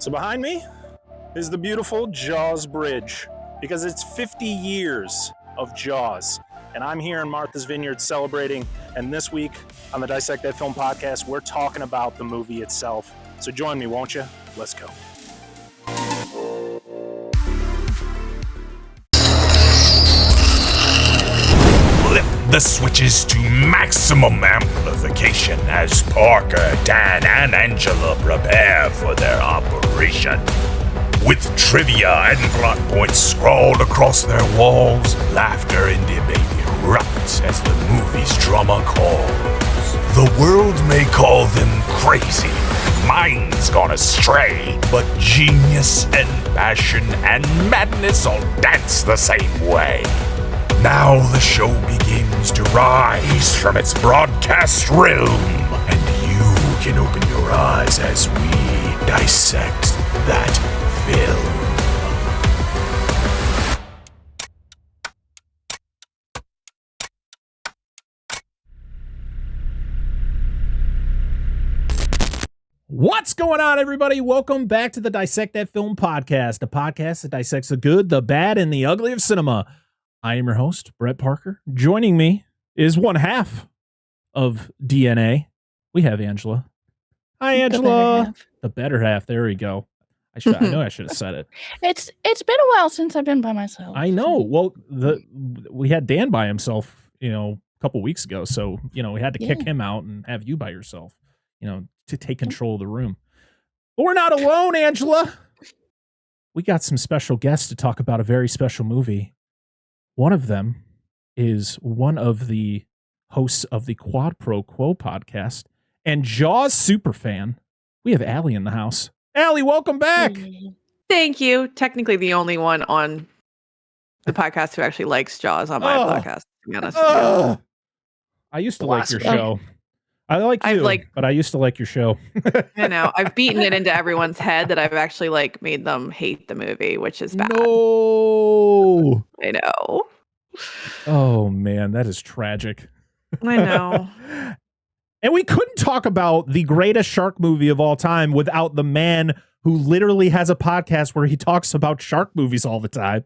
So behind me is the beautiful Jaws Bridge, because it's 50 years of Jaws. And I'm here in Martha's Vineyard celebrating. And this week on the Dissect That Film podcast, we're talking about the movie itself. So join me, won't you? Let's go. Flip the switches to maximum amplification as Parker, Dan, and Angela prepare for their operation. With trivia and plot points scrawled across their walls, laughter and debate erupts as the movie's drama calls. The world may call them crazy, minds gone astray, but genius and passion and madness all dance the same way. Now the show begins to rise from its broadcast realm, and you can open your eyes as we dissect that film. What's going on, everybody? Welcome back to the Dissect That Film podcast, a podcast that dissects the good, the bad, and the ugly of cinema. I am your host, Brett Parker. Joining me is one half of DNA. We have Angela. Hi, Angela. The better half. There we go. I know I should have said it. It's been a while since I've been by myself. I know. Well, we had Dan by himself, a couple weeks ago. So, we had to kick him out and have you by yourself, to take control of the room. But we're not alone, Angela. We got some special guests to talk about a very special movie. One of them is one of the hosts of the Quad Pro Quo podcast and Jaws superfan. We have Alli in the house. Alli, welcome back. Thank you. Technically the only one on the podcast who actually likes Jaws on my podcast, to be honest with you. I used to like your show. I like you, but I used to like your show. I know. I've beaten it into everyone's head that I've actually made them hate the movie, which is bad. No. I know. Oh, man, that is tragic. I know. And we couldn't talk about the greatest shark movie of all time without the man who literally has a podcast where he talks about shark movies all the time.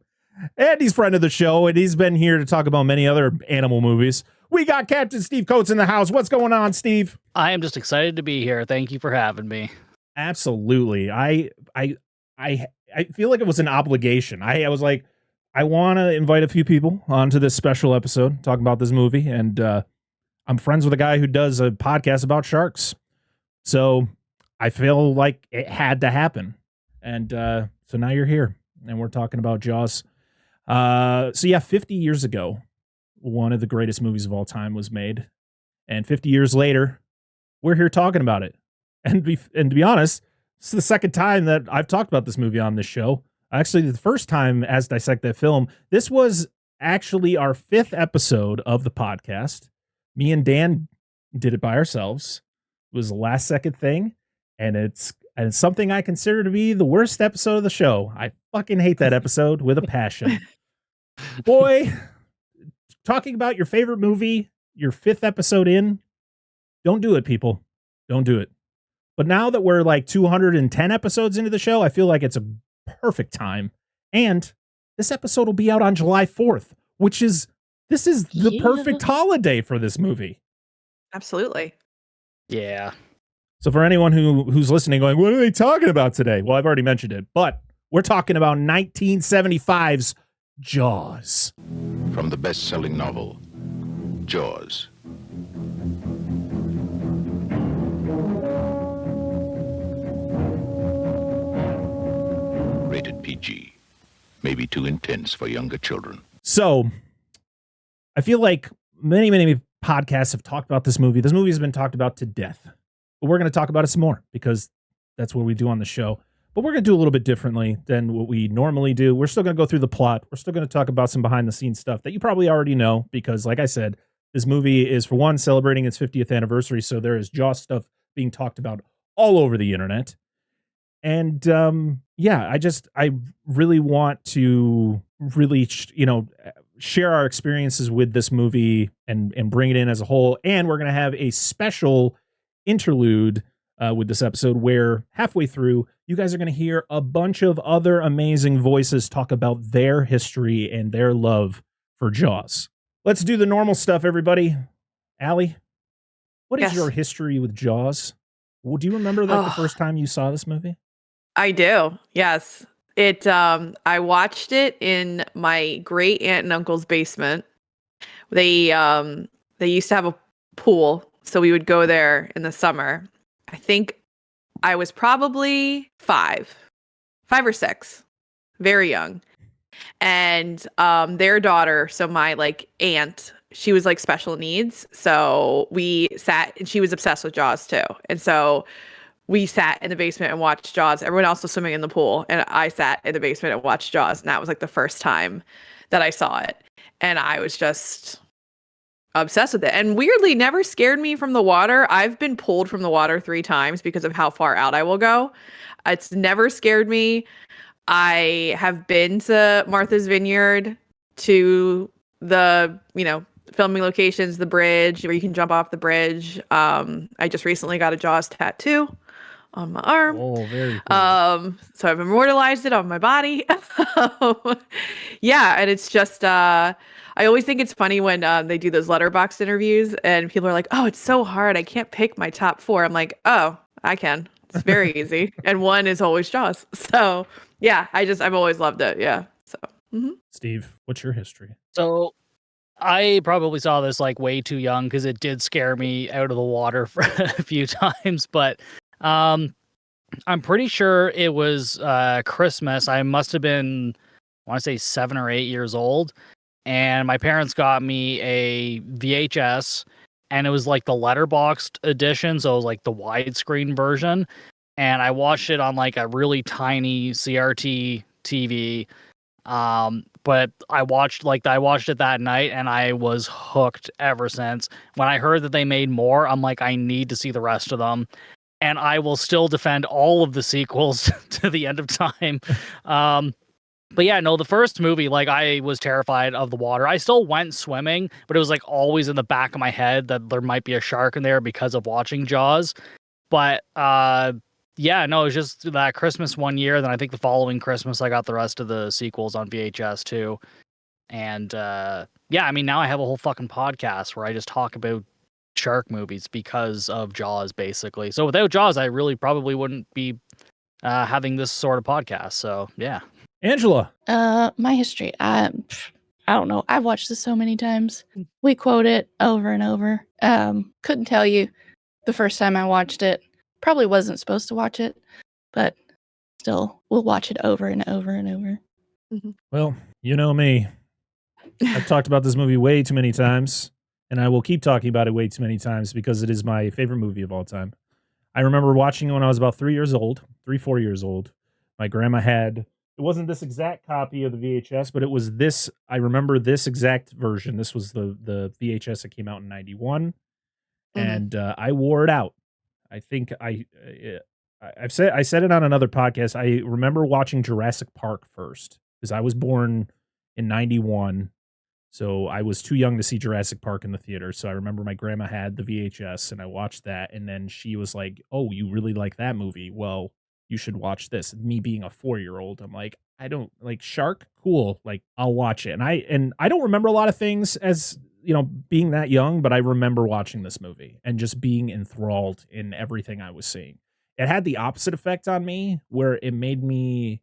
And he's a friend of the show, and he's been here to talk about many other animal movies. We got Captain Steve Coates in the house. What's going on, Steve? I am just excited to be here. Thank you for having me. Absolutely. I feel like it was an obligation. I was like, I want to invite a few people onto this special episode talking about this movie, and I'm friends with a guy who does a podcast about sharks. So I feel like it had to happen. And so now you're here, and we're talking about Jaws. 50 years ago, one of the greatest movies of all time was made. And 50 years later, we're here talking about it. And to be honest, this is the second time that I've talked about this movie on this show. Actually, the first time as Dissect That Film. This was actually our 5th episode of the podcast. Me and Dan did it by ourselves. It was a last second thing. And it's something I consider to be the worst episode of the show. I fucking hate that episode with a passion. Boy, talking about your favorite movie, your 5th episode in, don't do it, people. Don't do it. But now that we're like 210 episodes into the show, I feel like it's a perfect time. And this episode will be out on July 4th, this is the perfect holiday for this movie. Absolutely. Yeah. So for anyone who's listening going, what are they talking about today? Well, I've already mentioned it, but we're talking about 1975's Jaws. From the best-selling novel, Jaws. Rated PG. Maybe too intense for younger children. So, I feel like many, many podcasts have talked about this movie. This movie has been talked about to death. But we're going to talk about it some more because that's what we do on the show. But we're going to do a little bit differently than what we normally do. We're still going to go through the plot. We're still going to talk about some behind-the-scenes stuff that you probably already know because, like I said, this movie is, for one, celebrating its 50th anniversary, so there is Jaws stuff being talked about all over the internet. And, I really want to really, share our experiences with this movie and bring it in as a whole. And we're going to have a special interlude with this episode, where halfway through, you guys are going to hear a bunch of other amazing voices talk about their history and their love for Jaws. Let's do the normal stuff, everybody. Alli, what is Yes. your history with Jaws? Well, do you remember like the first time you saw this movie? I do. Yes. I watched it in my great aunt and uncle's basement. They used to have a pool, so we would go there in the summer. I think I was probably 5 or 6, very young. And their daughter, so my like aunt, she was like special needs. So we sat, and she was obsessed with Jaws too. And so we sat in the basement and watched Jaws. Everyone else was swimming in the pool, and I sat in the basement and watched Jaws. And that was like the first time that I saw it. And I was just obsessed with it. And weirdly, never scared me from the water. I've been pulled from the water 3 times because of how far out I will go. It's never scared me. I have been to Martha's Vineyard, to the, filming locations, the bridge where you can jump off the bridge. I just recently got a Jaws tattoo on my arm. Oh, very cool. So I've immortalized it on my body. Yeah, and it's just I always think it's funny when they do those letterbox interviews and people are like, "Oh, it's so hard. I can't pick my top 4." I'm like, "Oh, I can. It's very easy." And one is always Jaws. So, yeah, I've always loved it. Yeah. So, Steve, what's your history? So I probably saw this like way too young because it did scare me out of the water for a few times. But I'm pretty sure it was Christmas. I must have been, I want to say 7 or 8 years old. And my parents got me a VHS, and it was like the letterboxed edition. So it was like the widescreen version. And I watched it on like a really tiny CRT TV. But I watched it that night, and I was hooked ever since. When I heard that they made more, I'm like, I need to see the rest of them. And I will still defend all of the sequels to the end of time. But yeah, no, the first movie, like, I was terrified of the water. I still went swimming, but it was like always in the back of my head that there might be a shark in there because of watching Jaws. But yeah, no, it was just that Christmas one year. Then I think the following Christmas, I got the rest of the sequels on VHS too. And yeah, I mean, now I have a whole fucking podcast where I just talk about shark movies because of Jaws, basically. So without Jaws, I really probably wouldn't be having this sort of podcast. So yeah. Angela. My history. I don't know. I've watched this so many times. We quote it over and over. Couldn't tell you the first time I watched it. Probably wasn't supposed to watch it, but still, we'll watch it over and over and over. Mm-hmm. Well, you know me. I've talked about this movie way too many times, and I will keep talking about it way too many times because it is my favorite movie of all time. I remember watching it when I was about 4 years old. My grandma had, it wasn't this exact copy of the VHS, but it was this. I remember this exact version. This was the VHS that came out in 91, and I wore it out. I think I said it on another podcast. I remember watching Jurassic Park first because I was born in 91. So I was too young to see Jurassic Park in the theater. So I remember my grandma had the VHS and I watched that. And then she was like, "Oh, you really like that movie? Well, you should watch this." Me being a 4-year-old, I'm like, I don't like shark. Cool. Like, I'll watch it. And I don't remember a lot of things as, being that young, but I remember watching this movie and just being enthralled in everything I was seeing. It had the opposite effect on me where it made me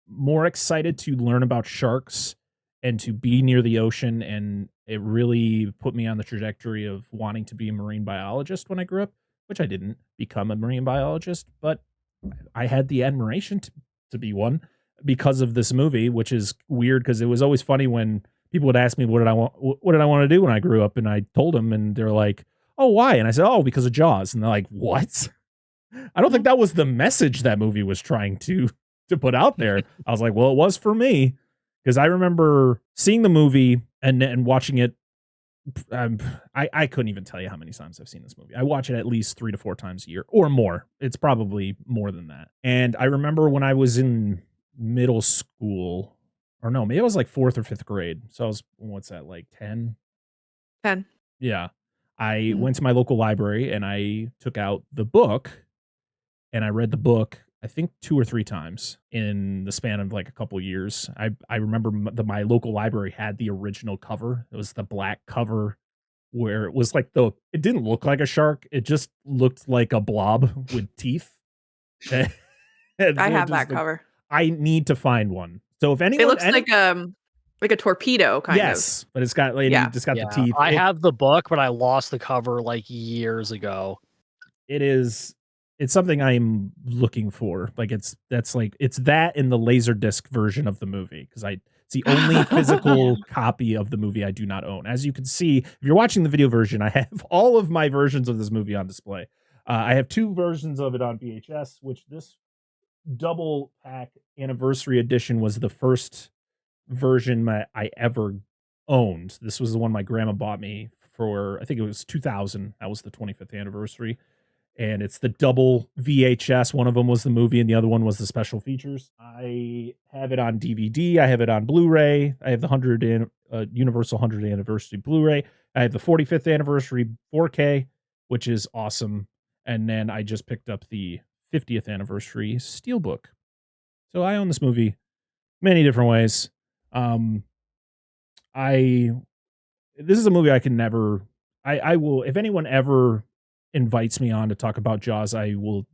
more excited to learn about sharks and to be near the ocean. And it really put me on the trajectory of wanting to be a marine biologist when I grew up, which I didn't become a marine biologist, but I had the admiration to be one because of this movie, which is weird because it was always funny when people would ask me, what did I want to do when I grew up? And I told them, and they're like, "Oh, why?" And I said, "Oh, because of Jaws." And they're like, "What?" I don't think that was the message that movie was trying to put out there. I was like, well, it was for me. Because I remember seeing the movie and watching it. I couldn't even tell you how many times I've seen this movie. I watch it at least 3 to 4 times a year or more. It's probably more than that. And I remember when I was in middle school, or no, maybe I was like 4th or 5th grade. So I was, what's that, like 10? 10. Yeah. I went to my local library and I took out the book and I read the book, I think 2 or 3 times in the span of like a couple years. I remember my local library had the original cover. It was the black cover where it was like it didn't look like a shark. It just looked like a blob with teeth. And I it have just that cover. I need to find one. So if anyone, It looks like a torpedo kind of. yes, but it's got Yeah. just got the teeth. I have the book, but I lost the cover like years ago. It's something I'm looking for. Like it's that in the Laserdisc version of the movie, because it's the only physical copy of the movie I do not own. As you can see, if you're watching the video version, I have all of my versions of this movie on display. I have 2 versions of it on VHS, which this double pack anniversary edition was the first version I ever owned. This was the one my grandma bought me for, I think it was 2000. That was the 25th anniversary. And it's the double VHS. One of them was the movie and the other one was the special features. I have it on DVD. I have it on Blu-ray. I have the Universal 100th anniversary Blu-ray. I have the 45th anniversary 4K, which is awesome. And then I just picked up the 50th anniversary Steelbook. So I own this movie many different ways. This is a movie I can never, I will, if anyone ever invites me on to talk about Jaws, I will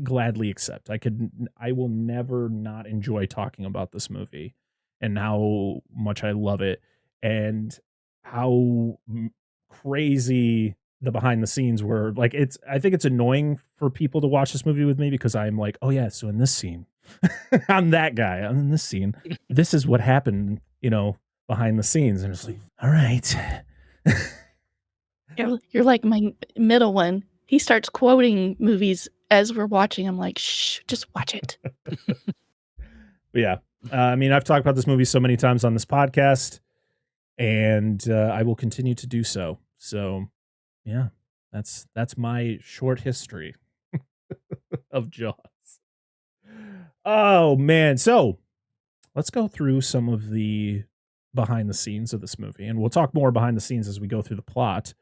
gladly accept. I will never not enjoy talking about this movie and how much I love it and how crazy the behind the scenes were. Like I think it's annoying for people to watch this movie with me because I'm like, oh yeah, so in this scene, I'm that guy. I'm in this scene. This is what happened, behind the scenes. And it's like, all right. You're like my middle one. He starts quoting movies as we're watching. I'm like, shh, just watch it. But yeah. I've talked about this movie so many times on this podcast, and I will continue to do so. So yeah, that's my short history of Jaws. Oh man. So let's go through some of the behind the scenes of this movie, and we'll talk more behind the scenes as we go through the plot.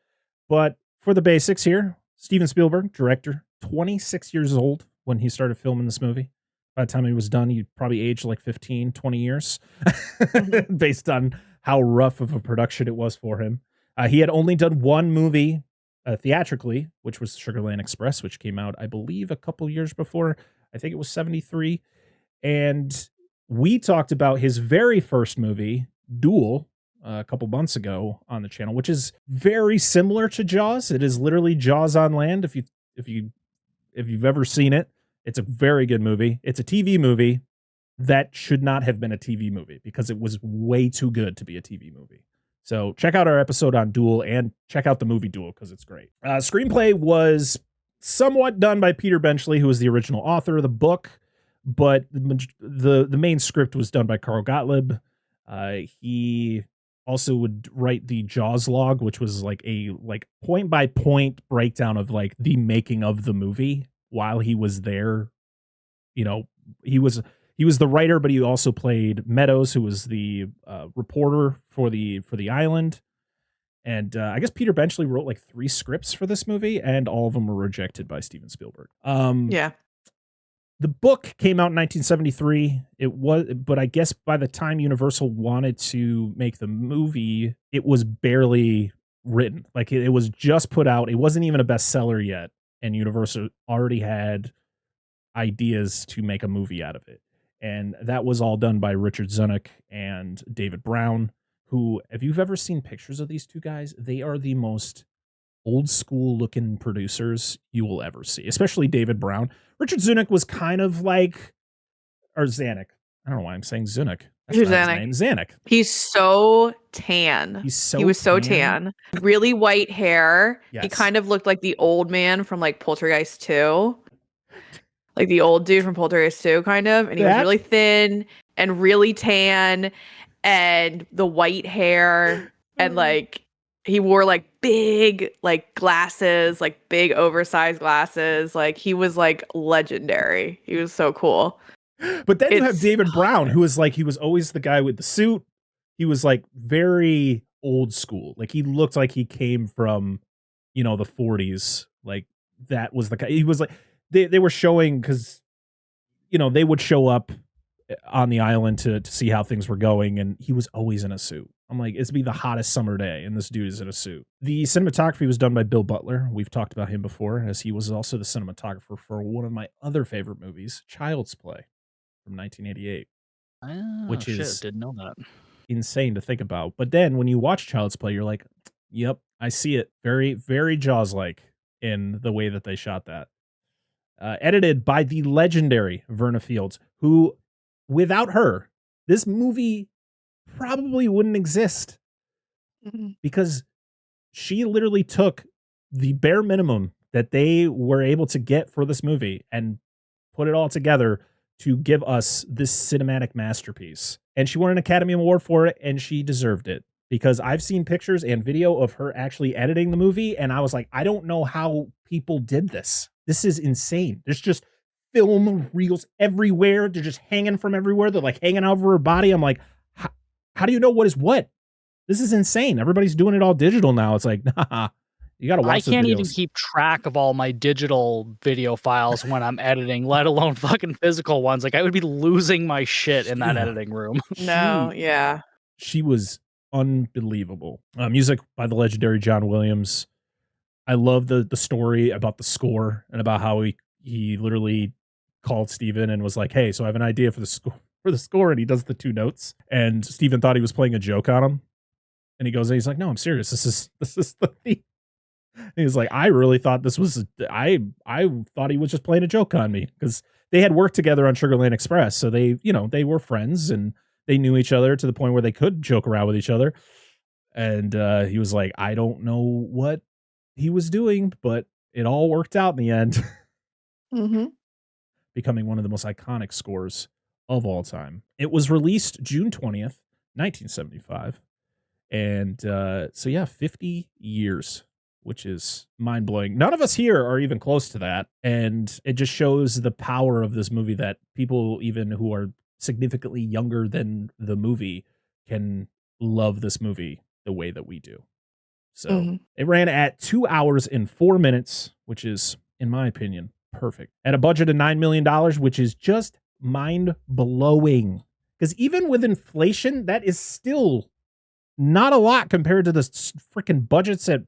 But for the basics here, Steven Spielberg, director, 26 years old when he started filming this movie. By the time he was done, he probably aged like 15, 20 years based on how rough of a production it was for him. He had only done one movie theatrically, which was Sugarland Express, which came out, I believe, a couple years before. I think it was 73. And we talked about his very first movie, Duel, a couple months ago on the channel, which is very similar to Jaws. It is literally Jaws on land. If you've ever seen it, it's a very good movie. It's a TV movie that should not have been a TV movie because it was way too good to be a TV movie. So check out our episode on Duel and check out the movie Duel because it's great. Screenplay was somewhat done by Peter Benchley, who was the original author of the book, but the main script was done by Carl Gottlieb. He also would write the Jaws log, which was like a point by point breakdown of like the making of the movie while he was there. He was the writer, but he also played Meadows, who was the reporter for the island. And I guess Peter Benchley wrote like 3 scripts for this movie, and all of them were rejected by Steven Spielberg. Yeah. The book came out in 1973. But I guess by the time Universal wanted to make the movie, it was barely written. Like it was just put out. It wasn't even a bestseller yet, and Universal already had ideas to make a movie out of it. And that was all done by Richard Zunick and David Brown, who, if you've ever seen pictures of these two guys, they are the most old school looking producers you will ever see, especially David Brown. Richard Zunick was kind of like, or Zanuck. I don't know why I'm saying Zunick. That's not his name. Zanuck. He's so tan. He was so tan. Really white hair. Yes. He kind of looked like the old man from like Poltergeist 2. Like the old dude from Poltergeist 2, kind of. And he was really thin and really tan and the white hair. And like he wore like big like glasses, like big oversized glasses. Like he was like legendary. He was so cool. But then you have David Brown, who was like, he was always the guy with the suit. He was like very old school. Like he looked like he came from, the 40s. Like that was the guy. He was like, they were showing, because they would show up on the island to see how things were going, and he was always in a suit. I'm like, it's be the hottest summer day, and this dude is in a suit. The cinematography was done by Bill Butler. We've talked about him before, as he was also the cinematographer for one of my other favorite movies, Child's Play, from 1988. Oh, which shit, is didn't know that. insane to think about. But then when you watch Child's Play, you're like, yep, I see it. Very, very Jaws-like in the way that they shot that. Edited by the legendary Verna Fields, who, without her, this movie probably wouldn't exist, because she literally took the bare minimum that they were able to get for this movie and put it all together to give us this cinematic masterpiece. And she won an Academy Award for it, and she deserved it, because I've seen pictures and video of her actually editing the movie, and I was like, I don't know how people did this. This is insane. There's just film reels everywhere. They're just hanging from everywhere. They're like hanging over her body. I'm like, how do you know what is what? This is insane. Everybody's doing it all digital now. It's like, nah, you got to watch. I can't even keep track of all my digital video files when I'm editing, let alone fucking physical ones. Like, I would be losing my shit in that editing room. No, yeah. She was unbelievable. Music by the legendary John Williams. I love the story about the score, and about how he literally called Steven and was like, hey, so I have an idea for the score, and he does the 2 notes, and Steven thought he was playing a joke on him, and he's like, no, I'm serious, this is the theme. And he was like, I really thought this was I thought he was just playing a joke on me, because they had worked together on Sugarland Express, so they were friends, and they knew each other to the point where they could joke around with each other. And he was like, I don't know what he was doing, but it all worked out in the end. Becoming one of the most iconic scores of all time. It was released June 20th, 1975. And so yeah, 50 years, which is mind-blowing. None of us here are even close to that. And it just shows the power of this movie, that people even who are significantly younger than the movie can love this movie the way that we do. So it ran at 2 hours and 4 minutes, which is, in my opinion, perfect. At a budget of $9 million, which is just mind-blowing. Because even with inflation, that is still not a lot compared to the freaking budgets that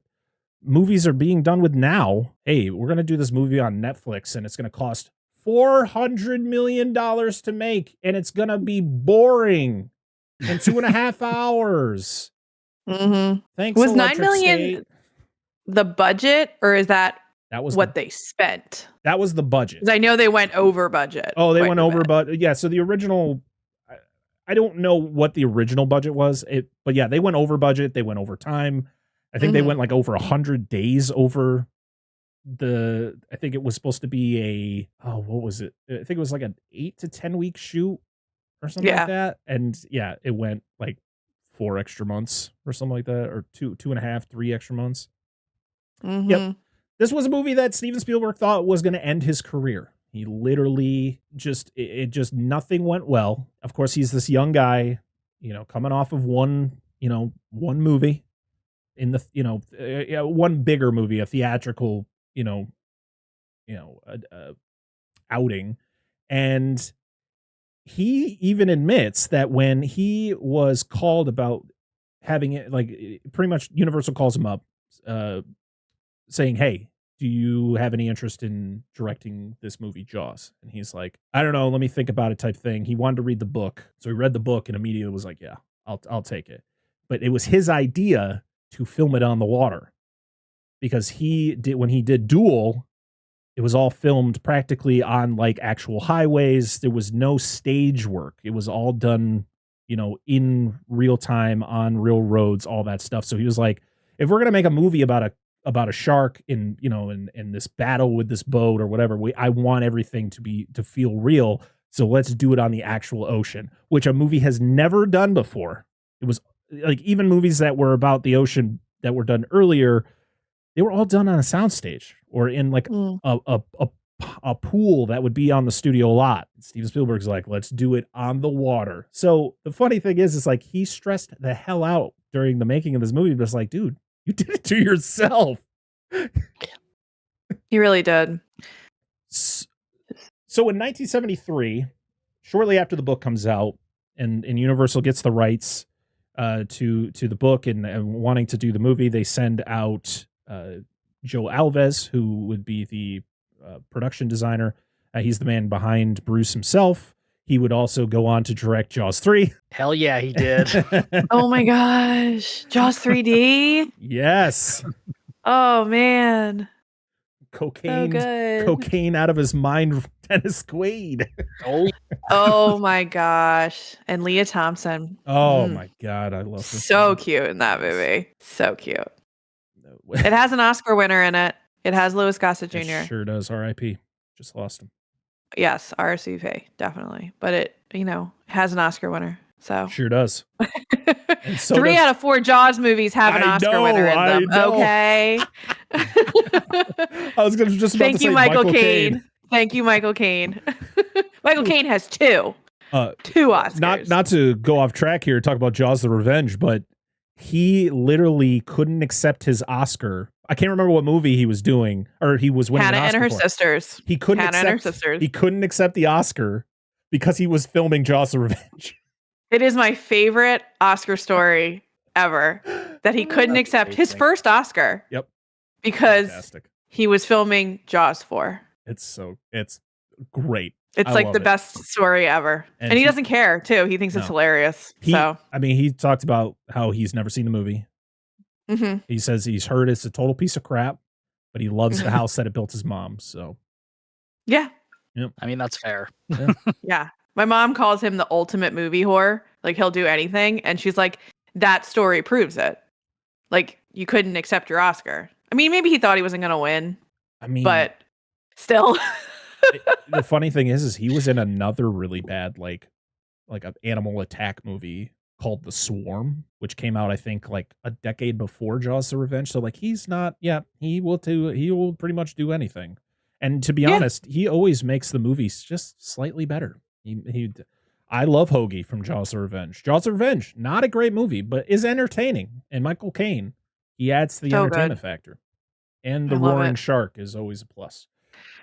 movies are being done with now. Hey, we're going to do this movie on Netflix, and it's going to cost $400 million to make, and it's going to be boring in 2.5 hours. Thanks. Was $9 million State. The budget, or is that was what they spent? That was the budget. 'Cause I know they went over budget. Oh, they went over, but yeah. So the original, I don't know what the original budget was. But yeah, they went over budget. They went over time. I think they went like over 100 days over I think it was supposed to be what was it? I think it was like an 8 to 10 week shoot or something like that. And yeah, it went like 4 extra months or something like that, or 2.5, 3 extra months. Yep. This was a movie that Steven Spielberg thought was going to end his career. He literally just nothing went well. Of course, he's this young guy, coming off of one movie in the, one bigger movie, a theatrical, outing. And he even admits that when he was called about having it, like, pretty much Universal calls him up, saying, hey, do you have any interest in directing this movie, Jaws? And he's like, I don't know, let me think about it, type thing. He wanted to read the book. So he read the book and immediately was like, yeah, I'll take it. But it was his idea to film it on the water, because when he did Duel, it was all filmed practically on like actual highways. There was no stage work. It was all done, in real time on real roads, all that stuff. So he was like, if we're going to make a movie about a shark in this battle with this boat or whatever, I want everything to feel real. So let's do it on the actual ocean, which a movie has never done before. It was like, even movies that were about the ocean that were done earlier, they were all done on a soundstage or in like a pool that would be on the studio lot. Steven Spielberg's like, let's do it on the water. So the funny thing is like, he stressed the hell out during the making of this movie, but it's like, dude, you did it to yourself. He really did. So in 1973, shortly after the book comes out, and Universal gets the rights to the book and wanting to do the movie, they send out Joe Alves, who would be the production designer. He's the man behind Bruce himself. He would also go on to direct Jaws 3. Hell yeah, he did. Oh my gosh. Jaws 3D? Yes. Oh man. Cocaine. So good. Cocaine out of his mind, Dennis Quaid. Oh my gosh. And Leah Thompson. Oh my God, I love this. So cute in that movie. So cute. It has an Oscar winner in it. It has Louis Gossett Jr. It sure does. R.I.P. Just lost him. Yes, RSVP, definitely. But it, has an Oscar winner. So Sure does. So 3 out of 4 Jaws movies have an Oscar winner in them. Okay. I was just about Thank to you, say Michael Caine. Thank you, Michael Caine. Michael Caine has 2. 2 Oscars. Not to go off track here, talk about Jaws: The Revenge, but he literally couldn't accept his Oscar. I can't remember what movie he was doing, or he was winning Hannah an Oscar and her for. sisters. He couldn't Hannah and her accept. sisters. He couldn't accept the Oscar because he was filming Jaws: The Revenge. It is my favorite Oscar story ever that he couldn't accept his first Oscar. Yep. Because Fantastic. he was filming Jaws 4. It's great. It's I like love the it. best story ever. And he doesn't care, too. He thinks it's hilarious. He talked about how he's never seen the movie. Mm-hmm. He says he's heard it's a total piece of crap, but he loves the house that it built his mom. So, yeah. Yep. I mean, that's fair. Yeah. My mom calls him the ultimate movie whore. Like, he'll do anything. And she's like, that story proves it. Like, you couldn't accept your Oscar. I mean, maybe he thought he wasn't going to win. But still. The funny thing is he was in another really bad, like an animal attack movie called The Swarm, which came out, I think, like a decade before Jaws: The Revenge. So, like, he will pretty much do anything. And to be honest, he always makes the movies just slightly better. I love Hoagie from Jaws: The Revenge. Jaws: The Revenge, not a great movie, but is entertaining. And Michael Caine, he adds to the entertainment factor. And the roaring shark is always a plus.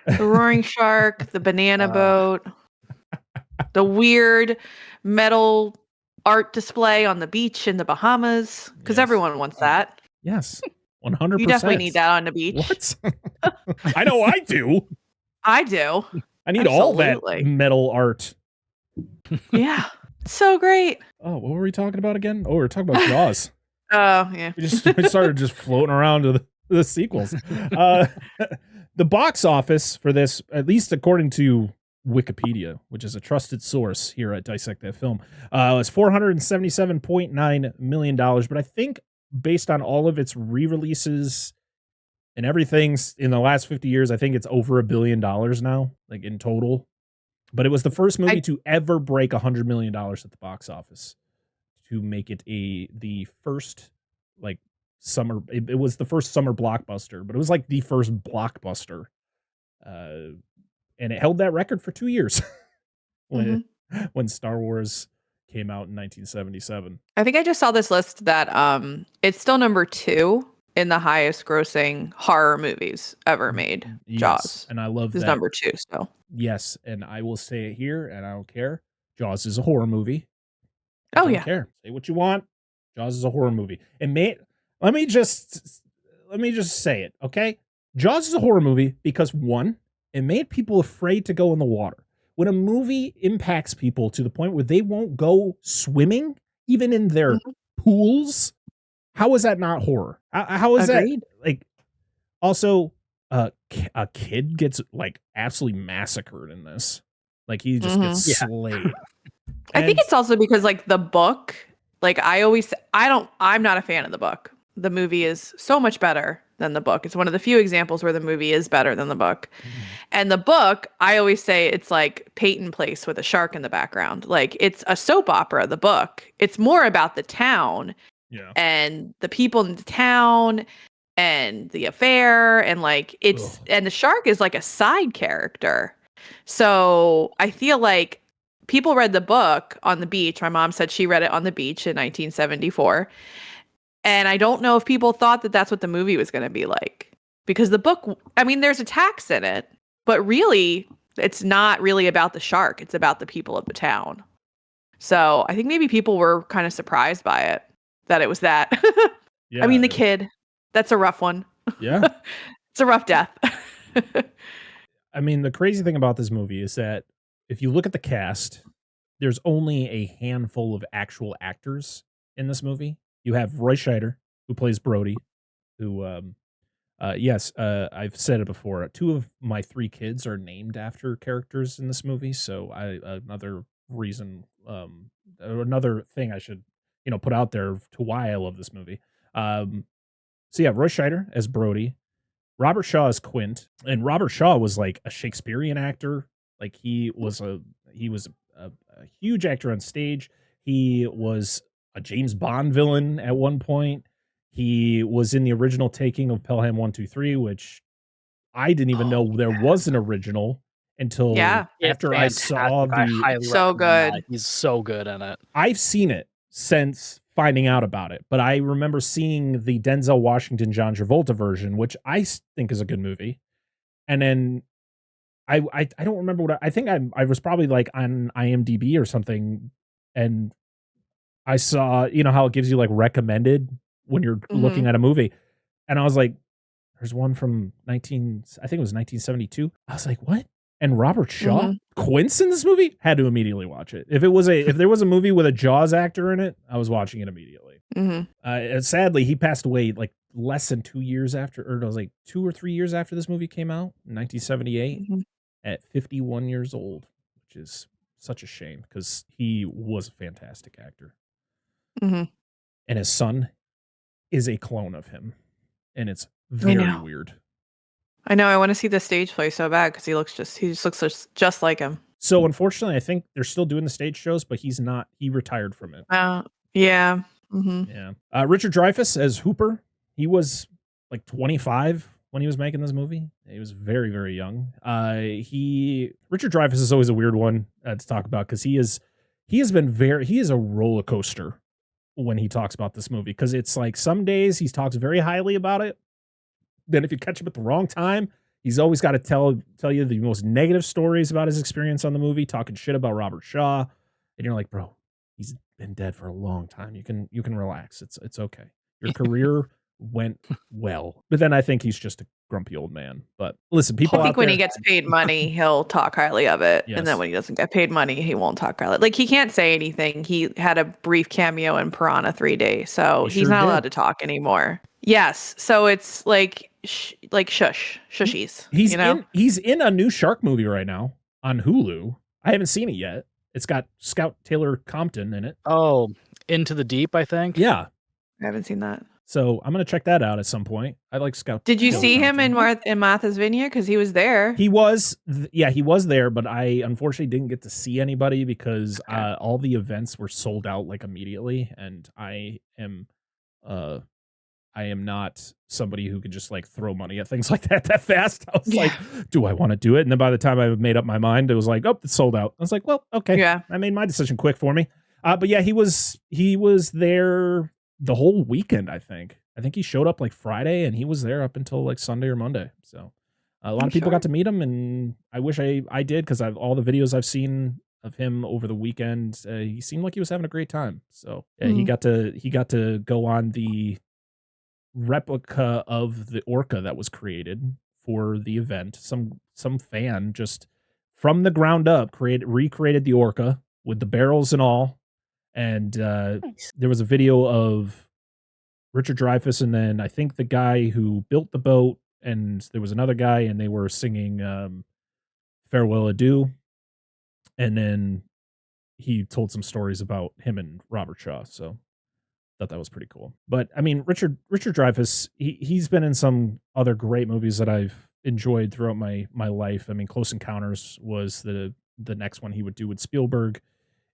The roaring shark, the banana boat, the weird metal art display on the beach in the Bahamas, because everyone wants that. Yes, 100%. You definitely need that on the beach. What? I know I do. I do. I need all that metal art. Yeah, so great. Oh, what were we talking about again? Oh, we were talking about Jaws. Oh, yeah. We started just floating around to the sequels. The box office for this, at least according to Wikipedia, which is a trusted source here at Dissect That Film, was $477.9 million. But I think based on all of its re-releases and everything in the last 50 years, I think it's over $1 billion now, like in total. But it was the first movie to ever break $100 million at the box office, to make it the first like summer. It was the first summer blockbuster, but it was like the first blockbuster, and it held that record for 2 years when Star Wars came out in 1977. I think I just saw this list that it's still number 2 in the highest grossing horror movies ever made. Yes, Jaws, and I love that. Number 2 still. Yes, and I will say it here, and I don't care. Jaws is a horror movie. I don't care. Say what you want. Jaws is a horror movie. And let me just say it, okay? Jaws is a horror movie because, one, it made people afraid to go in the water. When a movie impacts people to the point where they won't go swimming, even in their pools, how is that not horror? How is that? Like, also, a kid gets like absolutely massacred in this. Like, he just gets slayed. I think it's also because, like, the book, like, I'm not a fan of the book. The movie is so much better than the book. It's one of the few examples where the movie is better than the book. And the book, I always say it's like Peyton Place with a shark in the background. Like, it's a soap opera, the book. It's more about the town and the people in the town and the affair. And like, and the shark is like a side character. So I feel like people read the book on the beach. My mom said she read it on the beach in 1974. And I don't know if people thought that that's what the movie was going to be like. Because the book, I mean, there's attacks in it. but really, it's not really about the shark. It's about the people of the town. So I think maybe people were kind of surprised by it, that it was that. Yeah. I mean, the kid, that's a rough one. Yeah. It's a rough death. I mean, the crazy thing about this movie is that if you look at the cast, there's only a handful of actual actors in this movie. You have Roy Scheider, who plays Brody, who, I've said it before. 2 of my 3 kids are named after characters in this movie. So another reason, another thing I should, put out there to why I love this movie. So yeah, Roy Scheider as Brody, Robert Shaw as Quint, and Robert Shaw was like a Shakespearean actor. Like he was a huge actor on stage. He was a James Bond villain at one point. He was in the original taking of Pelham 123, which I didn't even know there was an original until after I saw I highly So recommend good. that. He's so good in it. I've seen it since finding out about it, but I remember seeing the Denzel Washington, John Travolta version, which I think is a good movie. And then I don't remember what I think I was probably like on IMDb or something, and I saw, how it gives you like recommended when you're looking at a movie, and I was like, there's one from I think it was 1972. I was like, what? And Robert Shaw, Quint's in this movie? Had to immediately watch it. If there was a movie with a Jaws actor in it, I was watching it immediately. And sadly, he passed away like less than 2 years after, or it was like 2 or 3 years after this movie came out, in 1978, at 51 years old, which is such a shame because he was a fantastic actor. And his son is a clone of him, and it's very weird. I know. I want to see the stage play so bad because he just looks just like him. So unfortunately, I think they're still doing the stage shows, but he's not. He retired from it. Yeah. Yeah. Richard Dreyfuss as Hooper. He was like 25 when he was making this movie. He was very, very young. Richard Dreyfuss is always a weird one to talk about because he is a roller coaster when he talks about this movie, because it's like some days he talks very highly about it. Then if you catch him at the wrong time, he's always got to tell you the most negative stories about his experience on the movie, talking shit about Robert Shaw. And you're like, bro, he's been dead for a long time. You can relax. It's okay. Your career went well. But then I think he's just a grumpy old man. But listen, people I think when he gets paid money, he'll talk highly of it. Yes. And then when he doesn't get paid money, he won't talk highly. Like, he can't say anything. He had a brief cameo in Piranha 3D, so he's not allowed to talk anymore. Yes. So it's like shushies. He's in a new shark movie right now on Hulu. I haven't seen it yet. It's got Scout Taylor Compton in it. Oh, Into the Deep, I think. Yeah. I haven't seen that. So I'm gonna check that out at some point. I like Scout. Did you Taylor see him Compton. in Martha's Vineyard? Because he was there. He was there, but I unfortunately didn't get to see anybody because all the events were sold out like immediately, and I am not somebody who can just like throw money at things like that fast. I was like, do I want to do it? And then by the time I made up my mind, it was like, oh, it's sold out. I was like, well, okay. Yeah. I made my decision quick for me. But yeah, he was there the whole weekend, I think. I think he showed up like Friday and he was there up until like Sunday or Monday. So a lot of people got to meet him, and I wish I did, because all the videos I've seen of him over the weekend, he seemed like he was having a great time. So yeah, he got to go on the replica of the orca that was created for the event. Some fan just from the ground up recreated the orca with the barrels and all. And there was a video of Richard Dreyfuss, and then I think the guy who built the boat, and there was another guy, and they were singing Farewell Adieu. And then he told some stories about him and Robert Shaw. So thought that was pretty cool. But I mean, Richard Dreyfuss, he's been in some other great movies that I've enjoyed throughout my life. I mean, Close Encounters was the next one he would do with Spielberg.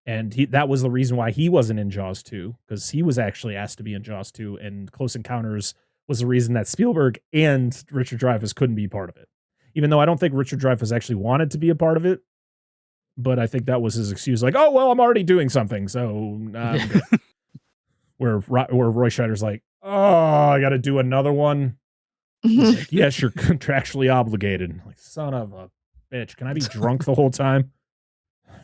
And that was the reason why he wasn't in Jaws 2, because he was actually asked to be in Jaws 2, and Close Encounters was the reason that Spielberg and Richard Dreyfuss couldn't be part of it. Even though I don't think Richard Dreyfuss actually wanted to be a part of it, but I think that was his excuse, like, oh, well, I'm already doing something, so where Roy Scheider's like, oh, I got to do another one. Like, yes, you're contractually obligated. Like, son of a bitch. Can I be drunk the whole time?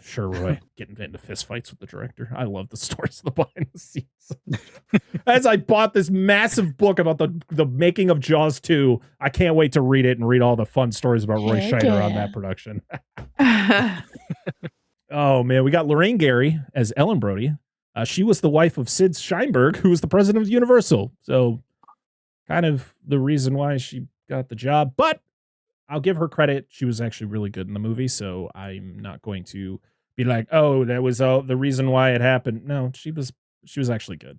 Sure, Roy. Getting into fist fights with the director. I love the stories of the behind the scenes. As I bought this massive book about the making of Jaws 2, I can't wait to read it and read all the fun stories about Roy Heck Scheider on yeah. that production. Oh, man. We got Lorraine Gary as Ellen Brody. She was the wife of Sid Sheinberg, who was the president of Universal. So kind of the reason why she got the job. But I'll give her credit. She was actually really good in the movie. So I'm not going to be like, oh, that was the reason why it happened. No, she was actually good.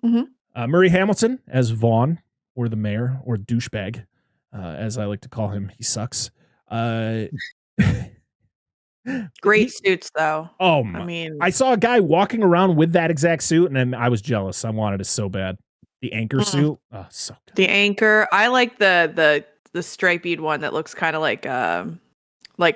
Mm-hmm. Murray Hamilton as Vaughn, or the mayor, or douchebag, as I like to call him. He sucks. Great suits, though. Oh, my. I mean, I saw a guy walking around with that exact suit, and I was jealous. I wanted it so bad. The anchor suit. Oh, so good. the anchor. I like the striped one that looks kind of like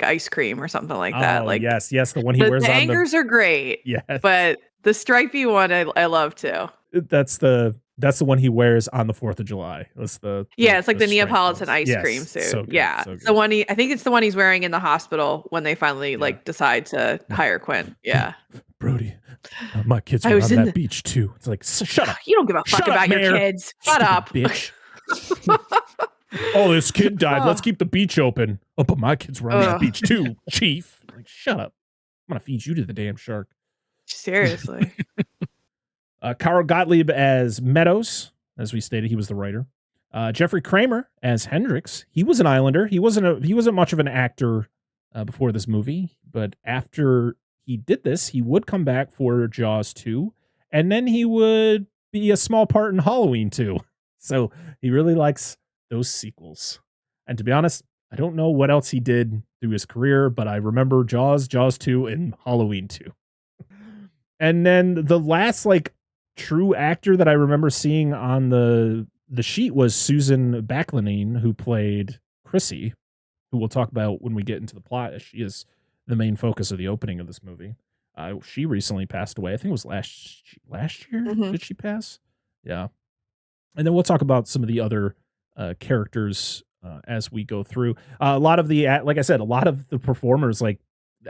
ice cream or something like that. Oh, Like yes, the one he wears the on anchors are great. Yes. But the stripey one I love too. That's the one he wears on the 4th of July. That's it's like the striped Neapolitan ones. ice Yes, cream suit. so good, Yeah. so It's good. the one I think it's the one he's wearing in the hospital when they finally decide to hire Quinn. Yeah. Brody, my kids I were was on in that beach too. It's like, shut up. You don't give a fuck Shut up, about your Mayor. kids. Shut Stupid up. bitch. Oh, this kid died. Let's keep the beach open. Oh, but my kids were on that beach too, Chief. Like, shut up. I'm gonna feed you to the damn shark. Seriously. Carl Gottlieb as Meadows. As we stated, he was the writer. Jeffrey Kramer as Hendrix. He was an Islander. He wasn't much of an actor before this movie, but after he did this, he would come back for Jaws 2, and then he would be a small part in Halloween 2. So he really likes those sequels. And to be honest, I don't know what else he did through his career, but I remember Jaws 2, and Halloween 2. And then the last true actor that I remember seeing on the sheet was Susan Backlinen, who played Chrissy, who we'll talk about when we get into the plot. She is the main focus of the opening of this movie. She recently passed away. I think it was last year. Mhm. Did she pass? Yeah. And then we'll talk about some of the other characters as we go through. A lot of the, like I said, a lot of the performers, like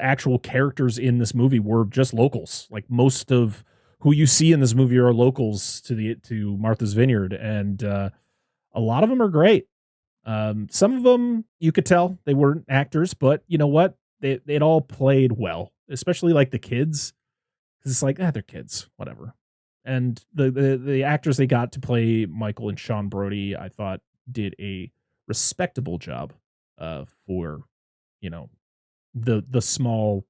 actual characters in this movie, were just locals. Like most of who you see in this movie are locals to Martha's Vineyard, and a lot of them are great. Some of them you could tell they weren't actors, but you know what? It all played well, especially like the kids, because it's like they're kids, whatever. And the actors they got to play Michael and Sean Brody, I thought did a respectable job for the small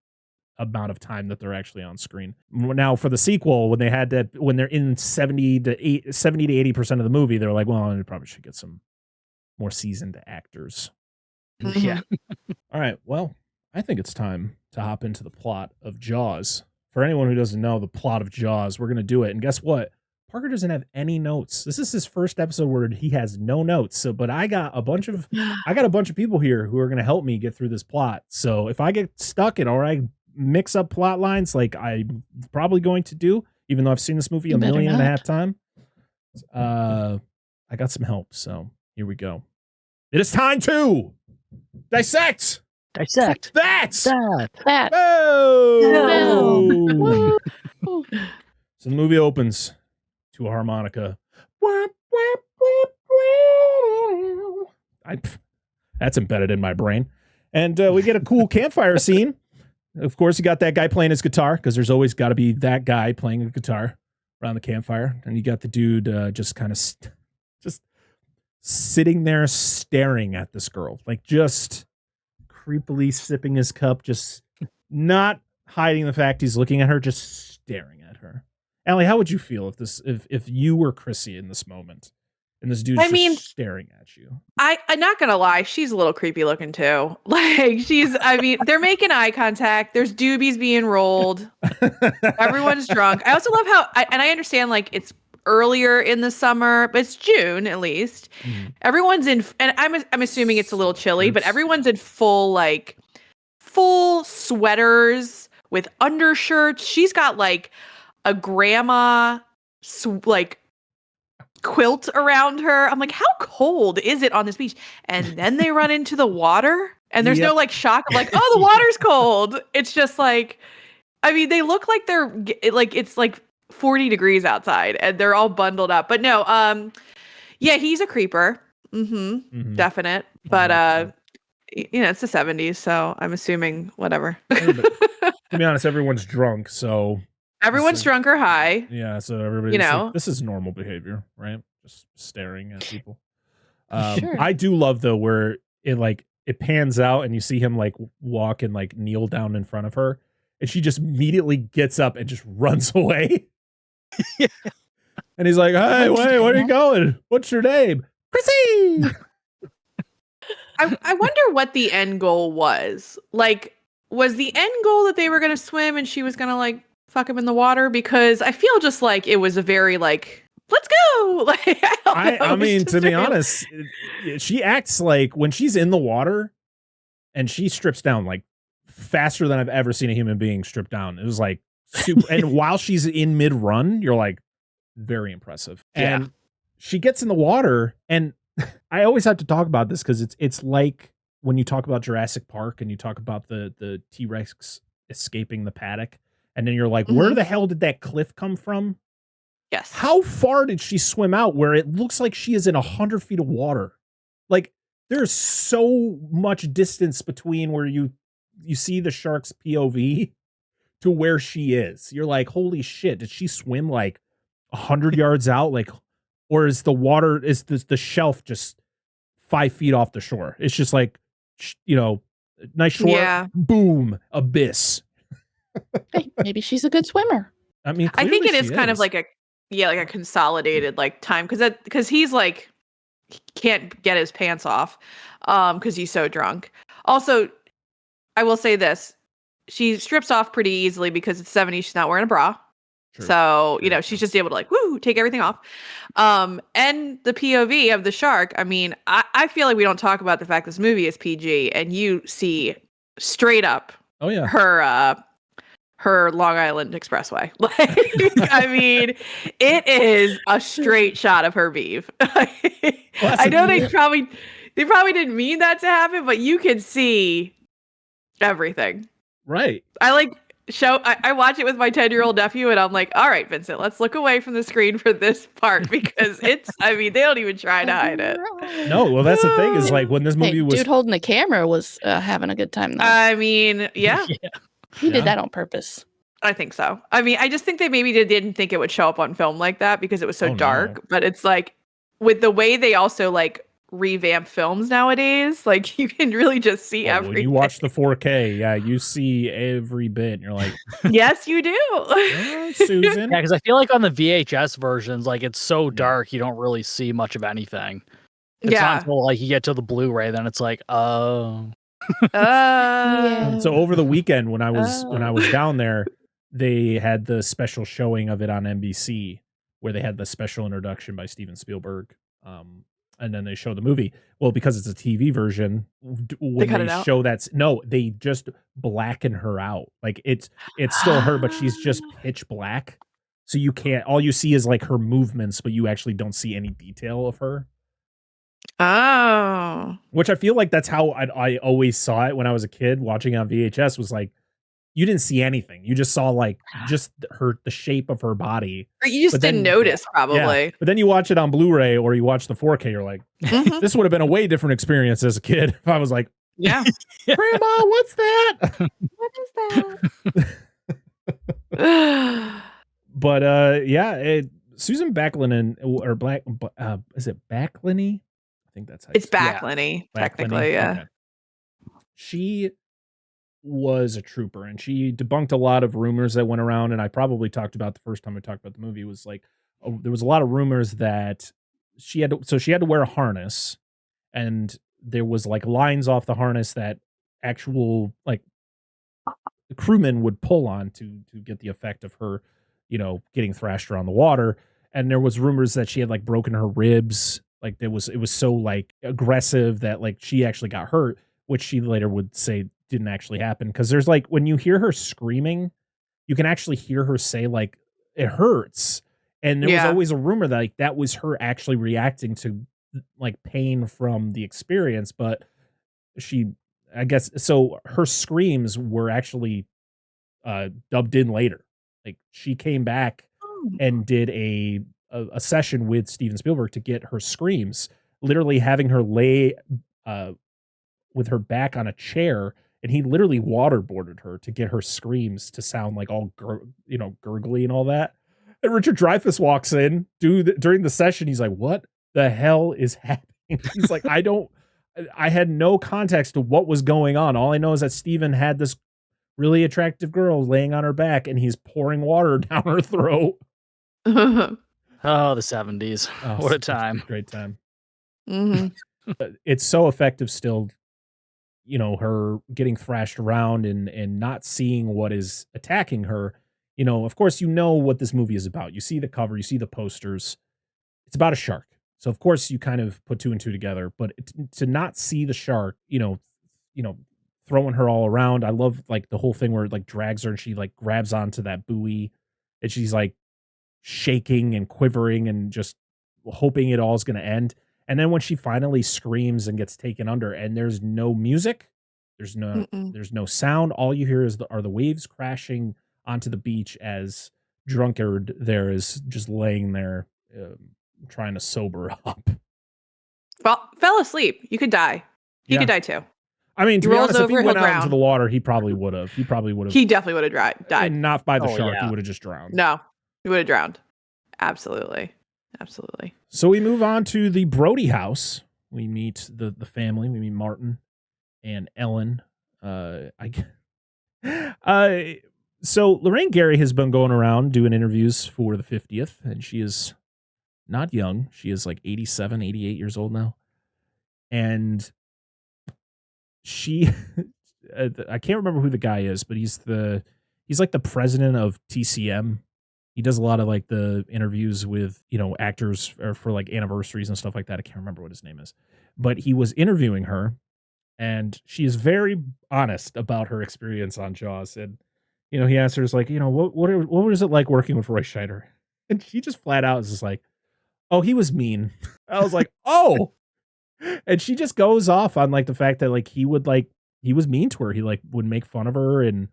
amount of time that they're actually on screen. Now for the sequel, when they're in 70 to 80% of the movie, they're like, well, we probably should get some more seasoned actors. Yeah. All right, well, I think it's time to hop into the plot of Jaws. For anyone who doesn't know the plot of Jaws, we're going to do it. And guess what? Parker doesn't have any notes. This is his first episode where he has no notes. So, but I got a bunch of people here who are going to help me get through this plot. So if I get stuck or I mix up plot lines like I'm probably going to do, even though I've seen this movie a million and a half times, I got some help. So here we go. It is time to dissect. Dissect. That. Woo! So the movie opens to a harmonica. That's embedded in my brain. And we get a cool campfire scene. Of course, you got that guy playing his guitar, because there's always got to be that guy playing a guitar around the campfire. And you got the dude just kind of just sitting there staring at this girl, like just creepily sipping his cup, just not hiding the fact he's looking at her, just staring at her. Alli, how would you feel if you were Chrissy in this moment and this dude's just staring at you? I'm not gonna lie, she's a little creepy looking too. Like they're making eye contact. There's doobies being rolled. Everyone's drunk. I also love how, I understand like it's earlier in the summer, but it's June at least. Mm. Everyone's in, and I'm assuming it's a little chilly, but everyone's in full sweaters with undershirts. She's got like a grandma quilt around her. I'm like, how cold is it on this beach? And then they run into the water. And there's no like shock of like, oh, the water's cold. It's just like, I mean, they look like they're like, it's like 40 degrees outside and they're all bundled up. But no, yeah, he's a creeper. Definite. But you know, it's the 70s, so I'm assuming whatever. To be honest, everyone's drunk, so everyone's drunk or high. Yeah, so everybody's like, this is normal behavior, right? Just staring at people. Sure. I do love though where it pans out and you see him like walk and like kneel down in front of her, and she just immediately gets up and just runs away. And he's like, "Hey, wait, where are you going? What's your name?" Chrissy. I wonder what the end goal was. Like, was the end goal that they were going to swim and she was going to like fuck him in the water? Because I feel just like it was a very like, let's go. Like, I mean, to be honest, she acts like when she's in the water and she strips down like faster than I've ever seen a human being strip down. It was like super. And while she's in mid run, you're like, very impressive. Yeah. And she gets in the water, and I always have to talk about this because it's like when you talk about Jurassic Park and you talk about the T-Rex escaping the paddock, and then you're like, where the hell did that cliff come from? Yes. How far did she swim out where it looks like she is in 100 feet of water? Like, there's so much distance between where you see the shark's POV to where she is. You're like, holy shit, did she swim like 100 yards out? Like, or is the water, is the shelf just 5 feet off the shore? It's just like, you know, nice shore, boom, abyss. Hey, maybe she's a good swimmer. I mean, I think it is kind is. of like a consolidated like time because he's like he can't get his pants off because he's so drunk. Also, I will say this: she strips off pretty easily because it's 70s. She's not wearing a bra. True. So, you know, she's just able to like, take everything off. And the POV of the shark, I mean, I feel like we don't talk about the fact this movie is PG and you see straight up her Long Island Expressway. Like, I mean, it is a straight shot of her beef. I know they probably didn't mean that to happen, but you can see everything. Right. I watch it with my 10-year-old nephew and I'm like, all right, Vincent, let's look away from the screen for this part because I mean, they don't even try to hide it. No, well, that's the thing is like when this movie was... Dude holding the camera was having a good time though. I mean, yeah. He did that on purpose. I think so. I mean, I just think they maybe didn't think it would show up on film like that because it was so dark. No. But it's like with the way they also like revamp films nowadays, like you can really just see everything. When you watch the 4K, yeah, you see every bit and you're like, yes, you do. Susan. Yeah, because I feel like on the VHS versions, like it's so dark you don't really see much of anything. It's not until like you get to the Blu-ray, then it's like, oh. So over the weekend when I was down there, they had the special showing of it on NBC where they had the special introduction by Steven Spielberg. And then they show the movie. Well, because it's a TV version, when they show they just blacken her out. Like it's still her, but she's just pitch black. So you can't, all you see is like her movements, but you actually don't see any detail of her. Oh. Which I feel like that's how I always saw it when I was a kid watching it on VHS was like, you didn't see anything. You just saw like just the shape of her body. Or you just didn't notice probably. Yeah. But then you watch it on Blu-ray or you watch the 4K, you're like, this would have been a way different experience as a kid if I was like, yeah, Grandma, what's that? What is that? But Susan Backlinen or Black is it Backliny? I think that's how it's Backliny, technically, yeah. Okay. She was a trooper and she debunked a lot of rumors that went around, and I probably talked about the first time I talked about the movie was like there was a lot of rumors that she had to wear a harness, and there was like lines off the harness that actual like the crewmen would pull on to get the effect of her, you know, getting thrashed around the water. And there was rumors that she had like broken her ribs. Like it was so like aggressive that like she actually got hurt, which she later would say didn't actually happen. Because there's like when you hear her screaming, you can actually hear her say like it hurts. And there was always a rumor that like that was her actually reacting to like pain from the experience, but she I guess so. Her screams were actually dubbed in later. Like she came back and did a session with Steven Spielberg to get her screams, literally having her lay with her back on a chair, and he literally waterboarded her to get her screams to sound like all gurgly and all that. And Richard Dreyfuss walks in during the session. He's like, "What the hell is happening?" He's like, I had no context to what was going on. All I know is that Steven had this really attractive girl laying on her back, and he's pouring water down her throat. Oh, the 70s. Oh, What a time. Great time. Mm-hmm. It's so effective still, her getting thrashed around and not seeing what is attacking her. Of course, what this movie is about. You see the cover, you see the posters. It's about a shark. So of course you kind of put two and two together, but to not see the shark, throwing her all around. I love like the whole thing where it like drags her and she like grabs onto that buoy and she's like shaking and quivering and just hoping it all is going to end. And then when she finally screams and gets taken under and there's no music, there's no sound. All you hear are the waves crashing onto the beach as drunkard there is just laying there trying to sober up. Well, fell asleep. You could die. He could die too. I mean, to He be rolls honest, if he over, went he'll out into drown. the water, he probably would have. He definitely would have died. And not by the shark. Yeah. He would have just drowned. No, he would have drowned. Absolutely. So we move on to the Brody house. We meet the family. We meet Martin and Ellen. So Lorraine Gary has been going around doing interviews for the 50th, and she is not young. She is like 87, 88 years old now. And she, I can't remember who the guy is, but he's like the president of TCM. He does a lot of like the interviews with, actors for like anniversaries and stuff like that. I can't remember what his name is, but he was interviewing her and she is very honest about her experience on Jaws. And, he asked her, like, what was it like working with Roy Scheider? And she just flat out is just like, oh, he was mean. I was like, oh, and she just goes off on like the fact that like he was mean to her. He like would make fun of her and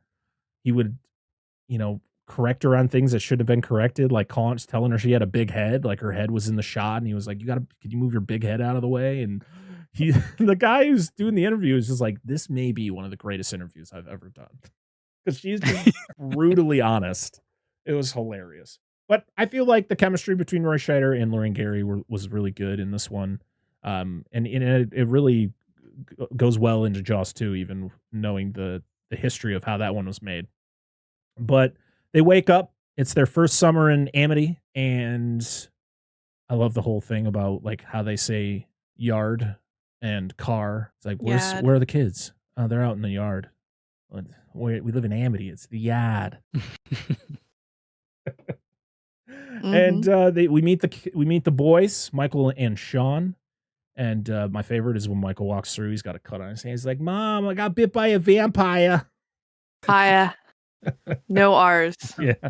he would, correct her on things that should have been corrected, like telling her she had a big head, like her head was in the shot, and he was like, could you move your big head out of the way? And the guy who's doing the interview is just like, this may be one of the greatest interviews I've ever done. Because she's just brutally honest. It was hilarious. But I feel like the chemistry between Roy Scheider and Lorraine Gary was really good in this one. And it really goes well into Jaws 2, even knowing the history of how that one was made. But they wake up. It's their first summer in Amity. And I love the whole thing about like how they say yard and car. It's like, where are the kids? Oh, they're out in the yard. We live in Amity. It's the yard. And we meet the boys, Michael and Sean. And my favorite is when Michael walks through. He's got a cut on his hand. He's like, "Mom, I got bit by a vampire." Hiya. No R's. Yeah,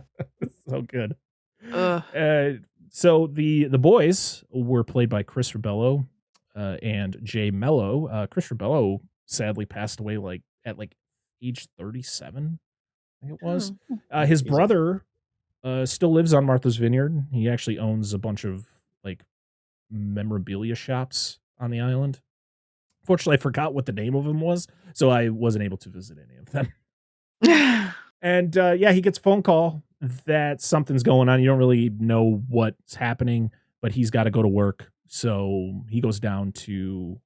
so good. So the boys were played by Chris Ribello and Jay Mello. Chris Ribello sadly passed away at age 37, I think it was. His brother still lives on Martha's Vineyard. He actually owns a bunch of like memorabilia shops on the island. Fortunately, I forgot what the name of them was, so I wasn't able to visit any of them. And he gets a phone call that something's going on. You don't really know what's happening, but he's got to go to work. So he goes down to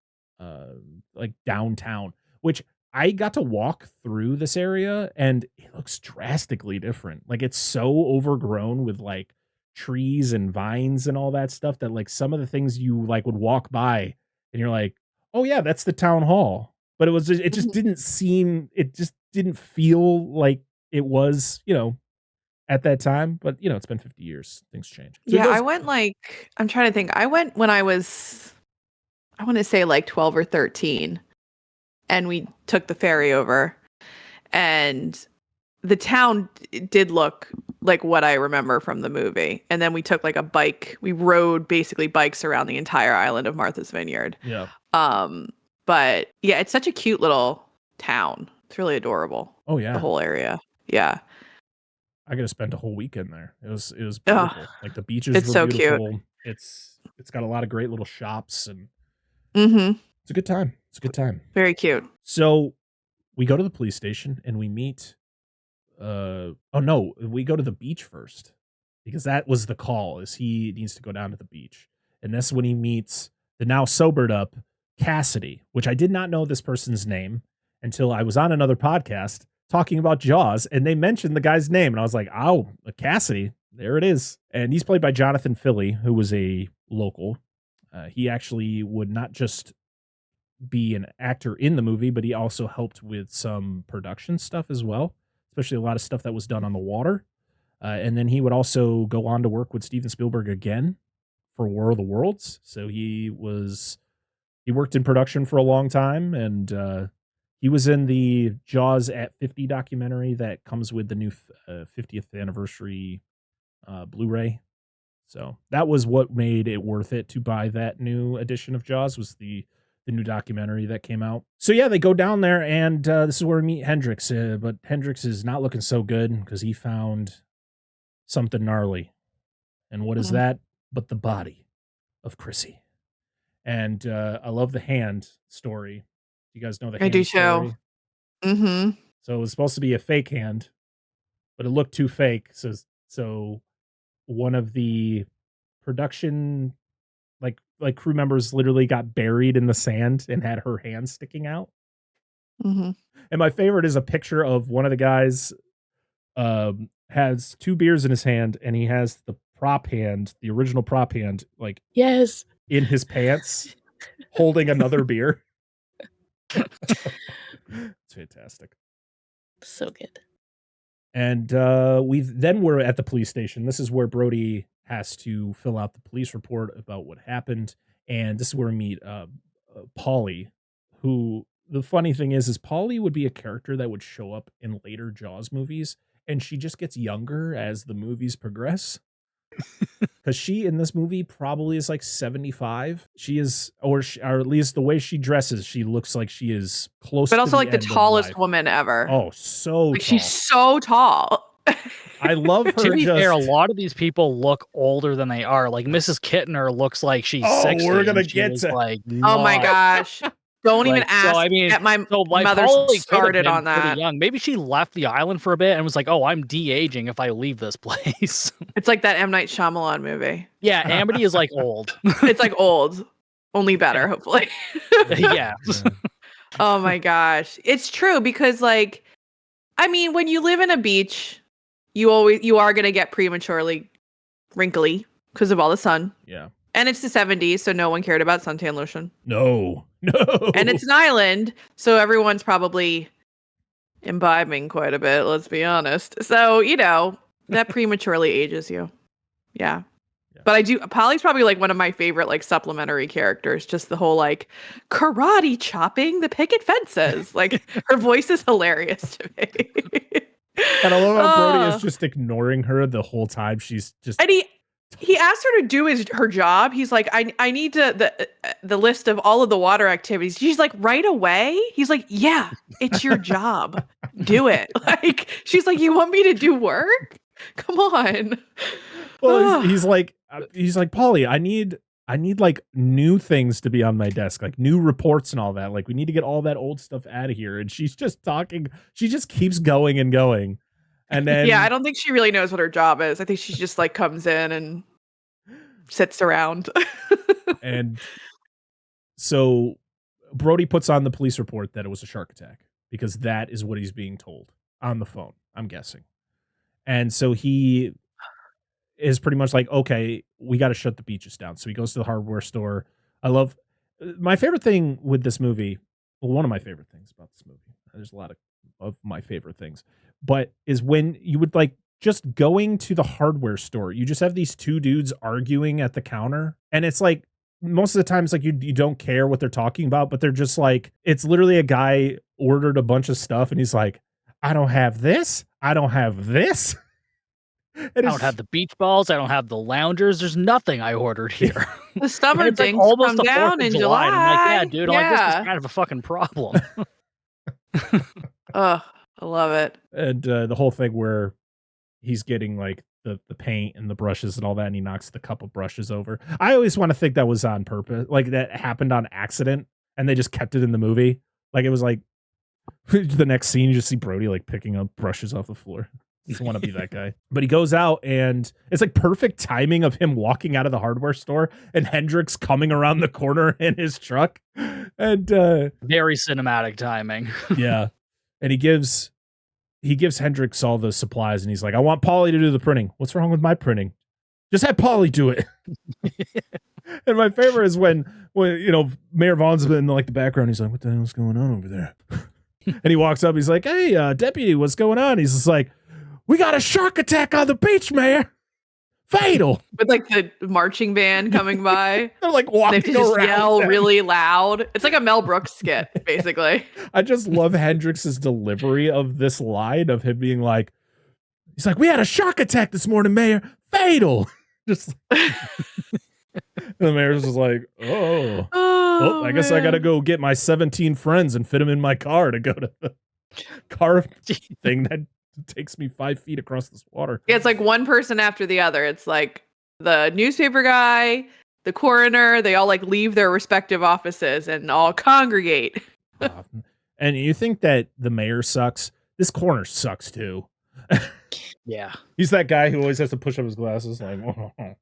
like downtown, which I got to walk through this area and it looks drastically different. Like it's so overgrown with like trees and vines and all that stuff that like some of the things you like would walk by and you're like, oh yeah, that's the town hall. But it just didn't feel like it was, at that time. But it's been 50 years. Things change. So I went I'm trying to think. I went when I was, I want to say like 12 or 13. And we took the ferry over. And the town did look like what I remember from the movie. And then we took like a bike. We rode basically bikes around the entire island of Martha's Vineyard. Yeah. But yeah, it's such a cute little town. It's really adorable. Oh yeah. The whole area. Yeah. I got to spend a whole weekend there. It was Ugh, beautiful. Like the beaches it's were so cute. beautiful. It's got a lot of great little shops and Mm-hmm. it's a good time. It's a good time. Very cute. So we go to the police station and we meet we go to the beach first because that was the call is he needs to go down to the beach. And that's when he meets the now sobered up Cassidy, which I did not know this person's name until I was on another podcast talking about Jaws and they mentioned the guy's name and I was like, oh, Cassidy, there it is. And he's played by Jonathan Philly, who was a local. He actually would not just be an actor in the movie, but he also helped with some production stuff as well, especially a lot of stuff that was done on the water. And then he would also go on to work with Steven Spielberg again for War of the Worlds. So he worked in production for a long time, and he was in the Jaws at 50 documentary that comes with the new 50th anniversary Blu-ray. So that was what made it worth it to buy that new edition of Jaws was the new documentary that came out. So yeah, they go down there and this is where we meet Hendrix. But Hendrix is not looking so good because he found something gnarly. And what is that but the body of Chrissy? And I love the hand story. You guys know the hand I do story? too. Mm-hmm. So it was supposed to be a fake hand, but it looked too fake. So one of the production like crew members literally got buried in the sand and had her hand sticking out. Mm-hmm. And my favorite is a picture of one of the guys has 2 beers in his hand and he has the prop hand, the original prop hand, like Yes. in his pants holding another beer. It's fantastic. So good. And we're at the police station. This is where Brody has to fill out the police report about what happened. And this is where we meet Polly, who the funny thing is Polly would be a character that would show up in later Jaws movies. And she just gets younger as the movies progress. Because she in this movie probably is like 75. She is, or at least the way she dresses, she looks like she is close. But also to like the end of tallest life. woman ever. Oh, so like tall. she's so tall. I love her. To be fair, a lot of these people look older than they are. Like Mrs. Kittner looks like she's 60. We're gonna and she get was, to. like, Oh my not. gosh. Don't even Like, ask. so, I mean, Get my my mother Polly could have started been on that. pretty young. Maybe she left the island for a bit and was like, "Oh, I'm de-aging if I leave this place." It's like that M. Night Shyamalan movie. Yeah, Amity is like old. It's like old, only better, hopefully. Yeah. Oh my gosh. It's true because like, I mean, when you live in a beach, you are going to get prematurely wrinkly because of all the sun. Yeah. And it's the 70s, so no one cared about suntan lotion. No. And it's an island, so everyone's probably imbibing quite a bit, let's be honest. So, that prematurely ages you. Yeah. But Polly's probably like one of my favorite like supplementary characters. Just the whole like karate chopping the picket fences. Like her voice is hilarious to me. And I love how Brody is just ignoring her the whole time. She's just. And he asked her to do her job. He's like, I need the list of all of the water activities. She's like, right away. He's like, yeah, it's your job. Do it. Like, she's like, you want me to do work? Come on. Well, he's like, Polly, I need like new things to be on my desk, like new reports and all that. Like we need to get all that old stuff out of here. And she's just talking. She just keeps going and going. And then I don't think she really knows what her job is. I think she just like comes in and sits around. And so Brody puts on the police report that it was a shark attack because that is what he's being told on the phone, I'm guessing. And so he is pretty much like, okay, we got to shut the beaches down. So he goes to the hardware store. I love my favorite thing with this movie. Well, one of my favorite things about this movie. There's a lot of my favorite things, but is when you would like just going to the hardware store. You just have these 2 dudes arguing at the counter. And it's like, most of the time it's like you don't care what they're talking about, but they're just like, it's literally a guy ordered a bunch of stuff and he's like, I don't have this. I don't have this. I don't have the beach balls. I don't have the loungers. There's nothing I ordered here. The summer It's like dinks almost come the 4th down of in July. July. And I'm like, yeah, dude. I'm like, this Yeah. is kind of a fucking problem. Oh, I love it. And the whole thing where he's getting like the paint and the brushes and all that, and he knocks the cup of brushes over. I always want to think that was on purpose, like that happened on accident, and they just kept it in the movie. Like it was like the next scene, you just see Brody like picking up brushes off the floor. He doesn't want to be that guy. But he goes out, and it's like perfect timing of him walking out of the hardware store and Hendrix coming around the corner in his truck. And Very cinematic timing. yeah. And he gives Hendrix all the supplies, and he's like, I want Paulie to do the printing. What's wrong with my printing? Just have Paulie do it. And my favorite is when Mayor Vaughn's in like the background. He's like, what the hell's going on over there? And he walks up. He's like, hey, deputy, what's going on? He's just like, we got a shark attack on the beach, Mayor. Fatal. With like the marching band coming by. They're like They have walking to just around. yell really loud. It's like a Mel Brooks skit, basically. I just love Hendrix's delivery of this line of him being like, he's like, we had a shark attack this morning, Mayor. Fatal. Just and the mayor's just like, oh, well, I guess I gotta go get my 17 friends and fit them in my car to go to the car thing that takes me 5 feet across this water. Yeah, it's like one person after the other. It's like the newspaper guy, the coroner, they all like leave their respective offices and all congregate. And you think that the mayor sucks? This coroner sucks too. Yeah. He's that guy who always has to push up his glasses, like,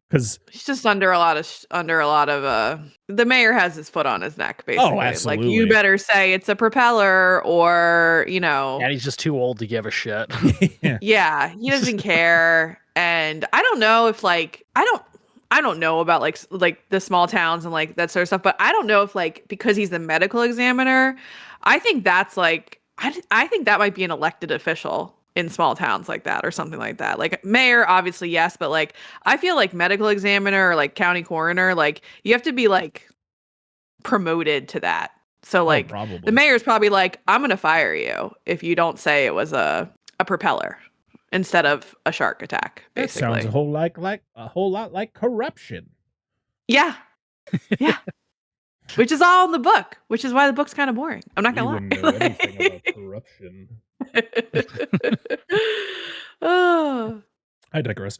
because He's just under a lot of the mayor has his foot on his neck, basically. Like, absolutely. you better say it's a propeller or, And he's just too old to give a shit. yeah, he doesn't care. And I don't know if like I don't know about like the small towns and like that sort of stuff, but I don't know if like because he's the medical examiner, I think that's like I think that might be an elected official in small towns like that or something like that. Like mayor, obviously, yes, but like I feel like medical examiner or like county coroner, like you have to be like promoted to that. So like probably. the mayor's probably like, I'm gonna fire you if you don't say it was a propeller instead of a shark attack. That Basically, sounds a whole lot like corruption. yeah, yeah. Which is all in the book, which is why the book's kind of boring. I'm not You gonna wouldn't lie. know anything about corruption. Oh. I digress.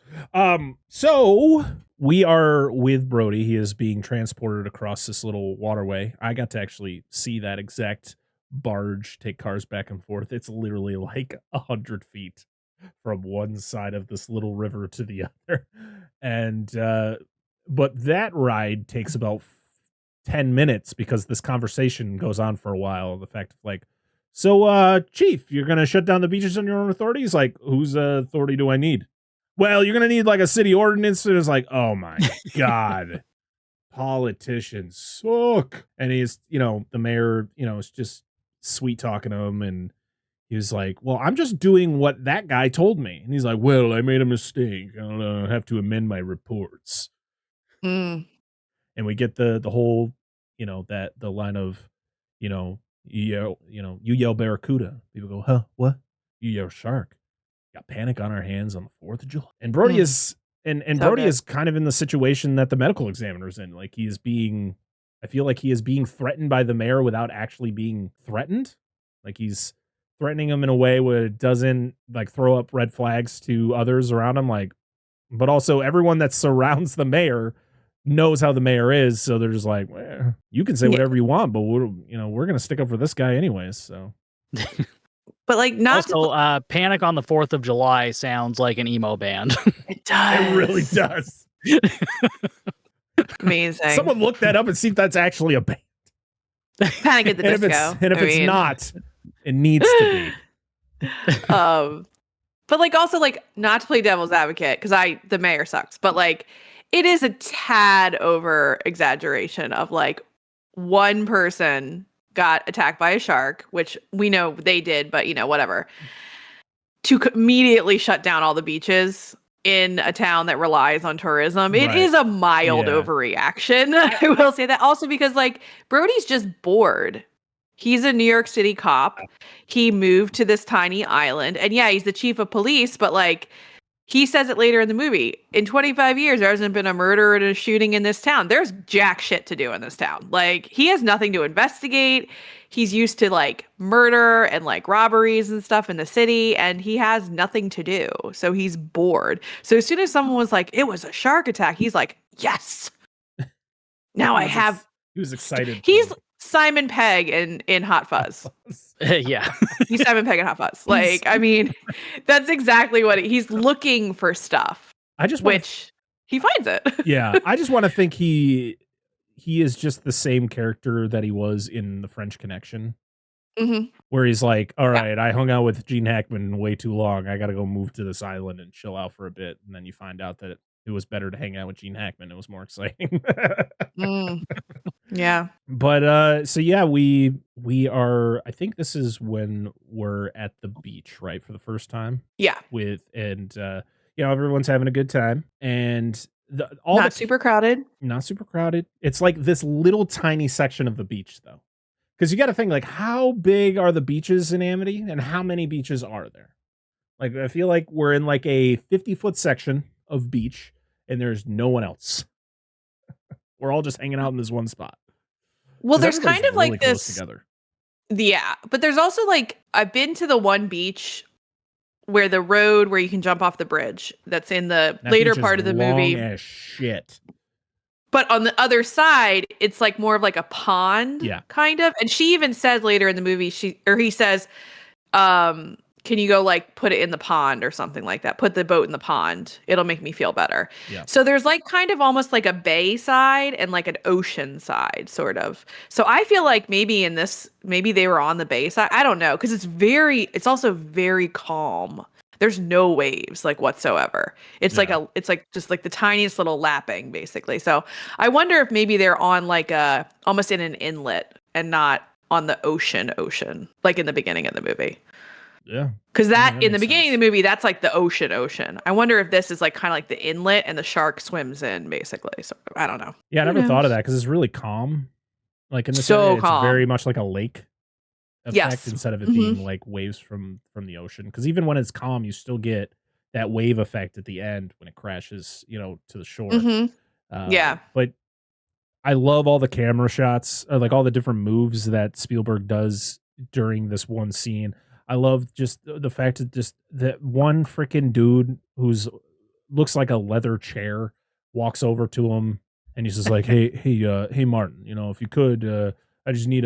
So we are with Brody. He is being transported across this little waterway. I got to actually see that exact barge take cars back and forth. It's literally like 100 feet from one side of this little river to the other. And but that ride takes about 10 minutes because this conversation goes on for a while. The fact of like, so Chief, you're gonna shut down the beaches on your own authority? He's like, whose authority do I need? Well, you're gonna need like a city ordinance. And it's like, oh my god, politicians suck. And he's, the mayor, is just sweet talking to him, and he was like, well, I'm just doing what that guy told me. And he's like, well, I made a mistake. I'll have to amend my reports. Mm. And we get the whole, the line of, you yell barracuda. People go, huh? What? You yell shark. Got panic on our hands on the 4th of July. And Brody is and So Brody good. is kind of in the situation that the medical examiner's in. Like I feel like he is being threatened by the mayor without actually being threatened. Like he's threatening him in a way where it doesn't like throw up red flags to others around him. Like, but also everyone that surrounds the mayor knows how the mayor is, so they're just like, well, you can say whatever you want, but we're gonna stick up for this guy anyways. So, But like not Also, Panic on the 4th of July sounds like an emo band. it does. it really does. Amazing. Someone look that up and see if that's actually a band. Panic at the And Disco. if it's not, it needs to be. But like also like not to play devil's advocate because the mayor sucks, but like it is a tad over exaggeration of like one person got attacked by a shark, which we know they did, but whatever, to immediately shut down all the beaches in a town that relies on tourism. It Right. is a mild Yeah. overreaction. I will say that also because like Brody's just bored. He's a New York City cop. He moved to this tiny island, and yeah, he's the chief of police, but like he says it later in the movie. In 25 years, there hasn't been a murder and a shooting in this town. There's jack shit to do in this town. Like, he has nothing to investigate. He's used to like murder and like robberies and stuff in the city, and he has nothing to do. So he's bored. So as soon as someone was like, it was a shark attack, he's like, yes. Now I have. He was excited. He's Simon Pegg in Hot Fuzz. Yeah. He's Simon Pegg in Hot Fuzz. Like, I mean, that's exactly what he's looking for stuff. Which he finds it. Yeah, I just want to think he is just the same character that he was in The French Connection, where he's like, all right, I hung out with Gene Hackman way too long. I got to go move to this island and chill out for a bit. And then you find out that it was better to hang out with Gene Hackman. It was more exciting. Yeah. But so yeah, we are, I think this is when we're at the beach, right? For the first time. Yeah. Everyone's having a good time, and not super crowded. Not super crowded. It's like this little tiny section of the beach, though, because you got to think, like, how big are the beaches in Amity, and how many beaches are there? Like, I feel like we're in like a 50-foot section of beach, and there's no one else. We're all just hanging out in this one spot. Well, there's kind of really like close this together. Yeah, but there's also like, I've been to the one beach where the road where you can jump off the bridge that's in the later part of the movie. Long as shit. But on the other side, it's like more of like a pond, kind of. And she even says later in the movie, he says, can you go like put it in the pond or something like that? Put the boat in the pond. It'll make me feel better. Yeah. So there's like kind of almost like a bay side and like an ocean side, sort of. So I feel like maybe they were on the bay side. I don't know, because it's also very calm. There's no waves like whatsoever. It's like just like the tiniest little lapping, basically. So I wonder if maybe they're on like almost in an inlet and not on the ocean, like in the beginning of the movie. Yeah. Because in the beginning of the movie, that's like the ocean. I wonder if this is like kind of like the inlet and the shark swims in, basically. So I don't know. Yeah, I never thought of that, because it's really calm. Like in this area, it's very much like a lake effect instead of it being like waves from the ocean. Because even when it's calm, you still get that wave effect at the end when it crashes, to the shore. But I love all the camera shots, or like all the different moves that Spielberg does during this one scene. I love just the fact that just that one freaking dude looks like a leather chair walks over to him, and he's just like, hey, Martin, if you could, I just need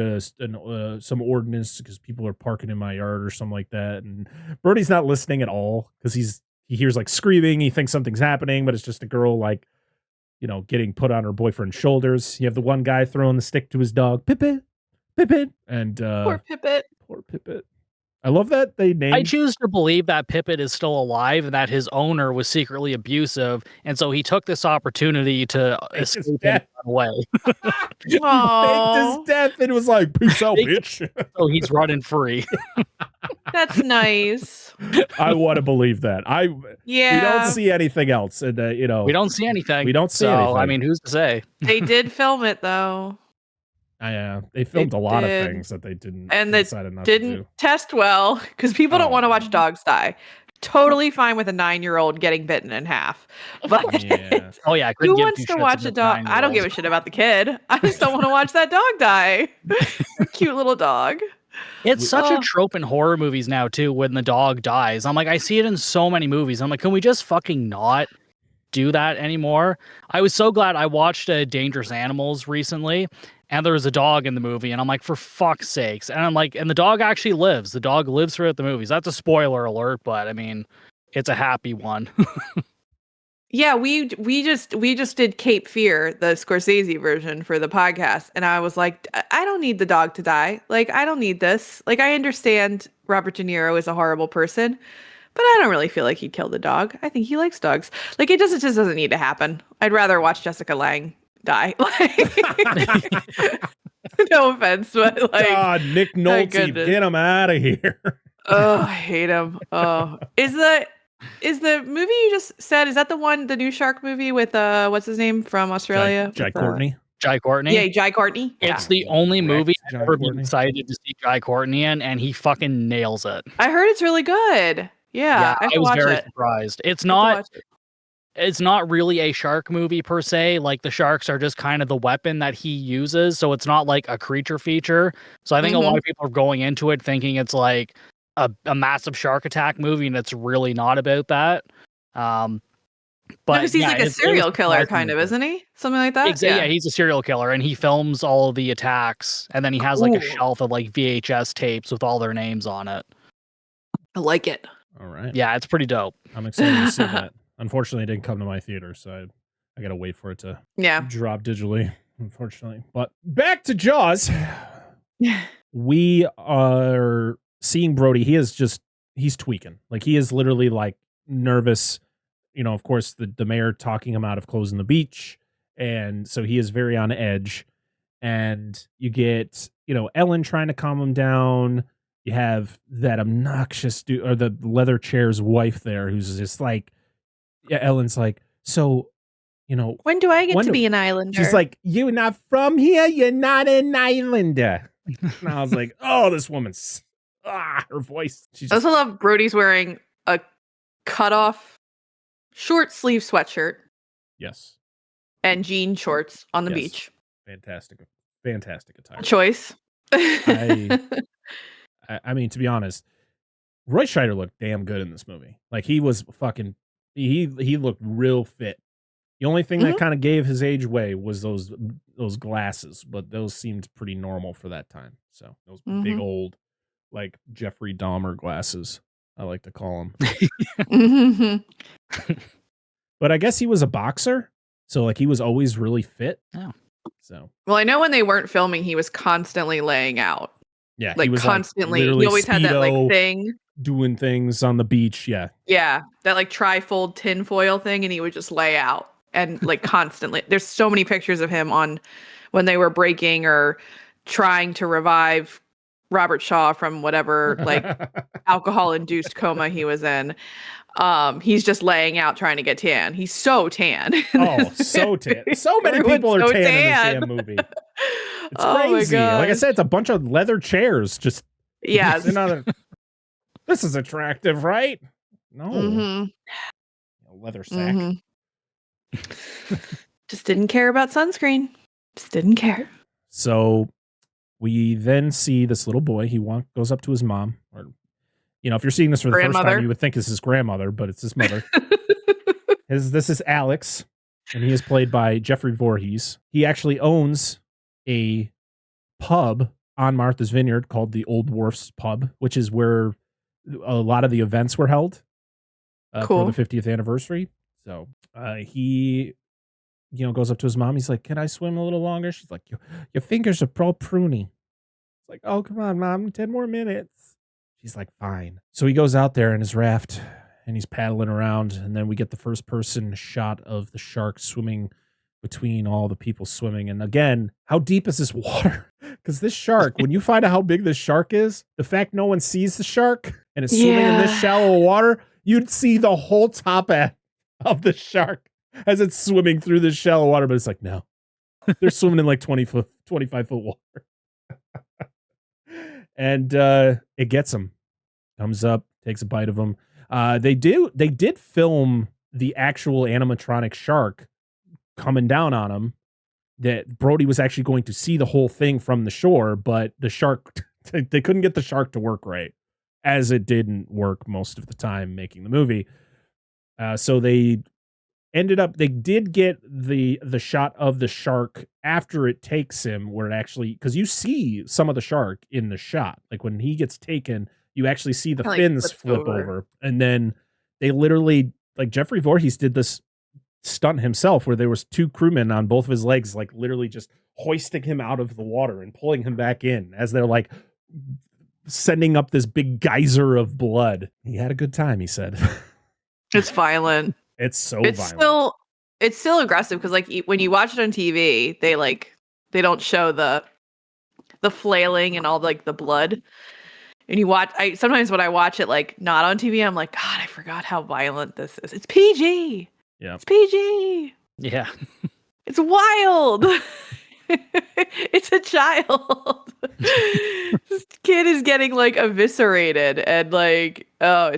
some ordnance because people are parking in my yard or something like that. And Brody's not listening at all, because he hears like screaming. He thinks something's happening, but it's just a girl like, getting put on her boyfriend's shoulders. You have the one guy throwing the stick to his dog, Pippet, and poor Pippet. I love that they named. I choose to believe that Pippet is still alive and that his owner was secretly abusive, and so he took this opportunity to escape and run away. Faked his death and was like, "Peace out, bitch." So he's running free. That's nice. I want to believe that. We don't see anything else, and we don't see anything. We don't see anything. I mean, who's to say? They did film it though. They filmed a lot of things that they didn't, and they didn't test well, because people don't want to watch dogs die. Totally fine with a 9-year-old getting bitten in half, but who wants to watch a dog? I don't give a shit about the kid. I just don't want to watch that dog die. Cute little dog. It's such a trope in horror movies now too, when the dog dies. I'm like, I see it in so many movies. I'm like, can we just fucking not do that anymore? I was so glad I watched Dangerous Animals recently, and there was a dog in the movie, and I'm like, for fuck's sakes. And I'm like, and the dog actually lives. The dog lives throughout the movies. That's a spoiler alert, but I mean, it's a happy one. Yeah, we just did Cape Fear, the Scorsese version, for the podcast, and I was like, I don't need the dog to die. Like, I don't need this. Like, I understand Robert De Niro is a horrible person, but I don't really feel like he'd kill the dog. I think he likes dogs. Like, it just doesn't need to happen. I'd rather watch Jessica Lange die. No offense, but like, God, Nick Nolte, get him out of here. Oh, I hate him. Oh, is the movie you just said, is that the new shark movie with what's his name from Australia? Jai Courtney. Jai Courtney. Yeah, Jai Courtney. It's the only movie I've ever been excited to see Jai Courtney in, and he fucking nails it. I heard it's really good. Yeah, I have I to was watch very it. surprised. I have to watch it. It's not really a shark movie per se. Like the sharks are just kind of the weapon that he uses, so it's not like a creature feature. So I think a lot of people are going into it thinking it's like a massive shark attack movie, and it's really not about that. But Because he's like a serial killer, kind of, isn't he? Something like that. Yeah, he's a serial killer, and he films all of the attacks, and then he has like a shelf of like VHS tapes with all their names on it. I like it. All right. Yeah, it's pretty dope. I'm excited to see that. Unfortunately, it didn't come to my theater, so I gotta wait for it to drop digitally, unfortunately. But back to Jaws. We are seeing Brody. He's tweaking. Like, he is literally like nervous. You know, of course, the mayor talking him out of closing the beach. And so he is very on edge. And you get, Ellen trying to calm him down. You have that obnoxious dude, or the leather chair's wife there, who's just like, Ellen's like, so, when do I get to be an islander? She's like, you're not from here. You're not an islander. And I was like, oh, this woman's, her voice. I also love Brody's wearing a cutoff short sleeve sweatshirt. Yes. And jean shorts on the beach. Fantastic attire. Choice. I mean, to be honest, Roy Scheider looked damn good in this movie. Like, he was fucking, he looked real fit. The only thing that kind of gave his age away was those glasses, but those seemed pretty normal for that time. So those big old, like, Jeffrey Dahmer glasses, I like to call them. But I guess he was a boxer, so like he was always really fit. Oh. So. Well, I know when they weren't filming, he was constantly laying out. Yeah, like he was constantly. Like, he always had that like thing. Doing things on the beach. Yeah. Yeah, that like tri-fold tinfoil thing, and he would just lay out and like constantly. There's so many pictures of him on when they were breaking or trying to revive Robert Shaw from whatever like alcohol-induced coma he was in. He's just laying out trying to get tan. He's so tan. Oh, so tan. So many people are tan in this damn movie. It's crazy. Like I said, it's a bunch of leather chairs. Just this is attractive, right? No. Leather sack. Just didn't care about sunscreen. Just didn't care. So we then see this little boy. He goes up to his mom, or if you're seeing this for the first time, you would think it's his grandmother, but it's his mother. This is Alex, and he is played by Jeffrey Voorhees. He actually owns a pub on Martha's Vineyard called the Old Wharf's Pub, which is where a lot of the events were held for the 50th anniversary. So he goes up to his mom. He's like, can I swim a little longer? She's like, your fingers are pro pruny. It's like, oh, come on, Mom, 10 more minutes. She's like, fine. So he goes out there in his raft and he's paddling around. And then we get the first person shot of the shark swimming between all the people swimming. And again, how deep is this water? Because this shark, when you find out how big this shark is, the fact no one sees the shark and it's swimming in this shallow water, you'd see the whole top end of the shark as it's swimming through this shallow water. But it's like, no, they're swimming in like 25 foot water. And it gets him. Comes up, takes a bite of him. They did film the actual animatronic shark coming down on him. That Brody was actually going to see the whole thing from the shore, but the shark, they couldn't get the shark to work right, as it didn't work most of the time making the movie. So they did get the shot of the shark after it takes him, where it actually, because you see some of the shark in the shot. Like when he gets taken, you actually see the fins flip over. And then they literally, like Jeffrey Voorhees did this stunt himself, where there was two crewmen on both of his legs, like literally just hoisting him out of the water and pulling him back in as they're like sending up this big geyser of blood. He had a good time, he said. It's violent. It's violent. It's still aggressive because like when you watch it on TV, they don't show the flailing and all like the blood. And sometimes when I watch it like not on TV, I'm like, God, I forgot how violent this is. It's PG. Yeah. It's PG. Yeah. It's wild. It's a child. This kid is getting like eviscerated and like, oh,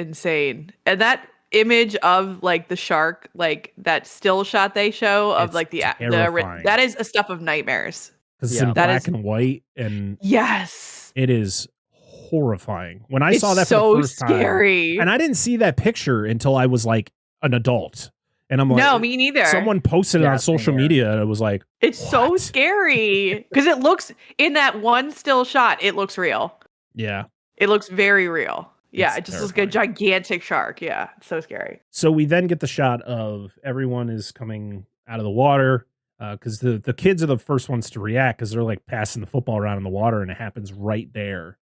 insane. And that image of like the shark, like that still shot they show of It's like the terrifying. that is a stuff of nightmares. Because it's Yeah. in That black is- and white, and Yes. it is horrifying. When I It's saw that for so the first scary. time, and I didn't see that picture until I was like an adult, and I'm like, No, me neither. someone posted it Yeah, on same social here. media, and it was like, It's so What? scary because it looks in that one still shot. It looks real. yeah. It looks very real. Yeah, It's it just looks like a gigantic shark. Yeah, it's so scary. So we then get the shot of everyone is coming out of the water, because the kids are the first ones to react because they're like passing the football around in the water, and it happens right there.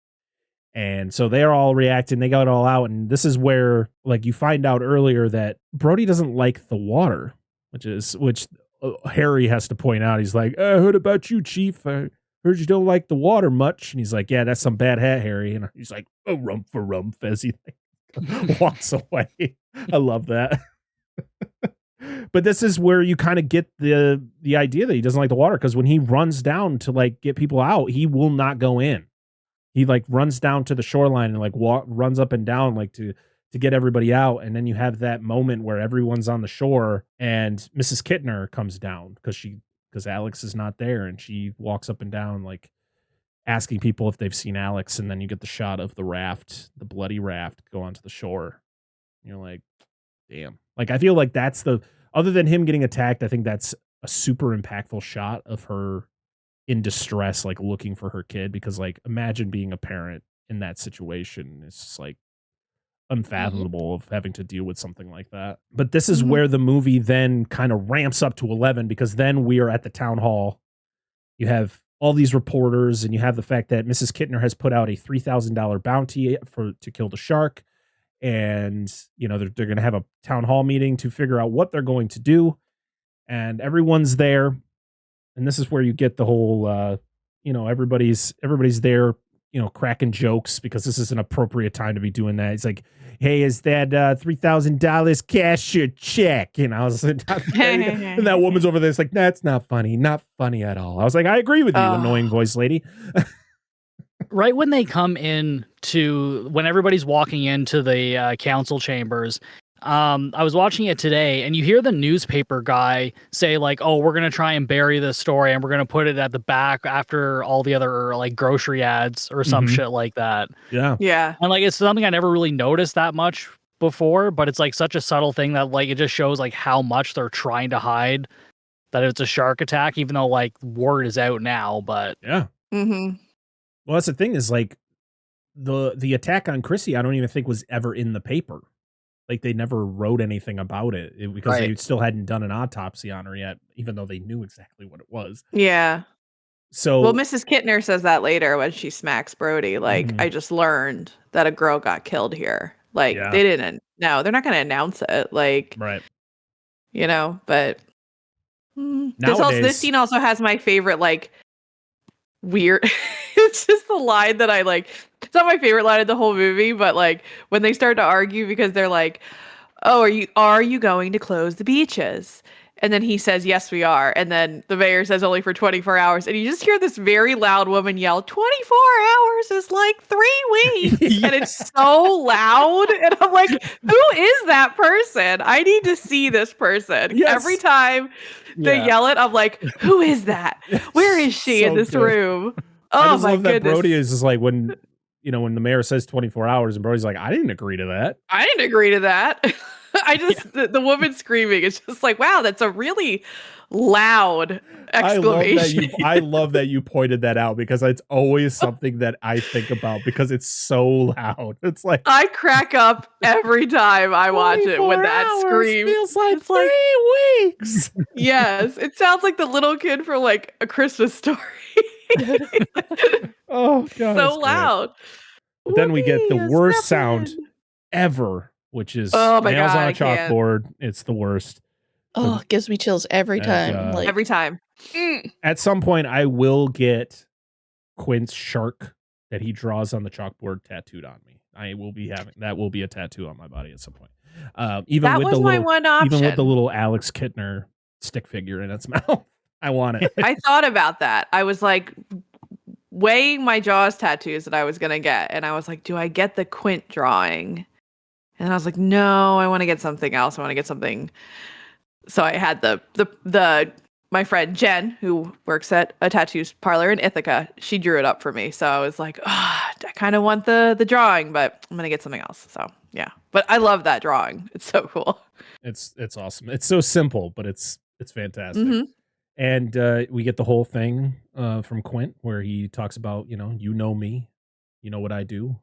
And so they're all reacting. They got it all out. And this is where, like, you find out earlier that Brody doesn't like the water, which Harry has to point out. He's like, I heard about you, Chief. I heard you don't like the water much. And he's like, yeah, that's some bad hat, Harry. And he's like, oh, rumph as he walks away. I love that. But this is where you kind of get the idea that he doesn't like the water, because when he runs down to like get people out, he will not go in. He like runs down to the shoreline and like runs up and down like to get everybody out. And then you have that moment where everyone's on the shore and Mrs. Kittner comes down because Alex is not there, and she walks up and down like asking people if they've seen Alex. And then you get the shot of the raft, the bloody raft, go onto the shore. And you're like, damn. Like, I feel like that's other than him getting attacked, I think that's a super impactful shot of her in distress, like looking for her kid, because like imagine being a parent in that situation. It's just like unfathomable of having to deal with something like that. But this is where the movie then kind of ramps up to 11, because then we are at the town hall. You have all these reporters, and you have the fact that Mrs. Kittner has put out a $3,000 bounty to kill the shark. And, you know, they're going to have a town hall meeting to figure out what they're going to do. And everyone's there. And this is where you get the whole, you know, everybody's there, you know, cracking jokes, because this is an appropriate time to be doing that. It's like, hey, is that $3,000 cash or check? You know, and that woman's over there. It's like, that's not funny at all. I was like, I agree with you, annoying voice lady. Right when they come when everybody's walking into the council chambers, I was watching it today, and you hear the newspaper guy say like, oh, we're going to try and bury this story, and we're going to put it at the back after all the other like grocery ads or some shit like that. Yeah. Yeah. And like, it's something I never really noticed that much before, but it's like such a subtle thing that like, it just shows like how much they're trying to hide that it's a shark attack, even though like word is out now, but yeah. Mm-hmm. Well, that's the thing is like the attack on Chrissy, I don't even think was ever in the paper. Like they never wrote anything about it because they still hadn't done an autopsy on her yet, even though they knew exactly what it was. Yeah. So, well, Mrs. Kittner says that later when she smacks Brody. Like, I just learned that a girl got killed here. Like, they didn't. No, they're not going to announce it. Like, right. You know, but this scene also has my favorite, like, weird. It's just the line that I like. It's not my favorite line of the whole movie, but like when they start to argue because they're like, "Oh, are you going to close the beaches?" And then he says, "Yes, we are." And then the mayor says, "Only for 24 hours." And you just hear this very loud woman yell, "24 hours is like 3 weeks." And it's so loud. And I'm like, who is that person? I need to see this person. Yes. Every time they yell it, I'm like, who is that? Where is she in this room? Oh, I just my love that goodness. Brody is just like when the mayor says 24 hours and Brody's like, I didn't agree to that. I didn't agree to that. I just, the woman screaming, it's just like, wow, that's a really loud exclamation. I love that you pointed that out, because it's always something that I think about because it's so loud. It's like, I crack up every time I watch it when that scream feels like it's 3 weeks. Yes, it sounds like the little kid from like A Christmas Story. Oh god, so loud. But then we get the worst sound ever, which is nails on a chalkboard. It's the worst. Oh, it gives me chills every time. Like every time. At some point, I will get Quint's shark that he draws on the chalkboard tattooed on me. I will be having that. Will be a tattoo on my body at some point. Even that with was the my little, one option. even with the little Alex Kittner stick figure in its mouth, I want it. I thought about that. I was like weighing my Jaws tattoos that I was gonna get, and I was like, do I get the Quint drawing? And I was like, no, I want to get something else. I want to get something. So I had my friend Jen, who works at a tattoo parlor in Ithaca. She drew it up for me. So I was like, I kind of want the drawing, but I'm going to get something else. So yeah, but I love that drawing. It's so cool. It's awesome. It's so simple, but it's fantastic. Mm-hmm. And we get the whole thing from Quint where he talks about, you know me, you know what I do.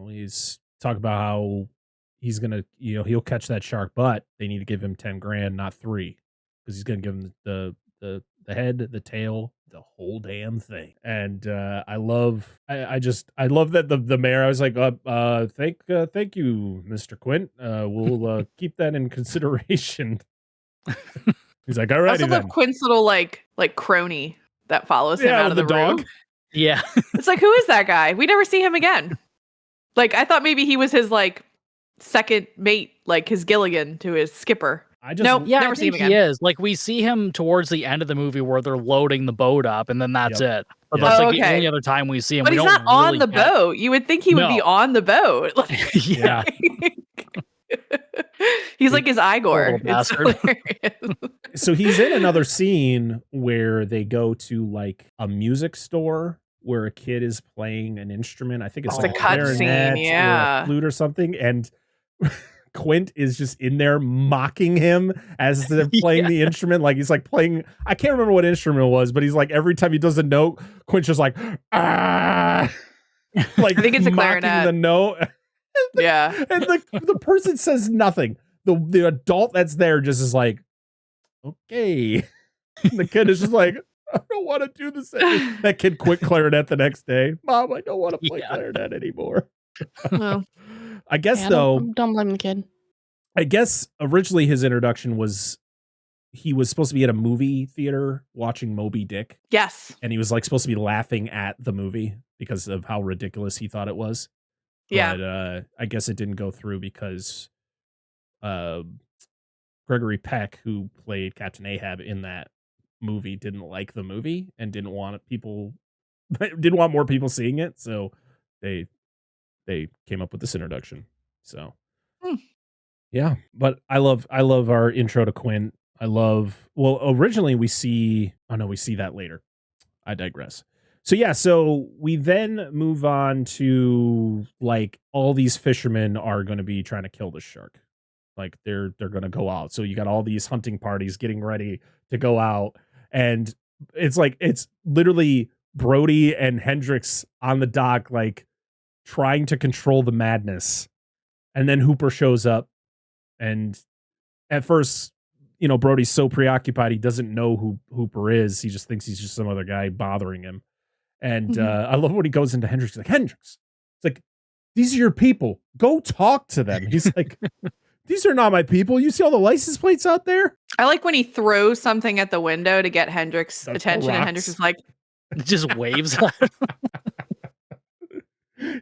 He's talking about how he's going to, he'll catch that shark, but they need to give him 10 grand, not 3, because he's going to give him the head, the tail, the whole damn thing. And I love that the mayor, I was like, thank you, Mr. Quint. We'll keep that in consideration. He's like, all right. I also love Quint's little like crony that follows him out of the room. dog. Yeah. It's like, who is that guy? We never see him again. Like, I thought maybe he was his like second mate, like his Gilligan to his skipper. Nope, Yeah, never I see him think again. he is. Like, we see him towards the end of the movie where they're loading the boat up, and then that's it. But Yep. that's Oh, like the okay. only other time we see him. But we he's don't not on really the get- boat. You would think he would be No. on the boat. Like, Yeah. he's like his Igor. Little It's bastard. hilarious. So he's in another scene where they go to like a music store where a kid is playing an instrument. I think it's Oh, like It's a a cutscene, clarinet or yeah. a flute or something. And Quint is just in there mocking him as they're playing the instrument. Like he's like playing, I can't remember what instrument it was, but he's like, every time he does a note, Quint's just like, ah. Like I think it's a mocking clarinet. the note. Yeah. And the person says nothing. The adult that's there just is like, okay. And the kid is just like, I don't want to do this. That kid quit clarinet the next day. Mom, I don't want to play clarinet anymore. Well, I guess Yeah, though, don't blame the kid. I guess originally his introduction was he was supposed to be at a movie theater watching Moby Dick, yes. and he was like supposed to be laughing at the movie because of how ridiculous he thought it was. Yeah. But I guess it didn't go through because Gregory Peck, who played Captain Ahab in that movie, didn't like the movie and didn't want more people seeing it. So they came up with this introduction. So yeah, but I love our intro to Quint. Originally we see that later. I digress. So yeah, so we then move on to like all these fishermen are going to be trying to kill the shark. Like they're going to go out. So you got all these hunting parties getting ready to go out, and it's literally Brody and Hendrix on the dock, like trying to control the madness. And then Hooper shows up, and at first, Brody's so preoccupied he doesn't know who Hooper is. He just thinks he's just some other guy bothering him. And I love when he goes into Hendrix. He's like, Hendrix, it's like, these are your people. Go talk to them. He's like, these are not my people. You see all the license plates out there? I like when he throws something at the window to get Hendrix' attention, and rocks. Hendrix is like, just waves.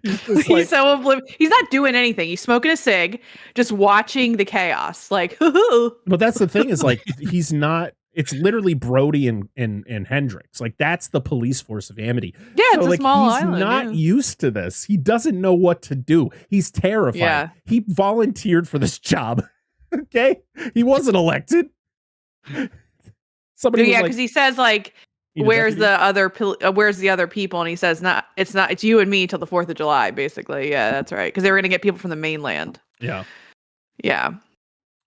he's so oblivious. He's not doing anything. He's smoking a cig, just watching the chaos. Like, hoo-hoo. But that's the thing is like, he's not. It's literally Brody and Hendrix. Like that's the police force of Amity. Yeah, it's a small he's island. not used to this. He doesn't know what to do. He's terrified. Yeah. He volunteered for this job. Okay, he wasn't elected. Somebody, Yeah, was because he says like, "Need a where's deputy?" where's the other people? And he says, it's you and me till the 4th of July, basically. Yeah, that's right. Because they were going to get people from the mainland. Yeah, Yeah.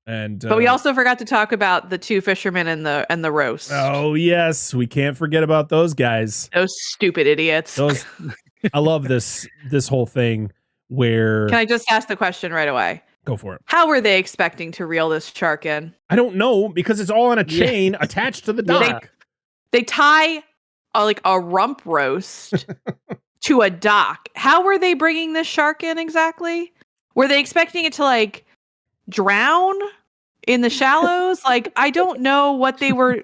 and But we also forgot to talk about the 2 fishermen and the roast. oh yes, we can't forget about those guys. Those stupid idiots. Those I love this whole thing where Can I just ask the question right away? go for it. How were they expecting to reel this shark in? I don't know because it's all on a chain attached to the dock. They tie a rump roast to a dock. How were they bringing this shark in exactly? Were they expecting it to like drown in the shallows? Like, I don't know what they were.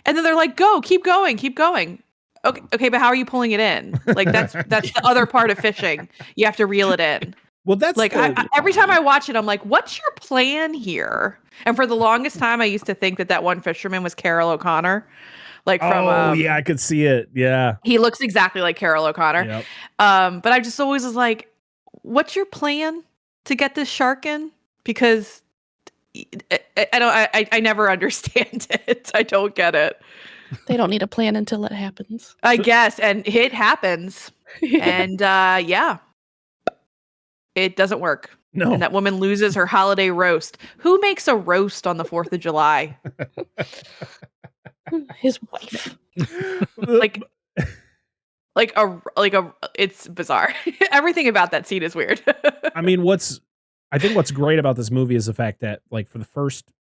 And then they're like, go, keep going, keep going. Okay, but how are you pulling it in? Like that's the other part of fishing. You have to reel it in. Well, that's Like every time I watch it, I'm like, what's your plan here? And for the longest time, I used to think that one fisherman was Carol O'Connor. Like from yeah, I could see it. Yeah. he looks exactly like Carol O'Connor. Yep. But I just always was like, what's your plan? to get this shark in? Because I never understand it. I don't get it. They don't need a plan until it happens. I guess, and it happens, and yeah, it doesn't work. No. And that woman loses her holiday roast. Who makes a roast on the 4th of July? His wife. like a it's bizarre. Everything about that scene is weird. I mean, I think what's great about this movie is the fact that, like, for the first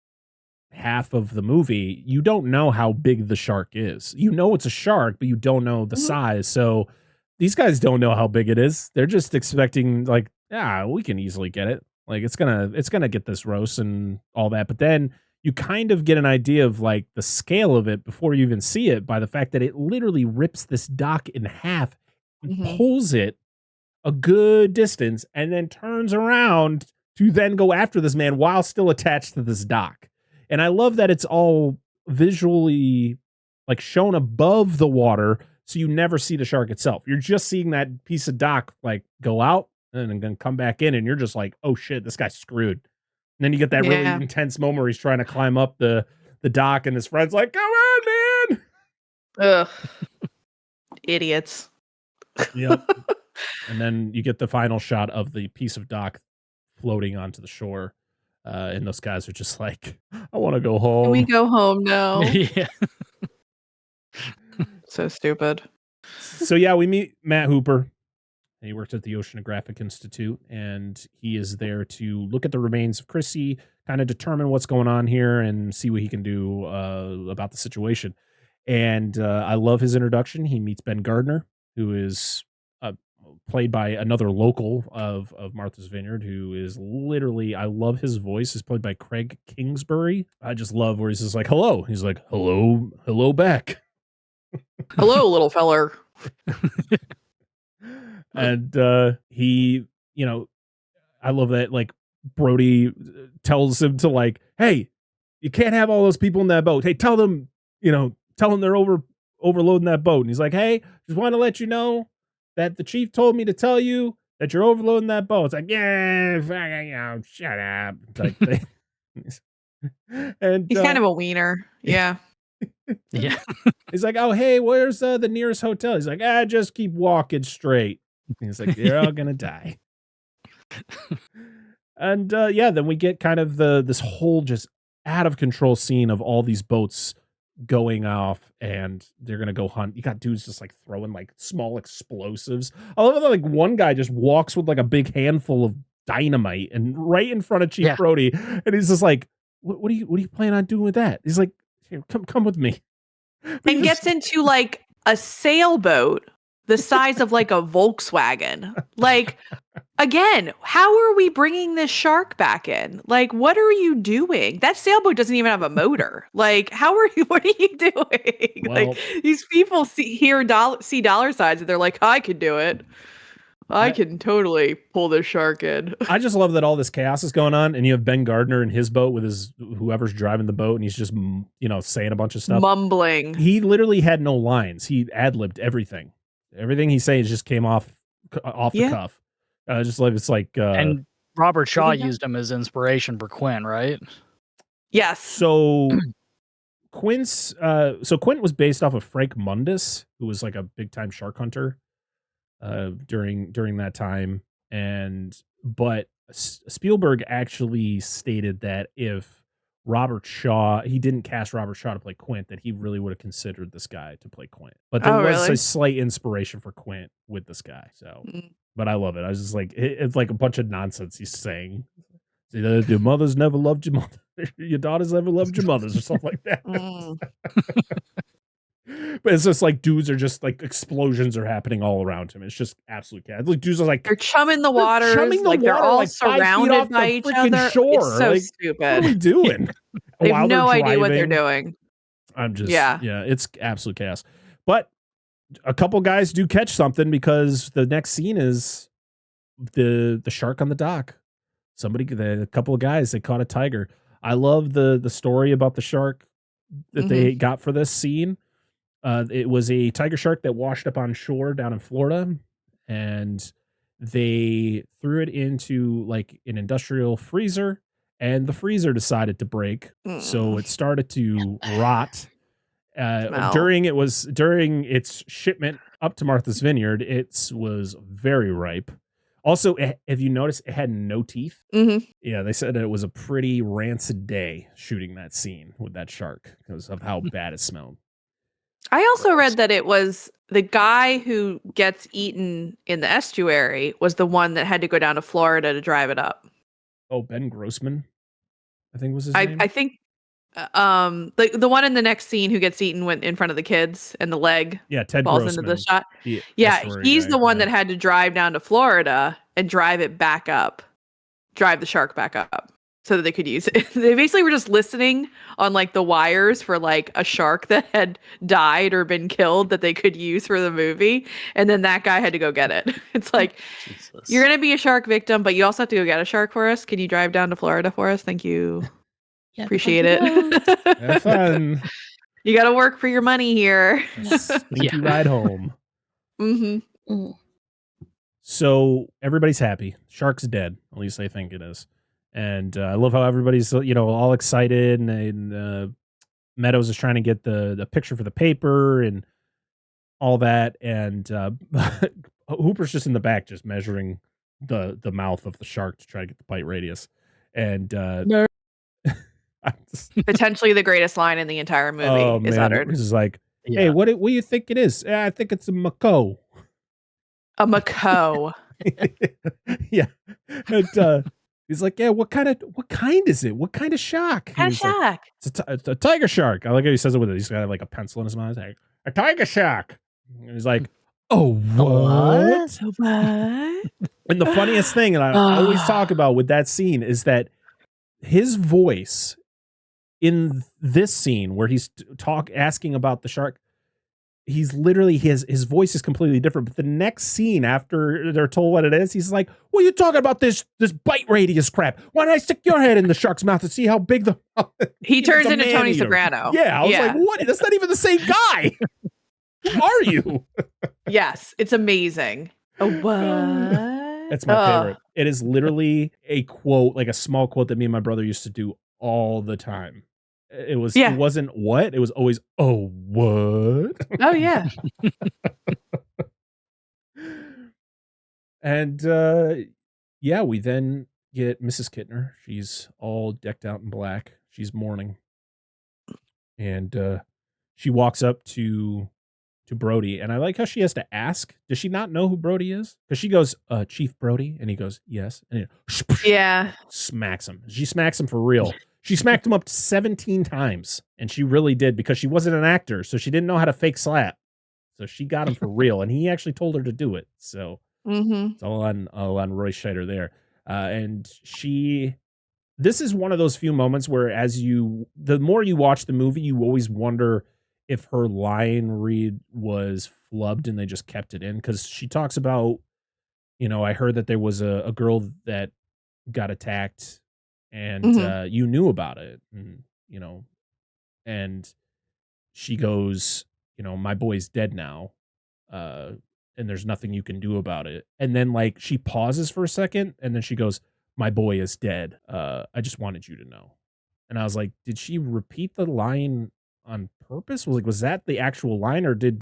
half of the movie, you don't know how big the shark is. You know it's a shark, but you don't know the size. So these guys don't know how big it is. They're just expecting, like, yeah, we can easily get it. Like, it's gonna get this roast and all that. But then you kind of get an idea of, like, the scale of it before you even see it by the fact that it literally rips this dock in half and pulls it a good distance and then turns around to then go after this man while still attached to this dock. And I love that it's all visually, like, shown above the water, so you never see the shark itself. You're just seeing that piece of dock, like, go out and then come back in, and you're just like, oh shit, this guy's screwed. And then you get that really intense moment where he's trying to climb up the dock, and his friend's like, come on, man. Ugh. Idiots. Yep. And then you get the final shot of the piece of dock floating onto the shore. And those guys are just like, I want to go home. Can we go home now? Yeah. So stupid. So yeah, we meet Matt Hooper. He works at the Oceanographic Institute, and he is there to look at the remains of Chrissy, kind of determine what's going on here, and see what he can do about the situation. And I love his introduction. He meets Ben Gardner, who is played by another local of Martha's Vineyard, who is literally, I love his voice. Is played by Craig Kingsbury. I just love where he's just like, hello. He's like, hello back. Hello, little feller. And he, you know, I love that, like, Brody tells him to, like, hey, you can't have all those people in that boat. Hey, tell them they're overloading that boat. And he's like, hey, just want to let you know that the chief told me to tell you that you're overloading that boat. It's like, yeah, shut up. Type thing. And He's kind of a wiener. Yeah. Yeah. He's like, oh, hey, where's the nearest hotel? He's like, just keep walking straight. He's like, they're all gonna die. And yeah, then we get kind of this whole just out of control scene of all these boats going off, and they're gonna go hunt. You got dudes just like throwing like small explosives. I love that, like, one guy just walks with like a big handful of dynamite and right in front of Chief Brody, and he's just like, what are you planning on doing with that? He's like, here, come with me. And gets into like a sailboat the size of like a Volkswagen. Like, again, how are we bringing this shark back in? Like, what are you doing? That sailboat doesn't even have a motor. Like, what are you doing? Well, like, these people see dollar signs and they're like, I could do it. I can totally pull this shark in. I just love that all this chaos is going on, and you have Ben Gardner in his boat with his whoever's driving the boat, and he's just, saying a bunch of stuff. Mumbling. He literally had no lines. He ad-libbed everything. Everything he's saying just came off the cuff. Just like, it's like... and Robert Shaw used him as inspiration for Quint, right? Yes. So Quint was based off of Frank Mundus, who was like a big-time shark hunter during that time, but Spielberg actually stated that if he didn't cast Robert Shaw to play Quint, that he really would have considered this guy to play Quint. But there was a slight inspiration for Quint with this guy. So, but I love it. I was just like, it's like a bunch of nonsense he's saying. Your mothers never loved your mother. Your daughters never loved your mothers, or something like that. But it's just like dudes are just like explosions are happening all around him. It's just absolute chaos. Like dudes are like they're chumming the water. They're all like surrounded by each other. Shore. It's so like, stupid. What are we doing? They have no idea what they're doing. I'm just it's absolute chaos. But a couple guys do catch something, because the next scene is the shark on the dock. A couple of guys, they caught a tiger. I love the story about the shark that they got for this scene. It was a tiger shark that washed up on shore down in Florida, and they threw it into like an industrial freezer, and the freezer decided to break. So it started to rot. Smell. During its shipment up to Martha's Vineyard, it was very ripe. Also, have you noticed it had no teeth? Mm-hmm. Yeah, they said it was a pretty rancid day shooting that scene with that shark because of how bad it smelled. I also read that it was the guy who gets eaten in the estuary was the one that had to go down to Florida to drive it up. Oh, Ben Grossman, I think was his name. I think the one in the next scene who gets eaten when in front of the kids and the leg Ted falls Grossman, into the shot. the Yeah, estuary he's guy, the one that had to drive down to Florida and drive it back up, drive the shark back up so that they could use it. They basically were just listening on like the wires for like a shark that had died or been killed that they could use for the movie. And then that guy had to go get it. It's like, you're going to be a shark victim, but you also have to go get a shark for us. Can you drive down to Florida for us? Thank you. Yeah, Appreciate it. Have fun. You got to work for your money here. Slinky ride home. Mm-hmm. Mm. So everybody's happy. Shark's dead. At least they think it is. And I love how everybody's all excited, and Meadows is trying to get the picture for the paper and all that, and Hooper's just in the back, just measuring the mouth of the shark to try to get the bite radius. And Potentially the greatest line in the entire movie is uttered. This is like, hey, what do you think it is? I think it's a macaw. A macaw. Yeah. And he's like, yeah, what kind is it? What kind of shark? Kind of shark. Like, it's a tiger shark. I like how he says it with it. He's got like a pencil in his mouth. Like, a tiger shark. And he's like, oh, what? And the funniest thing, and I always talk about with that scene, is that his voice in this scene where he's asking about the shark, he's literally his voice is completely different. But the next scene after they're told what it is, he's like, "What are you talking about? This bite radius crap? Why don't I stick your head in the shark's mouth to see how big the?" He turns into Tony Soprano. Yeah, I was like, "What? That's not even the same guy." Who are you? Yes, it's amazing. What? That's my favorite. It is literally a quote, like a small quote that me and my brother used to do all the time. It wasn't what? It was always, oh, what? Oh, yeah. And we then get Mrs. Kittner. She's all decked out in black. She's mourning. And she walks up to Brody, and I like how she has to ask. Does she not know who Brody is? Because she goes, Chief Brody, and he goes, yes. And smacks him. She smacks him for real. She smacked him up 17 times, and she really did, because she wasn't an actor, so she didn't know how to fake slap. So she got him for real, and he actually told her to do it. So it's all on Roy Scheider there. And this is one of those few moments where the more you watch the movie, you always wonder if her line read was flubbed and they just kept it in, because she talks about, I heard that there was a girl that got attacked and you knew about it, and and she goes, my boy's dead now, and there's nothing you can do about it. And then like she pauses for a second, and then she goes, my boy is dead. I just wanted you to know. And I was like, did she repeat the line on purpose? Was that the actual line, or did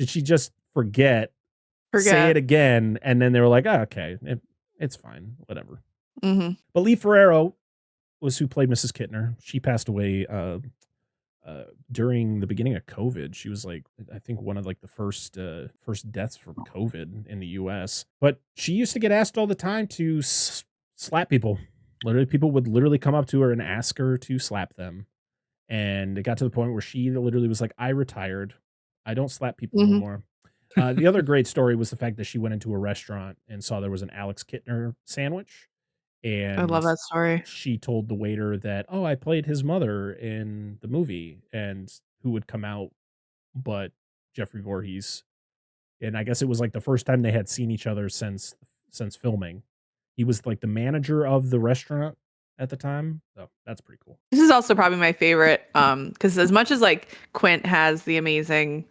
she just forget, say it again, and then they were like, oh, okay, it's fine, whatever. But Lee Ferrero was who played Mrs. Kittner. She passed away during the beginning of COVID. She was like, I think one of like the first deaths from COVID in the US. But she used to get asked all the time to slap people. Literally, people would literally come up to her and ask her to slap them. And it got to the point where she literally was like, I retired. I don't slap people anymore. The other great story was the fact that she went into a restaurant and saw there was an Alex Kittner sandwich. And I love that story. She told the waiter that, I played his mother in the movie, and who would come out but Jeffrey Voorhees. And I guess it was like the first time they had seen each other since filming. He was like the manager of the restaurant at the time. So that's pretty cool. This is also probably my favorite, because as much as like Quint has the amazing,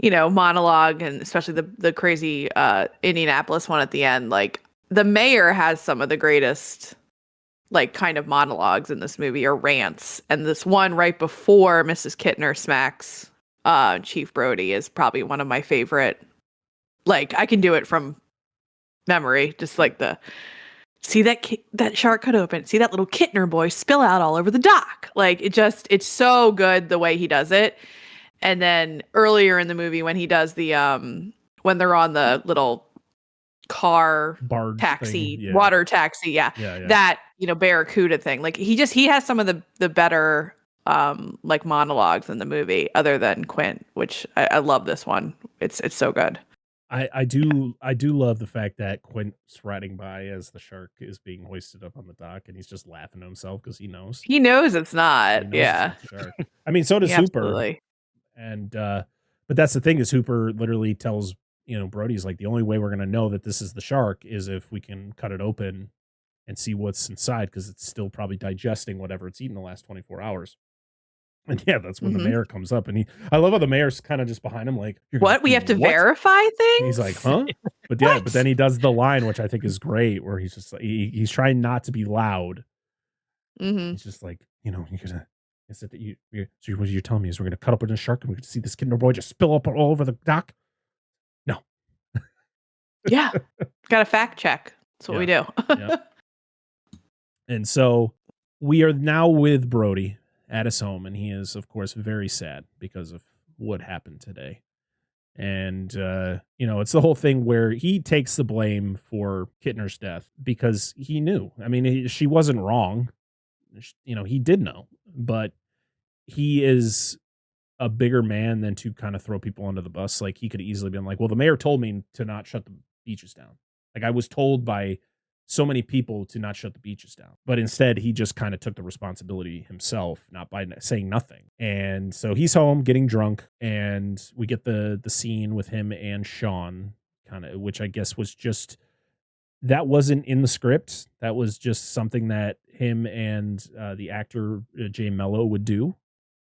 monologue, and especially the crazy Indianapolis one at the end. Like the mayor has some of the greatest like kind of monologues in this movie, or rants. And this one right before Mrs. Kittner smacks Chief Brody is probably one of my favorite. Like I can do it from memory, just like see that shark cut open, see that little Kittner boy spill out all over the dock. Like it's so good the way he does it. And then earlier in the movie when he does the when they're on the little car Barge taxi, thing. Yeah. water taxi, Yeah. that Barracuda thing. Like he has some of the better like monologues in the movie, other than Quint, which I love this one. It's so good. I do love the fact that Quint's riding by as the shark is being hoisted up on the dock, and he's just laughing to himself because he knows. He knows it's not. He knows Yeah. it's not a shark. I mean, so does Hooper. Absolutely. And but that's the thing, is Hooper literally tells Brody's like, the only way we're gonna know that this is the shark is if we can cut it open and see what's inside, because it's still probably digesting whatever it's eaten the last 24 hours. And yeah, that's when the mayor comes up, and I love how the mayor's kind of just behind him, like, what? We have to verify things? And he's like, huh? But yeah, but then he does the line, which I think is great, where he's just like, he's trying not to be loud. He's just like, you're gonna. I said that so what you're telling me is we're gonna cut up with a shark and we're gonna see this Kinder boy just spill up all over the dock? No. Yeah. Got to fact check. That's what we do. Yeah. And so we are now with Brody at his home, and he is, of course, very sad because of what happened today. And it's the whole thing where he takes the blame for Kittner's death because he knew. I mean, she wasn't wrong. He did know, but he is a bigger man than to kind of throw people under the bus. Like, he could easily been like, well, the mayor told me to not shut the beaches down. Like, I was told by so many people to not shut the beaches down. But instead, he just kind of took the responsibility himself, not by saying nothing. And so he's home getting drunk, and we get the scene with him and Sean, kind of, which I guess was just, that wasn't in the script. That was just something that him and the actor Jay Mello would do.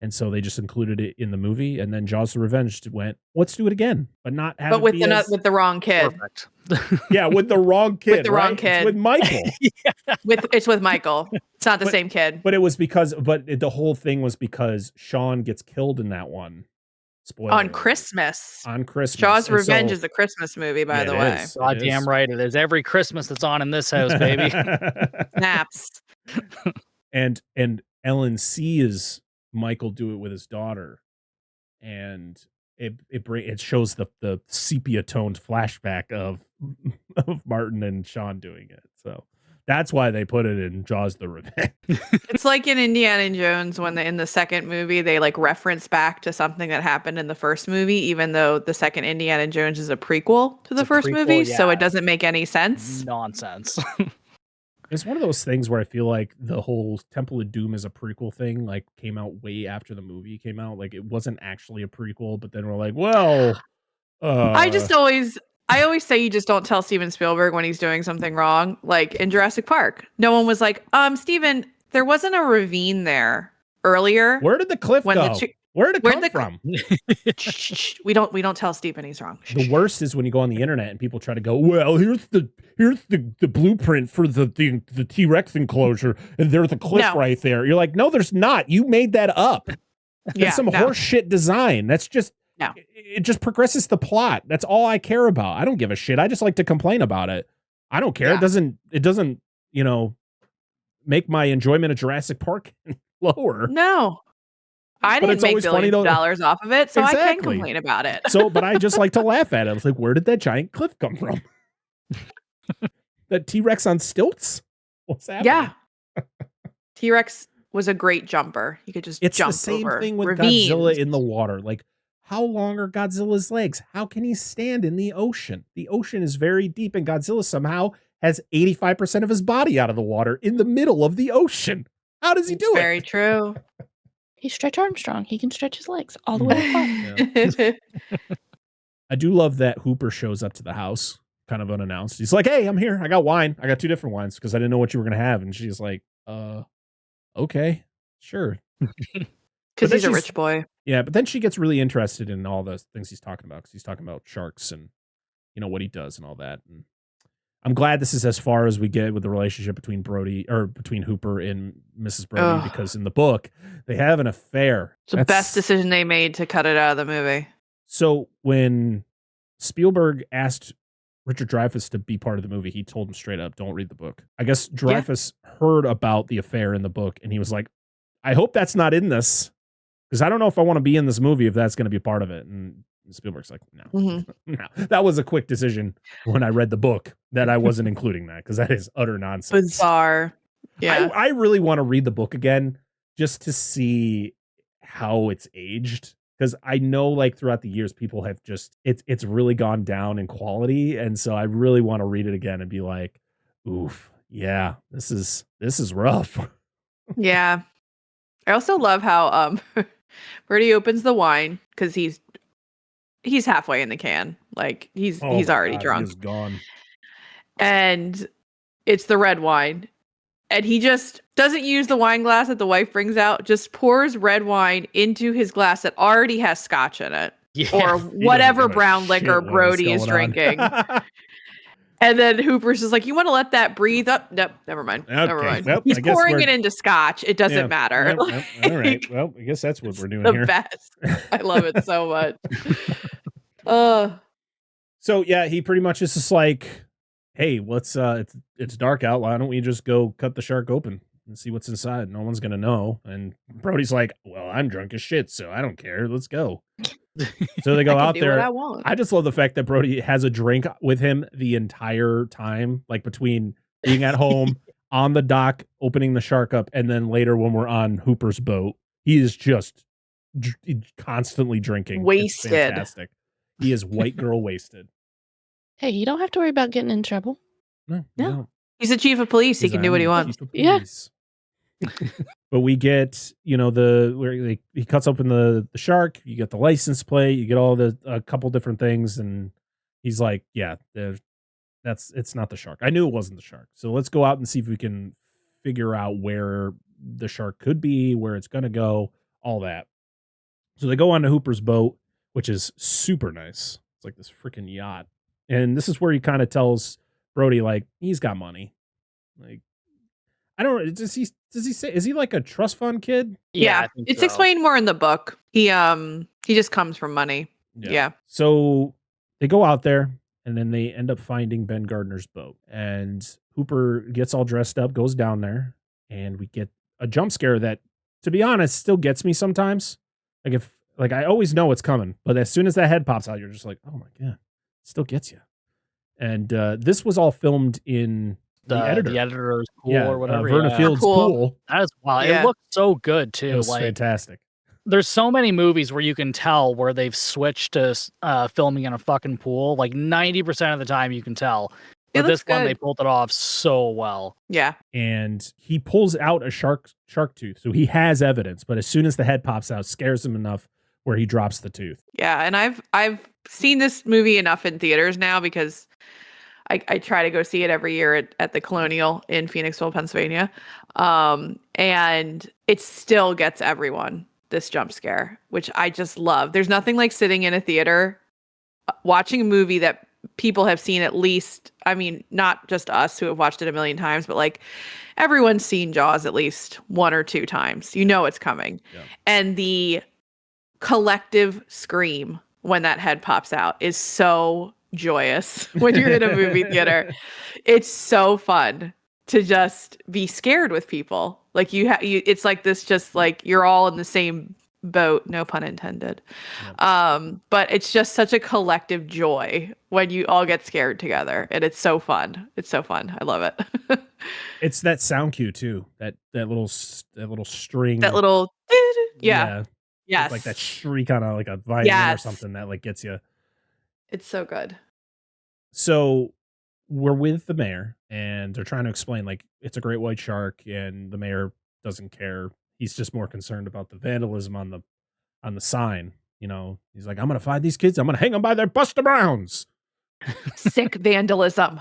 And so they just included it in the movie. And then Jaws the Revenge went, let's do it again, but not have with the wrong kid. Perfect. Yeah, with the wrong kid. With the wrong kid. It's with Michael. It's with Michael. It's not the same kid. But it was the whole thing was because Sean gets killed in that one. Spoiler on alert. Christmas. On Christmas. Jaws Revenge is a Christmas movie, by the way. Goddamn right it is. Every Christmas that's on in this house, baby. Snaps. And Ellen sees Michael do it with his daughter, and it shows the sepia toned flashback of Martin and Sean doing it. So that's why they put it in Jaws the Revenge. It's like in Indiana Jones when in the second movie they like reference back to something that happened in the first movie, even though the second Indiana Jones is a prequel to the first movie, so it doesn't make any sense. Nonsense. It's one of those things where I feel like the whole Temple of Doom is a prequel thing, like came out way after the movie came out. Like it wasn't actually a prequel, but then we're like, well, I always say you just don't tell Steven Spielberg when he's doing something wrong. Like in Jurassic Park, no one was like, Steven, there wasn't a ravine there earlier. Where did the cliff go? Where did it come from? We don't tell Steven he's wrong. The worst is when you go on the internet and people try to go, well, here's the blueprint for the T-Rex enclosure, and there's a cliff right there. You're like, no, there's not. You made that up. It's some horse shit design. That's just it just progresses the plot. That's all I care about. I don't give a shit. I just like to complain about it. I don't care. Yeah. It doesn't, make my enjoyment of Jurassic Park lower. No. I didn't make billions of dollars off of it, so I can complain about it. But I just like to laugh at it. I was like, where did that giant cliff come from? That T-Rex on stilts? What's happening? Yeah. T-Rex was a great jumper. You could just jump over. It's the same thing with ravines. Godzilla in the water. Like, how long are Godzilla's legs? How can he stand in the ocean? The ocean is very deep, and Godzilla somehow has 85% of his body out of the water in the middle of the ocean. How does he do it? Very true. He's Stretch Armstrong. He can stretch his legs all the way up. I do love that Hooper shows up to the house kind of unannounced. He's like, hey, I'm here. I got wine. I got 2 different wines because I didn't know what you were going to have. And she's like, okay, sure. Because then he's a she's- rich boy. Yeah, but then she gets really interested in all the things he's talking about, because he's talking about sharks and, you know, what he does and all that. And I'm glad this is as far as we get with the relationship between Hooper and Mrs. Brody, Ugh. because in the book they have an affair. It's the best decision they made to cut it out of the movie. So when Spielberg asked Richard Dreyfuss to be part of the movie, he told him straight up, don't read the book. I guess Dreyfuss heard about the affair in the book, and he was like, I hope that's not in this, because I don't know if I want to be in this movie if that's going to be a part of it. And Spielberg's like, no. That was a quick decision when I read the book that I wasn't including that, because that is utter nonsense. Bizarre. Yeah. I really want to read the book again just to see how it's aged, because I know like throughout the years people have just it's really gone down in quality, and so I really want to read it again and be like, oof, yeah, this is rough. Yeah. I also love how Birdie opens the wine because he's halfway in the can. Like he's already drunk. He's gone. And it's the red wine. And he just doesn't use the wine glass that the wife brings out, just pours red wine into his glass that already has scotch in it. Yeah. Or whatever brown liquor Brody is drinking. And then Hooper's just like, you want to let that breathe up? Nope, never mind. Never mind. Well, He's I guess pouring it into scotch. It doesn't matter. All right. Well, I guess that's what we're doing The here. best. I love it so much. So yeah, he pretty much is just like, hey, it's dark out. Why don't we just go cut the shark open and see what's inside? No one's gonna know. And Brody's like, well, I'm drunk as shit, so I don't care. Let's go. So they go out there. I just love the fact that Brody has a drink with him the entire time, like between being at home, on the dock, opening the shark up, and then later when we're on Hooper's boat, he is just constantly drinking. Wasted. It's fantastic. He is white girl wasted. Hey, you don't have to worry about getting in trouble. No. He's the chief of police. He can do what he wants. Yeah. But we get, you know, where he cuts open the shark, you get the license plate, you get all a couple different things, and he's like, yeah, it's not the shark. I knew it wasn't the shark. So let's go out and see if we can figure out where the shark could be, where it's gonna go, all that. So they go on to Hooper's boat, which is super nice. It's like this freaking yacht. And this is where he kind of tells Brody, like, he's got money. Like, I don't know. Does he say, is he like a trust fund kid? Yeah. It's explained more in the book. He just comes from money. Yeah. So they go out there and then they end up finding Ben Gardner's boat. And Hooper gets all dressed up, goes down there, and we get a jump scare that, to be honest, still gets me sometimes. Like I always know it's coming, but as soon as that head pops out, you're just like, oh my God, it still gets you. And this was all filmed in the editor's pool or whatever. Verna Field's pool. That is wild. It looked so good too. It was fantastic. There's so many movies where you can tell where they've switched to filming in a fucking pool. Like 90% of the time you can tell. But this one, they pulled it off so well. Yeah. And he pulls out a shark tooth. So he has evidence, but as soon as the head pops out, scares him enough where he drops the tooth. Yeah. And I've seen this movie enough in theaters now because I try to go see it every year at the Colonial in Phoenixville, Pennsylvania. And it still gets everyone, this jump scare, which I just love. There's nothing like sitting in a theater, watching a movie that people have seen at least, I mean, not just us who have watched it a million times, but like everyone's seen Jaws at least one or two times. You know it's coming. Yeah. And the collective scream when that head pops out is so joyous when you're in a movie theater. It's so fun to just be scared with people. Like it's like this, just like you're all in the same boat, no pun intended. Yep. But it's just such a collective joy when you all get scared together, and it's so fun. It's so fun. I love it. It's that sound cue too. That little string. That little yeah. Yes. It's like that shriek on like a violin or something that like gets you. It's so good. So we're with the mayor and they're trying to explain like it's a great white shark, and the mayor doesn't care. He's just more concerned about the vandalism on the sign. You know, he's like, I'm going to find these kids. I'm going to hang them by their Buster Browns. Sick vandalism.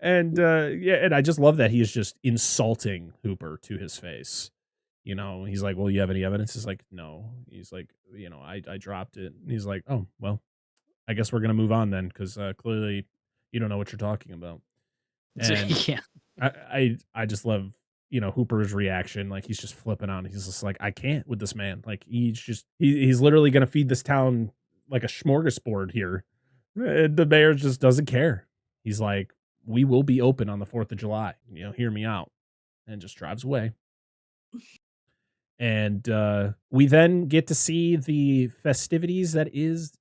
And and I just love that he is just insulting Hooper to his face. you know, he's like, well, you have any evidence? He's like, no. He's like, you know, I dropped it. And he's like, oh, well, I guess we're going to move on then, because clearly you don't know what you're talking about. And Yeah. I just love, you know, Hooper's reaction. Like, he's just flipping out. He's just like, I can't with this man. Like, he's literally going to feed this town like a smorgasbord here. The mayor just doesn't care. He's like, we will be open on the 4th of July. You know, hear me out. And just drives away. And we then get to see the festivities that is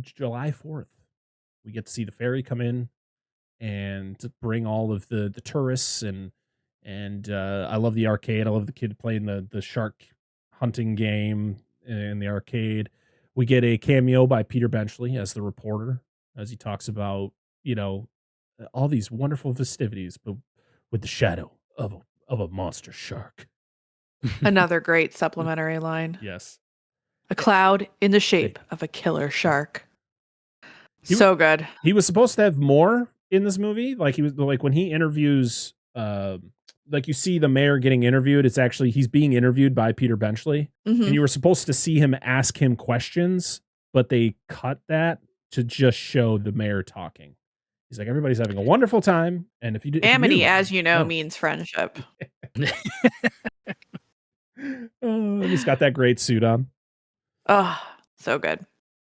July 4th. We get to see the ferry come in and to bring all of the tourists and I love the arcade. I love the kid playing the shark hunting game in the arcade. We get a cameo by Peter Benchley as the reporter, as he talks about, you know, all these wonderful festivities, but with the shadow of a monster shark. Another great supplementary line. Yes. A cloud in the shape of a killer shark. He- So good. He was supposed to have more in this movie. Like, he was like, when he interviews, like, you see the mayor getting interviewed, it's actually, he's being interviewed by Peter Benchley. Mhm. And you were supposed to see him ask him questions, but they cut that to just show the mayor talking. He's like, everybody's having a wonderful time. And if you do, Amity, as you know, means friendship. Oh, he's got that great suit on. Oh, so good.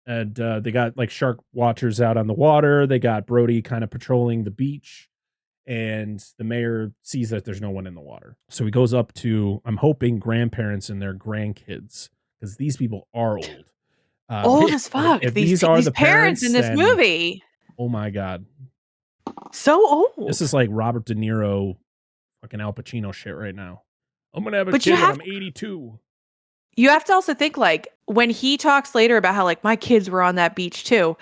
And they got like shark watchers out on the water. They got Brody kind of patrolling the beach. And the mayor sees that there's no one in the water. So he goes up to, I'm hoping, grandparents and their grandkids, because these people are old. Old as fuck. If These are the parents in this then, movie. oh my God. So old. This is like Robert De Niro, fucking Al Pacino shit right now. I'm going to have a But kid you when have- I'm 82. You have to also think, like, when he talks later about how, like, my kids were on that beach too,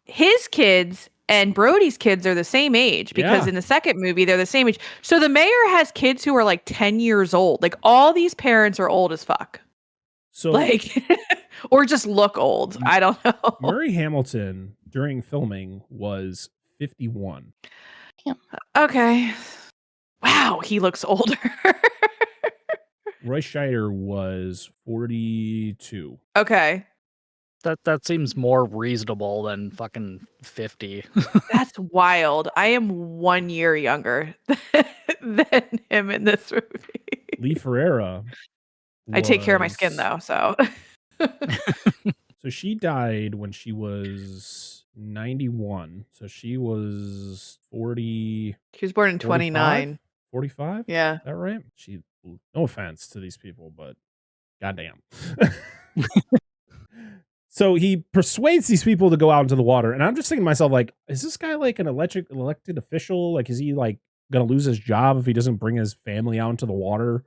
his kids and Brody's kids are the same age, because Yeah. in the second movie, they're the same age. So the mayor has kids who are like 10 years old. Like, all these parents are old as fuck. So Like, or just look old. I don't know. Murray Hamilton during filming was 51. Okay. Wow, he looks older. Roy Scheider was 42. Okay. That seems more reasonable than fucking 50. That's wild. I am 1 year younger than him in this movie. Lee Ferreira. I take care of my skin was- though, so So she died when she was 91. So she was 40. she was born in 29. 45? Yeah. Is that right? She, no offense to these people, but goddamn. So he persuades these people to go out into the water. And I'm just thinking to myself, like, is this guy like an elected official? Like, is he like going to lose his job if he doesn't bring his family out into the water?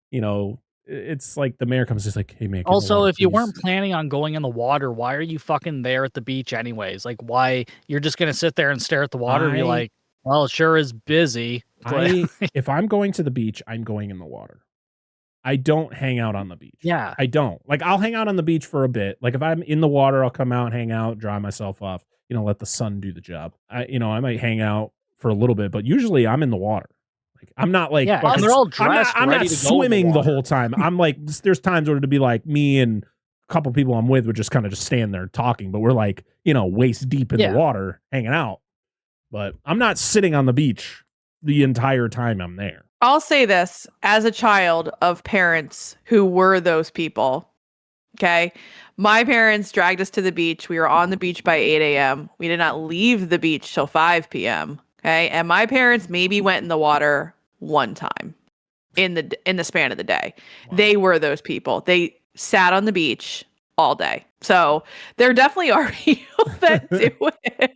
You know, it's like the mayor comes just like, hey, man. get in the Also, water, if you please." weren't planning on going in the water, why are you fucking there at the beach anyways? Like, why you're just gonna sit there and stare at the water and be I- like, well, it sure is busy. If I'm going to the beach, I'm going in the water. I don't hang out on the beach. Yeah. I don't. Like, I'll hang out on the beach for a bit. Like, if I'm in the water, I'll come out, hang out, dry myself off, you know, let the sun do the job. I might hang out for a little bit, but usually I'm in the water. Like, I'm not like, Yeah, fucking- and they're all dressed, I'm not ready to go in the swimming the water. whole time. I'm like, there's times where it'd be like me and a couple people I'm with would just kind of just stand there talking, but we're like, you know, waist deep in Yeah. the water hanging out. But I'm not sitting on the beach the entire time I'm there. I'll say this as a child of parents who were those people. Okay. My parents dragged us to the beach. We were on the beach by 8 a.m. We did not leave the beach till 5 p.m. Okay. And my parents maybe went in the water one time in the span of the day. Wow. They were those people. They sat on the beach all day. So there definitely are people that do it.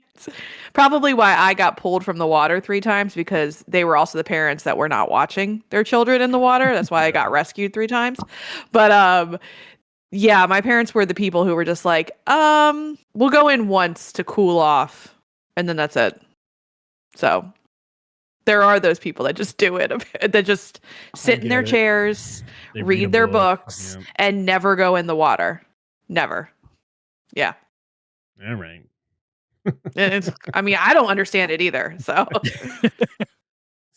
Probably why I got pulled from the water 3 times, because they were also the parents that were not watching their children in the water. That's why I got rescued 3 times. But yeah, my parents were the people who were just like, we'll go in once to cool off, and then that's it. So there are those people that just do it, that just sit in their get it. chairs, They read a their book. books, and never go in the water. Never. Yeah. Yeah. All right. I mean, I don't understand it either. So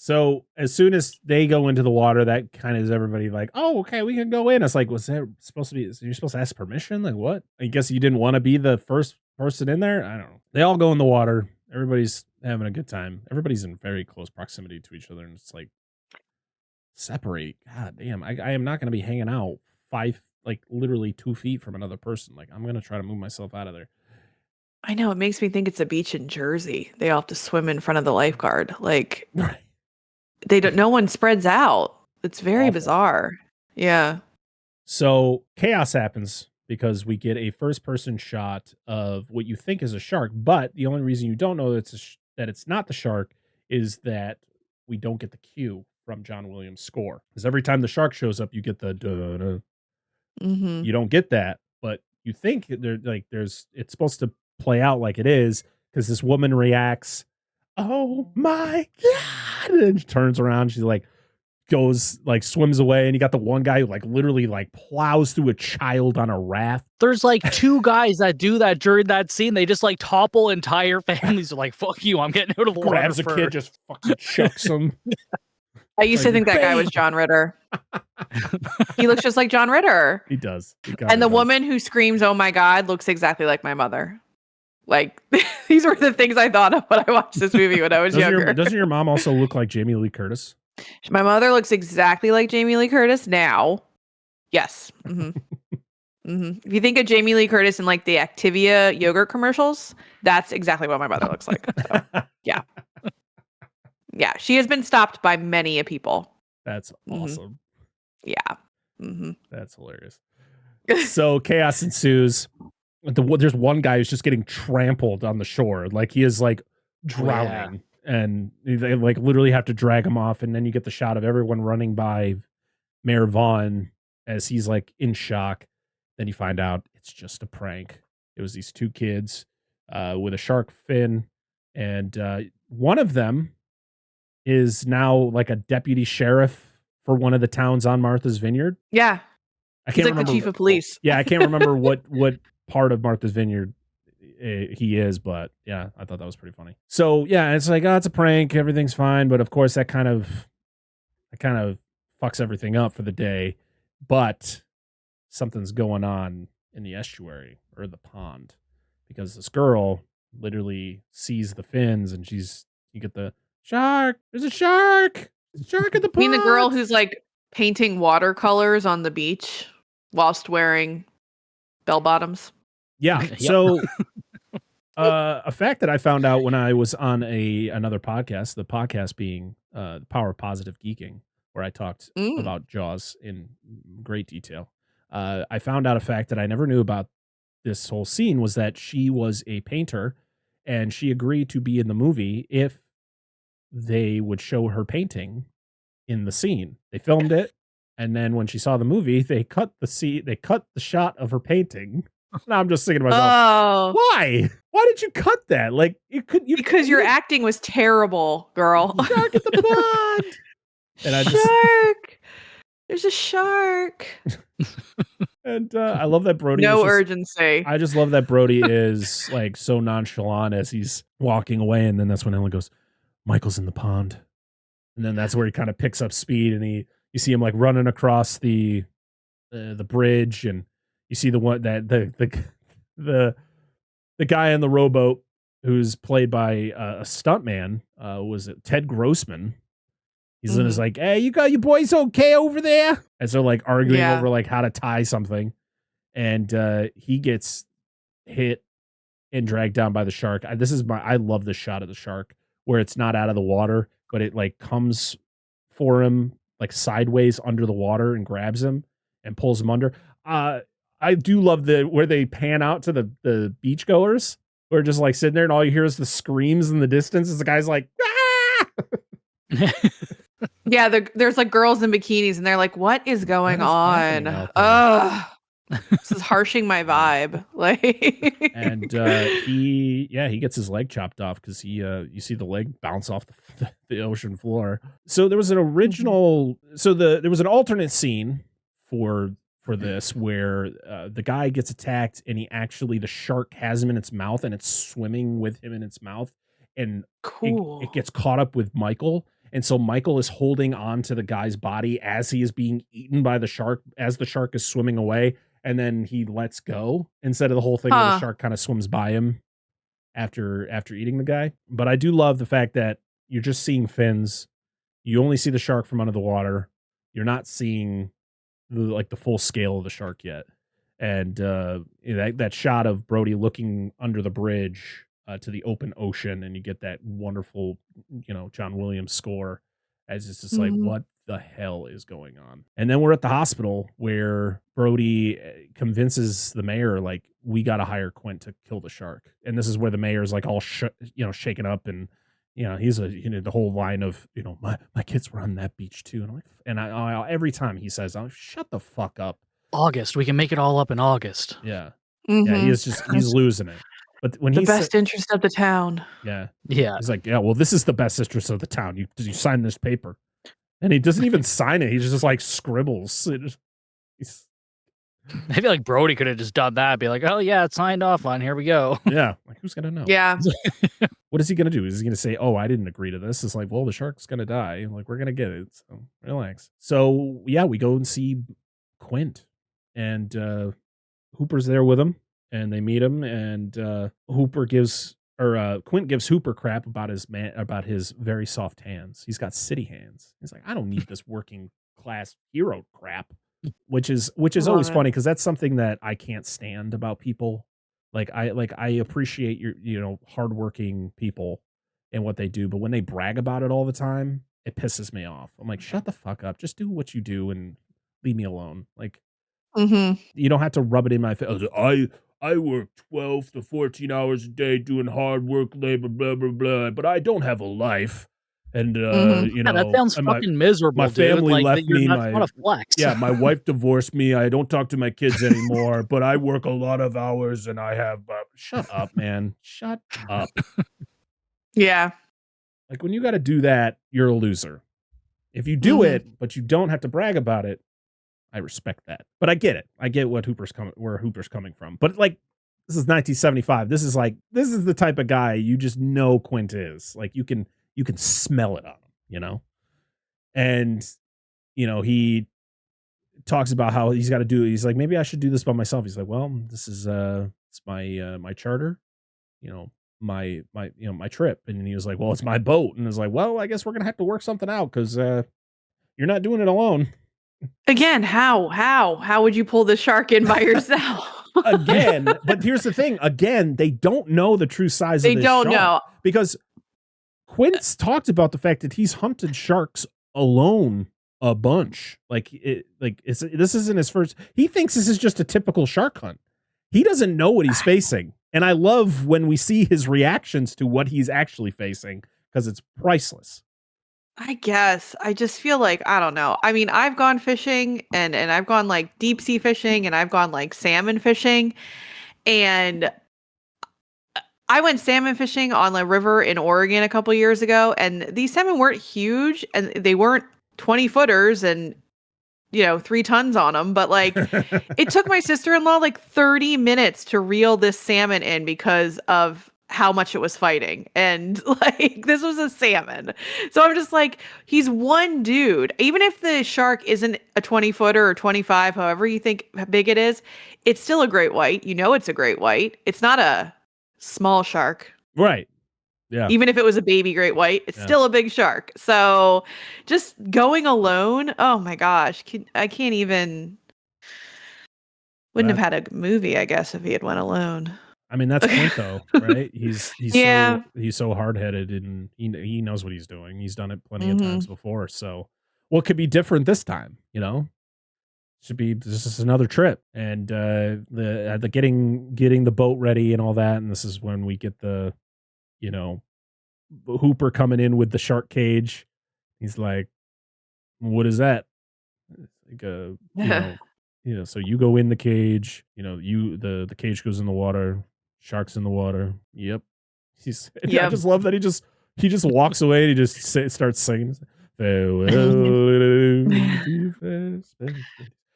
So as soon as they go into the water, that kind of is everybody like, oh, okay, we can go in. It's like, was there supposed to be, you're supposed to ask permission? Like what? I guess you didn't want to be the first person in there. I don't know. They all go in the water. Everybody's having a good time. Everybody's in very close proximity to each other. And it's like, separate. God damn. I am not going to be hanging out literally 2 feet from another person. Like I'm going to try to move myself out of there. I know, it makes me think it's a beach in Jersey. They all have to swim in front of the lifeguard. Like no one spreads out. It's very bizarre. Yeah. So chaos happens because we get a first-person shot of what you think is a shark, but the only reason you don't know that it's not the shark is that we don't get the cue from John Williams' score. Because every time the shark shows up, you get the da-da. You don't get that, but you think it's supposed to play out like it is because this woman reacts, oh my God, and she turns around, she's like goes like swims away, and you got the one guy who like literally like plows through a child on a raft. There's like 2 guys that do that during that scene. They just like topple entire families. Are like, fuck you, I'm getting out of the water. Grabs a kid, just fucking chucks him. I used to think that guy was John Ritter. He looks just like John Ritter. He does. And the woman who screams, oh my God, looks exactly like my mother. Like, these were the things I thought of when I watched this movie when I was younger. Doesn't your mom also look like Jamie Lee Curtis? My mother looks exactly like Jamie Lee Curtis now. Yes. If you think of Jamie Lee Curtis in like the Activia yogurt commercials, that's exactly what my mother looks like. So, yeah. Yeah. She has been stopped by many a people. That's awesome. Yeah. That's hilarious. So chaos ensues. There's one guy who's just getting trampled on the shore. Like he is like drowning. And they like literally have to drag him off. And then you get the shot of everyone running by Mayor Vaughn as he's like in shock. Then you find out it's just a prank. It was these 2 kids with a shark fin. And one of them is now like a deputy sheriff for one of the towns on Martha's Vineyard. Yeah. He's like the chief of police. Yeah, I can't remember what part of Martha's Vineyard he is, but yeah, I thought that was pretty funny. So yeah, it's like, oh, it's a prank, everything's fine, but of course that kind of fucks everything up for the day. But something's going on in the estuary or the pond because this girl literally sees the fins and you get the shark. There's a shark. There's a shark in the pond. You mean the girl who's like painting watercolors on the beach whilst wearing bell bottoms? Yeah. So a fact that I found out when I was on another podcast, the podcast being the Power of Positive Geeking, where I talked about Jaws in great detail. I found out a fact that I never knew about this whole scene was that she was a painter and she agreed to be in the movie if they would show her painting in the scene. They filmed it, and then when she saw the movie, they cut the shot of her painting. Now I'm just thinking to myself, why? Why did you cut that? Like because your acting was terrible, girl. Shark at the pond. And shark. There's a shark. And I love that Brody. No urgency. I just love that Brody is like so nonchalant as he's walking away, and then that's when Ellen goes, "Michael's in the pond," and then that's where he kind of picks up speed, and you see him like running across the bridge, and you see the one that the guy in the rowboat who's played by a stuntman was it Ted Grossman. He's in his like, hey, you got your boys okay over there? As they're like arguing over like how to tie something. And he gets hit and dragged down by the shark. I love this shot of the shark where it's not out of the water, but it like comes for him like sideways under the water and grabs him and pulls him under. I do love where they pan out to the beachgoers who are just like sitting there and all you hear is the screams in the distance as the guy's like, ah! Yeah, there's like girls in bikinis and they're like, what is going on? This is harshing my vibe. Like, and he gets his leg chopped off because you see the leg bounce off the ocean floor. So there was an original, there was an alternate scene for this where the guy gets attacked and the shark has him in its mouth and it's swimming with him in its mouth, and cool. It gets caught up with Michael. And so Michael is holding on to the guy's body as he is being eaten by the shark, as the shark is swimming away. And then he lets go instead of the whole thing where the shark kind of swims by him after eating the guy. But I do love the fact that you're just seeing fins. You only see the shark from under the water. You're not seeing the full scale of the shark yet. And that shot of Brody looking under the bridge to the open ocean, and you get that wonderful, John Williams score as it's just like, what the hell is going on? And then we're at the hospital where Brody convinces the mayor, like, we got to hire Quint to kill the shark. And this is where the mayor's like all shaken up, and he's the whole line of, my kids were on that beach too. And I'm like, I every time he says, "Oh, shut the fuck up." August, we can make it all up in August. Yeah. Yeah, he's losing it. But when the he's best interest of the town. Yeah. Yeah. He's like, yeah, well, this is the best interest of the town. You sign this paper. And he doesn't even sign it. He just like scribbles. I feel like Brody could have just done that. Be like, oh yeah, it's signed off on. Here we go. Yeah. Like, who's gonna know? Yeah. What is he gonna do? Is he gonna say, oh, I didn't agree to this? It's like, well, the shark's gonna die. Like, we're gonna get it. So relax. So yeah, we go and see Quint. And Hooper's there with him. And they meet him, and Quint gives Hooper crap about his very soft hands. He's got city hands. He's like, I don't need this working class hero crap, which is always funny because that's something that I can't stand about people. I appreciate your hardworking people and what they do, but when they brag about it all the time, it pisses me off. I'm like, shut the fuck up. Just do what you do and leave me alone. Like, you don't have to rub it in my face. I work 12 to 14 hours a day doing hard work, labor, blah, blah, blah, but I don't have a life. And, that sounds fucking miserable, my family dude. left me. Not a flex. Yeah, my wife divorced me. I don't talk to my kids anymore, but I work a lot of hours and I have, shut up, man. Shut up. Yeah. Like, when you got to do that, you're a loser. If you do it, but you don't have to brag about it, I respect that. But I get it. I get where Hooper's coming from. But like, this is 1975. This is the type of guy you just know Quint is. Like, you can smell it on him, And he talks about how he's got to do it. He's like, maybe I should do this by myself. He's like, well, this is it's my charter, my trip. And he was like, well, it's my boat. And I was like, well, I guess we're gonna have to work something out because you're not doing it alone. Again, how would you pull the shark in by yourself? Again, but here's the thing. Again, they don't know the true size of this don't shark know. because Quint's talked about the fact that he's hunted sharks alone a bunch. This isn't his first. He thinks this is just a typical shark hunt. He doesn't know what he's facing. And I love when we see his reactions to what he's actually facing because it's priceless. I guess. I just feel like, I don't know. I mean, I've gone fishing and I've gone like deep sea fishing and I've gone like salmon fishing. And I went salmon fishing on a river in Oregon a couple years ago. And these salmon weren't huge and they weren't 20 footers and, 3 tons on them. But like, it took my sister-in-law like 30 minutes to reel this salmon in because of how much it was fighting. And like, this was a salmon. So I'm just like, he's one dude. Even if the shark isn't a 20 footer or 25, however you think big it is, it's still a great white. It's a great white. It's not a small shark. Right. Yeah. Even if it was a baby great white, it's still a big shark. So just going alone, oh my gosh, I can't even. Wouldn't have had a movie, I guess, if he had went alone. I mean, that's Quint though, right? He's so hard-headed and he knows what he's doing. He's done it plenty of times before. So what could be different this time? Should be just another trip. And the getting the boat ready and all that. And this is when we get the Hooper coming in with the shark cage. He's like, what is that? It's like so you go in the cage, the cage goes in the water, shark's in the water. Yep. I just love that he just walks away and he just starts singing.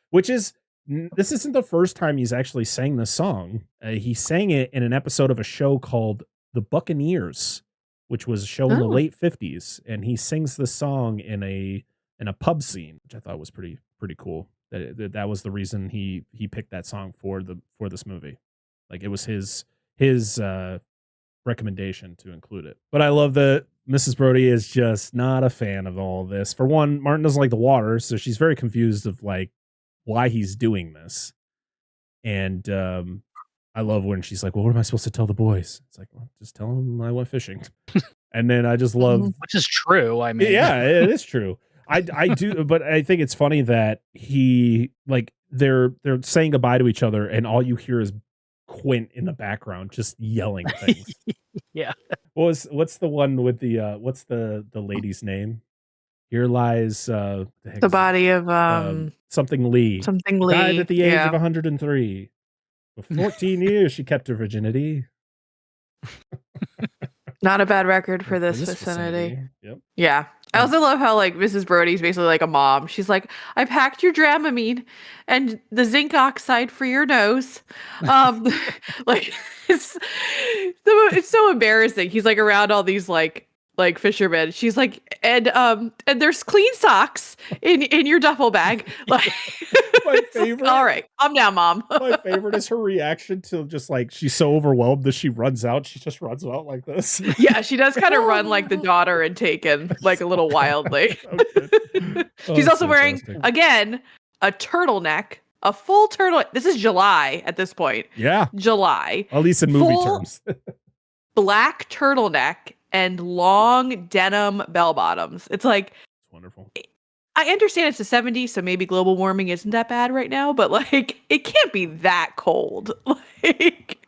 Which is, this isn't the first time he's actually sang this song. He sang it in an episode of a show called The Buccaneers which was a show in the Oh. late 50s, and he sings the song in a pub scene, which I thought was pretty cool. That was the reason he picked that song for this movie. Like, it was his recommendation to include it. But I love that Mrs. Brody is just not a fan of all of this. For one, Martin doesn't like the water, so she's very confused of like why he's doing this. And I love when she's like, well, what am I supposed to tell the boys? It's like, well, just tell them I went fishing. And then I just love, Which is true. I mean, yeah, it is true. I do, but I think it's funny that he, like, they're saying goodbye to each other, and all you hear is Quint in the background just yelling things. Yeah. What's the one with the what's the lady's name? Here lies The body of something Lee. something Lee. Died at the age yeah. of 103. For 14 years she kept her virginity. Not a bad record for this vicinity. Yep. Yeah. I also love how like Mrs. Brody's basically like a mom. She's like, I packed your Dramamine and the zinc oxide for your nose. Like it's so embarrassing. He's like around all these like fishermen. She's like, and there's clean socks in your duffel bag. Like My favorite. all right, calm down, mom. My favorite is her reaction to just like she's so overwhelmed that she runs out. She just runs out like this. Yeah, she does kind of run like the daughter in Taken, like a little wildly. She's also wearing, again, a turtleneck, a full turtle. This is July at this point. Yeah. July. At least in movie Full terms. Black turtleneck and long denim bell bottoms. It's like, It's wonderful. I understand it's the 70s, so maybe global warming isn't that bad right now, but like, it can't be that cold. Like,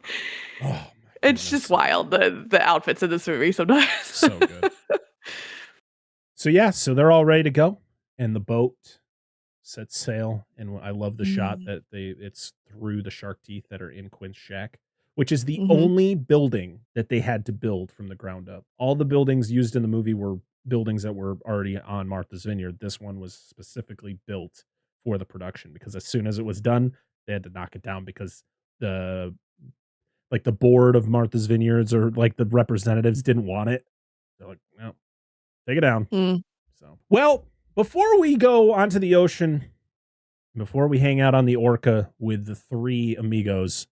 Oh, it's just wild, the outfits in this movie sometimes. So good. So they're all ready to go, and the boat sets sail. And I love the shot that it's through the shark teeth that are in Quint's shack, which is the only building that they had to build from the ground up. All the buildings used in the movie were buildings that were already on Martha's Vineyard. This one was specifically built for the production because as soon as it was done, they had to knock it down because the board of Martha's Vineyards or like the representatives didn't want it. They're like, no, take it down. So, well, before we go onto the ocean, before we hang out on the Orca with the three amigos,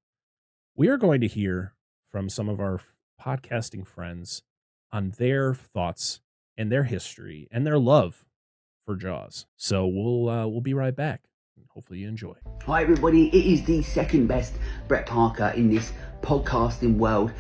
we are going to hear from some of our podcasting friends on their thoughts and their history and their love for Jaws. So we'll be right back. Hopefully you enjoy. Hi everybody, it is the second best Brett Parker in this podcasting world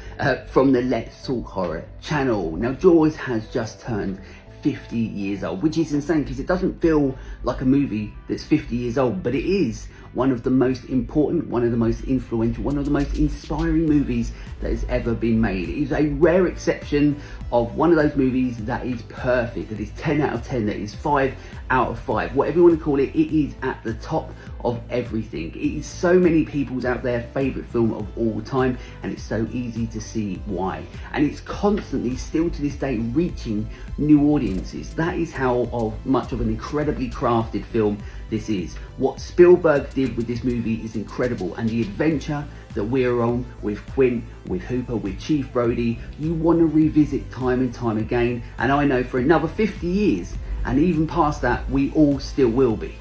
from the Let's Talk Horror channel. Now Jaws has just turned 50 years old, which is insane because it doesn't feel like a movie that's 50 years old, but it is one of the most important, one of the most influential, one of the most inspiring movies that has ever been made. It is a rare exception of one of those movies that is perfect, that is 10 out of 10, that is 5 out of 5, whatever you want to call it. It is at the top of everything. It is so many people's out there favourite film of all time, and it's so easy to see why. And it's constantly, still to this day, reaching new audiences. That is how much of an incredibly crafted film this is. What Spielberg did with this movie is incredible, and the adventure that we're on with Quint, with Hooper, with Chief Brody, you want to revisit time and time again, and I know for another 50 years, and even past that, we all still will be.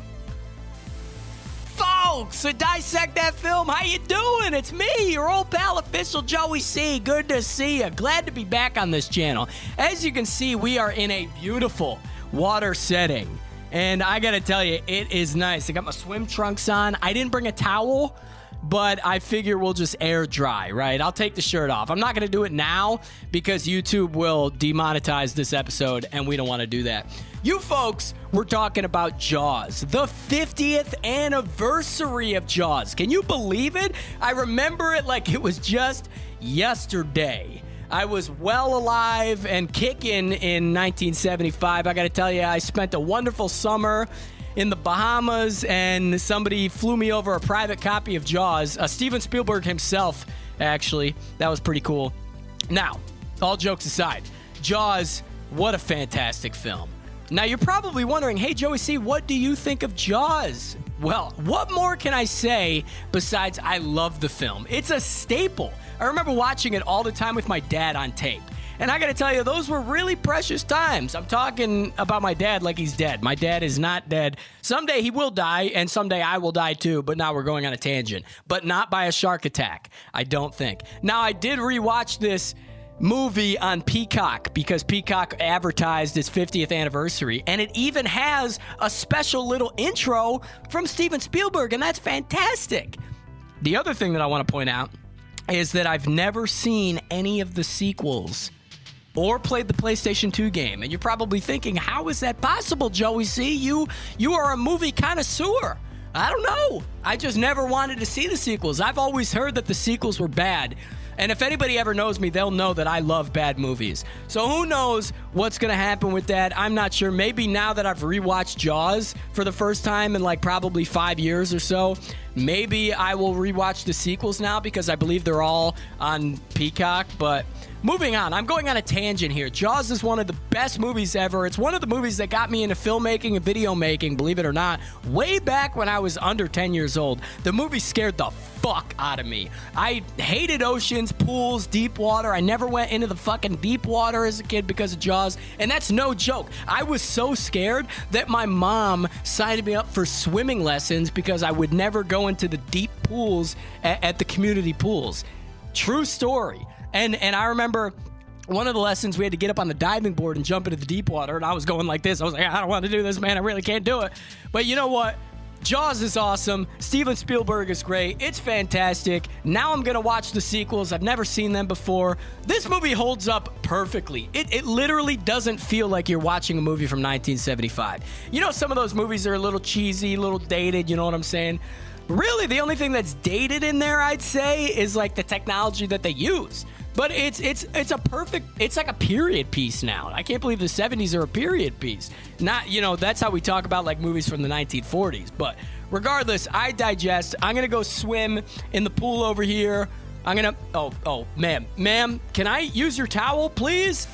Folks, so Dissect That Film, how you doing? It's me, your old pal official Joey C. Good to see you. Glad to be back on this channel. As you can see, we are in a beautiful water setting. And I gotta tell you, it is nice. I got my swim trunks on. I didn't bring a towel, but I figure we'll just air dry, right? I'll take the shirt off. I'm not gonna do it now because YouTube will demonetize this episode, and we don't want to do that. You folks were talking about Jaws, the 50th anniversary of Jaws. Can you believe it? I remember it like it was just yesterday. I was well alive and kicking in 1975. I got to tell you, I spent a wonderful summer in the Bahamas, and somebody flew me over a private copy of Jaws. Steven Spielberg himself, actually. That was pretty cool. Now, all jokes aside, Jaws, what a fantastic film. Now, you're probably wondering, hey, Joey C., what do you think of Jaws? Well, what more can I say besides I love the film? It's a staple. I remember watching it all the time with my dad on tape. And I got to tell you, those were really precious times. I'm talking about my dad like he's dead. My dad is not dead. Someday he will die, and someday I will die too, but now we're going on a tangent. But not by a shark attack, I don't think. Now, I did rewatch this movie on Peacock because Peacock advertised its 50th anniversary, and it even has a special little intro from Steven Spielberg, and that's fantastic. The other thing that I want to point out is that I've never seen any of the sequels or played the PlayStation 2 game. And you're probably thinking, how is that possible, Joey C? You are a movie connoisseur. I don't know. I just never wanted to see the sequels. I've always heard that the sequels were bad. And if anybody ever knows me, they'll know that I love bad movies. So who knows what's going to happen with that? I'm not sure. Maybe now that I've rewatched Jaws for the first time in like probably 5 years or so, maybe I will rewatch the sequels now because I believe they're all on Peacock. But moving on, I'm going on a tangent here. Jaws is one of the best movies ever. It's one of the movies that got me into filmmaking and video making, believe it or not, way back when I was under 10 years old. The movie scared the fuck out of me. I hated oceans, pools, deep water. I never went into the fucking deep water as a kid because of Jaws, and that's no joke. I was so scared that my mom signed me up for swimming lessons because I would never go into the deep pools at the community pools. True story. And I remember one of the lessons we had to get up on the diving board and jump into the deep water, and I was going like this. I was like, I don't want to do this, man. I really can't do it. But you know what? Jaws is awesome. Steven Spielberg is great. It's fantastic. Now I'm going to watch the sequels. I've never seen them before. This movie holds up perfectly. It literally doesn't feel like you're watching a movie from 1975. You know, some of those movies are a little cheesy, a little dated, you know what I'm saying? Really, the only thing that's dated in there, I'd say, is like the technology that they use. But it's a perfect, it's like a period piece now. I can't believe the 70s are a period piece. Not, you know, that's how we talk about like movies from the 1940s. But regardless, I digest. I'm going to go swim in the pool over here. I'm going to, ma'am, can I use your towel, please?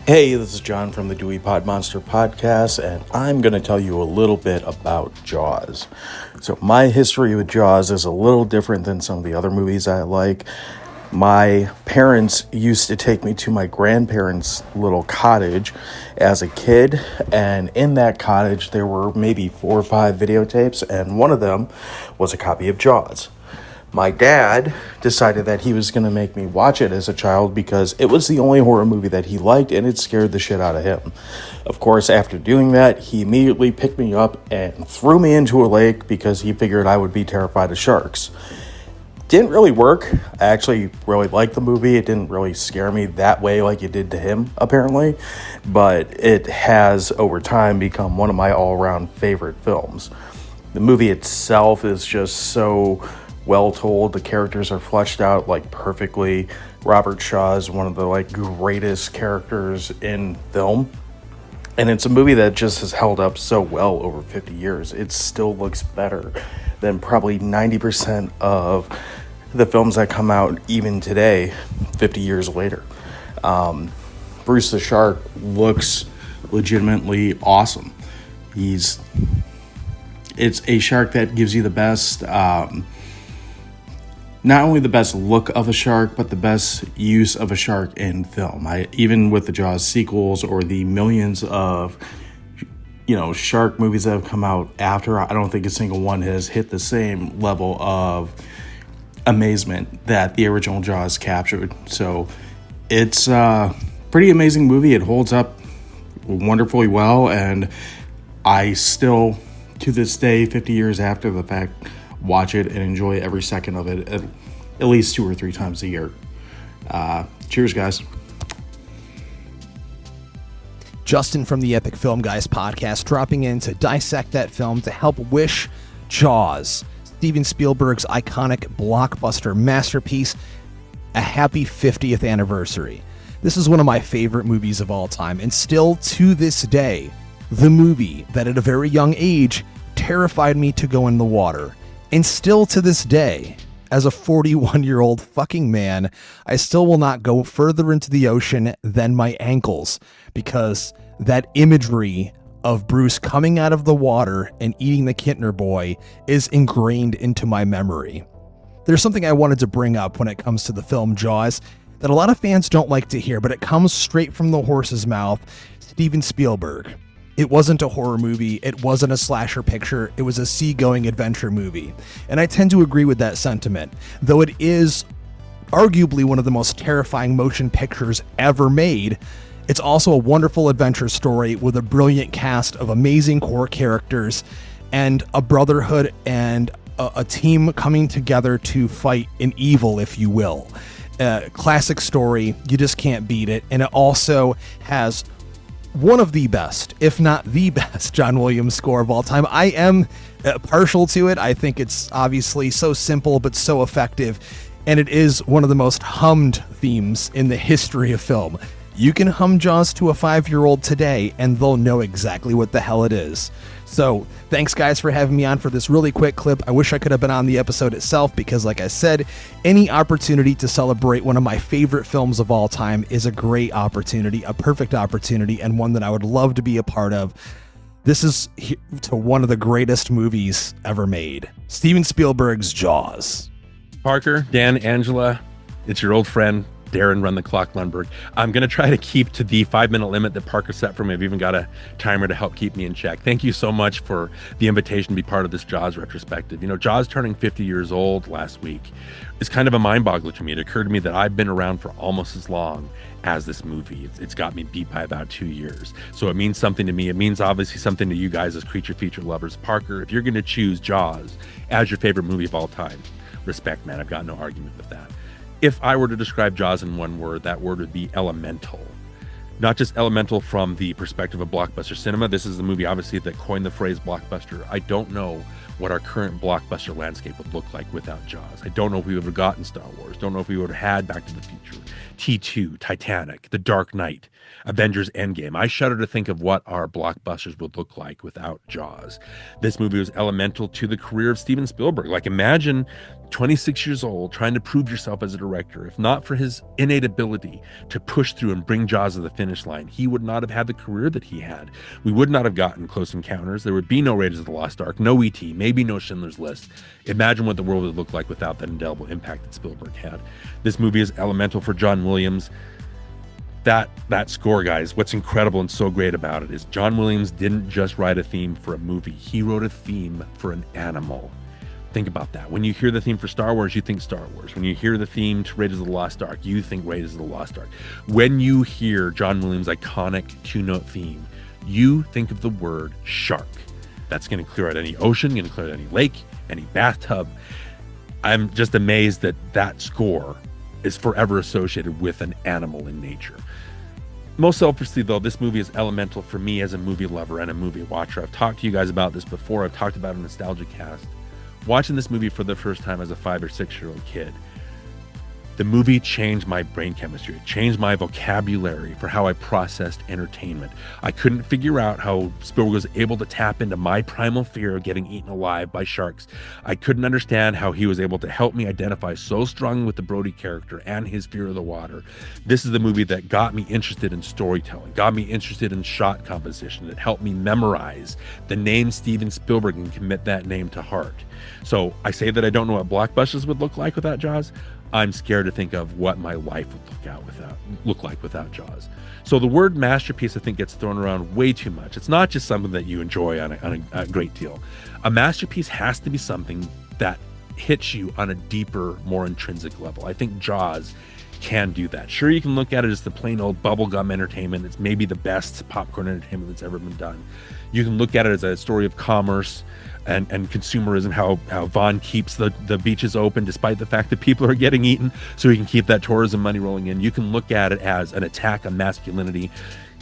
Hey, this is John from the Dewey Pod Monster Podcast, and I'm going to tell you a little bit about Jaws. So my history with Jaws is a little different than some of the other movies I like. My parents used to take me to my grandparents' little cottage as a kid, and in that cottage there were maybe 4 or 5 videotapes, and one of them was a copy of Jaws. My dad decided that he was going to make me watch it as a child because it was the only horror movie that he liked and it scared the shit out of him. Of course, after doing that, he immediately picked me up and threw me into a lake because he figured I would be terrified of sharks. Didn't really work. I actually really liked the movie. It didn't really scare me that way like it did to him, apparently. But it has, over time, become one of my all-around favorite films. The movie itself is just so well told. The characters are fleshed out like perfectly. Robert Shaw is one of the like greatest characters in film, and it's a movie that just has held up so well over 50 years. It still looks better than probably 90% of the films that come out even today 50 years later. Bruce the Shark looks legitimately awesome. It's a shark that gives you the best not only the best look of a shark, but the best use of a shark in film. Even with the Jaws sequels or the millions of, shark movies that have come out after, I don't think a single one has hit the same level of amazement that the original Jaws captured. So it's a pretty amazing movie. It holds up wonderfully well, and I still, to this day, 50 years after the fact, watch it and enjoy every second of it at least 2 or 3 times a year. Cheers, guys. Justin from the Epic Film Guys podcast dropping in to dissect that film to help wish Jaws, Steven Spielberg's iconic blockbuster masterpiece, a happy 50th anniversary. This is one of my favorite movies of all time, and still to this day, the movie that at a very young age terrified me to go in the water. And still to this day, as a 41-year-old fucking man, I still will not go further into the ocean than my ankles, because that imagery of Bruce coming out of the water and eating the Kintner boy is ingrained into my memory. There's something I wanted to bring up when it comes to the film Jaws. that a lot of fans don't like to hear, but it comes straight from the horse's mouth. Steven Spielberg. It wasn't a horror movie. It wasn't a slasher picture. It was a seagoing adventure movie. And I tend to agree with that sentiment, though it is arguably one of the most terrifying motion pictures ever made. It's also a wonderful adventure story with a brilliant cast of amazing core characters and a brotherhood and a team coming together to fight an evil, if you will. Classic story. You just can't beat it. And it also has one of the best, if not the best, John Williams score of all time. I am partial to it. I think it's obviously so simple but so effective, and it is one of the most hummed themes in the history of film. You can hum Jaws to a 5-year-old today, and they'll know exactly what the hell it is. So, thanks guys for having me on for this really quick clip. I wish I could have been on the episode itself because, like I said, any opportunity to celebrate one of my favorite films of all time is a great opportunity, a perfect opportunity, and one that I would love to be a part of. This is to one of the greatest movies ever made. Steven Spielberg's Jaws. Parker, Dan, Angela, it's your old friend, Darren Run the Clock Lundberg. I'm going to try to keep to the 5-minute limit that Parker set for me. I've even got a timer to help keep me in check. Thank you so much for the invitation to be part of this Jaws retrospective. You know, Jaws turning 50 years old last week is kind of a mind-boggler to me. It occurred to me that I've been around for almost as long as this movie. It's got me beat by about 2 years. So it means something to me. It means obviously something to you guys as creature feature lovers. Parker, if you're going to choose Jaws as your favorite movie of all time, respect, man. I've got no argument with that. If I were to describe Jaws in one word, that word would be elemental. Not just elemental from the perspective of blockbuster cinema. This is the movie, obviously, that coined the phrase blockbuster. I don't know what our current blockbuster landscape would look like without Jaws. I don't know if we would have gotten Star Wars. Don't know if we would have had Back to the Future, T2, Titanic, The Dark Knight, Avengers Endgame. I shudder to think of what our blockbusters would look like without Jaws. This movie was elemental to the career of Steven Spielberg. Like, imagine 26 years old trying to prove yourself as a director. If not for his innate ability to push through and bring Jaws to the finish line, he would not have had the career that he had. We would not have gotten Close Encounters. There would be no Raiders of the Lost Ark, no E.T., maybe no Schindler's List. Imagine what the world would look like without that indelible impact that Spielberg had. This movie is elemental for John Williams. That score, guys, what's incredible and so great about it is John Williams didn't just write a theme for a movie. He wrote a theme for an animal. Think about that. When you hear the theme for Star Wars, you think Star Wars. When you hear the theme to Raiders of the Lost Ark, you think Raiders of the Lost Ark. When you hear John Williams' iconic 2-note theme, you think of the word shark. That's going to clear out any ocean, going to clear out any lake, any bathtub. I'm just amazed that that score is forever associated with an animal in nature. Most selfishly, though, this movie is elemental for me as a movie lover and a movie watcher. I've talked to you guys about this before. I've talked about a nostalgia cast. Watching this movie for the first time as a 5 or 6-year-old kid, the movie changed my brain chemistry. It changed my vocabulary for how I processed entertainment. I couldn't figure out how Spielberg was able to tap into my primal fear of getting eaten alive by sharks. I couldn't understand how he was able to help me identify so strongly with the Brody character and his fear of the water. This is the movie that got me interested in storytelling, got me interested in shot composition, that helped me memorize the name Steven Spielberg and commit that name to heart. So I say that I don't know what blockbusters would look like without Jaws. I'm scared to think of what my life would look like without Jaws. So the word masterpiece, I think, gets thrown around way too much. It's not just something that you enjoy on a great deal. A masterpiece has to be something that hits you on a deeper, more intrinsic level. I think Jaws can do that. Sure, you can look at it as the plain old bubblegum entertainment. It's maybe the best popcorn entertainment that's ever been done. You can look at it as a story of commerce and consumerism, how Vaughn keeps the beaches open despite the fact that people are getting eaten so he can keep that tourism money rolling in. You can look at it as an attack on masculinity.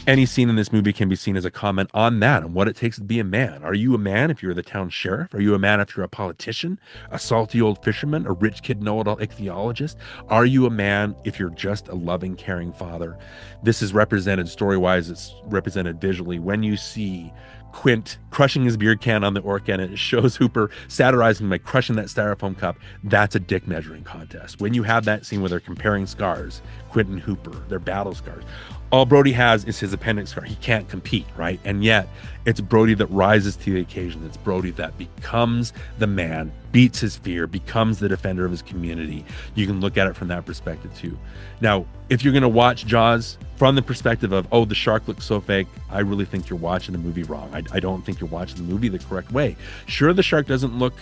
Any scene in this movie can be seen as a comment on that, on what it takes to be a man. Are you a man if you're the town sheriff? Are you a man if you're a politician, a salty old fisherman, a rich kid know-it-all ichthyologist? Are you a man if you're just a loving, caring father? This is represented story-wise, it's represented visually. When you see Quint crushing his beer can on the Orca and it shows Hooper satirizing by crushing that styrofoam cup, that's a dick measuring contest. When you have that scene where they're comparing scars, Quint and Hooper, their battle scars, all Brody has is his appendix scar. He can't compete, right? And yet it's Brody that rises to the occasion. It's Brody that becomes the man, beats his fear, becomes the defender of his community. You can look at it from that perspective too. Now, if you're going to watch Jaws from the perspective of, oh, the shark looks so fake, I really think you're watching the movie wrong. I don't think you're watching the movie the correct way. Sure, the shark doesn't look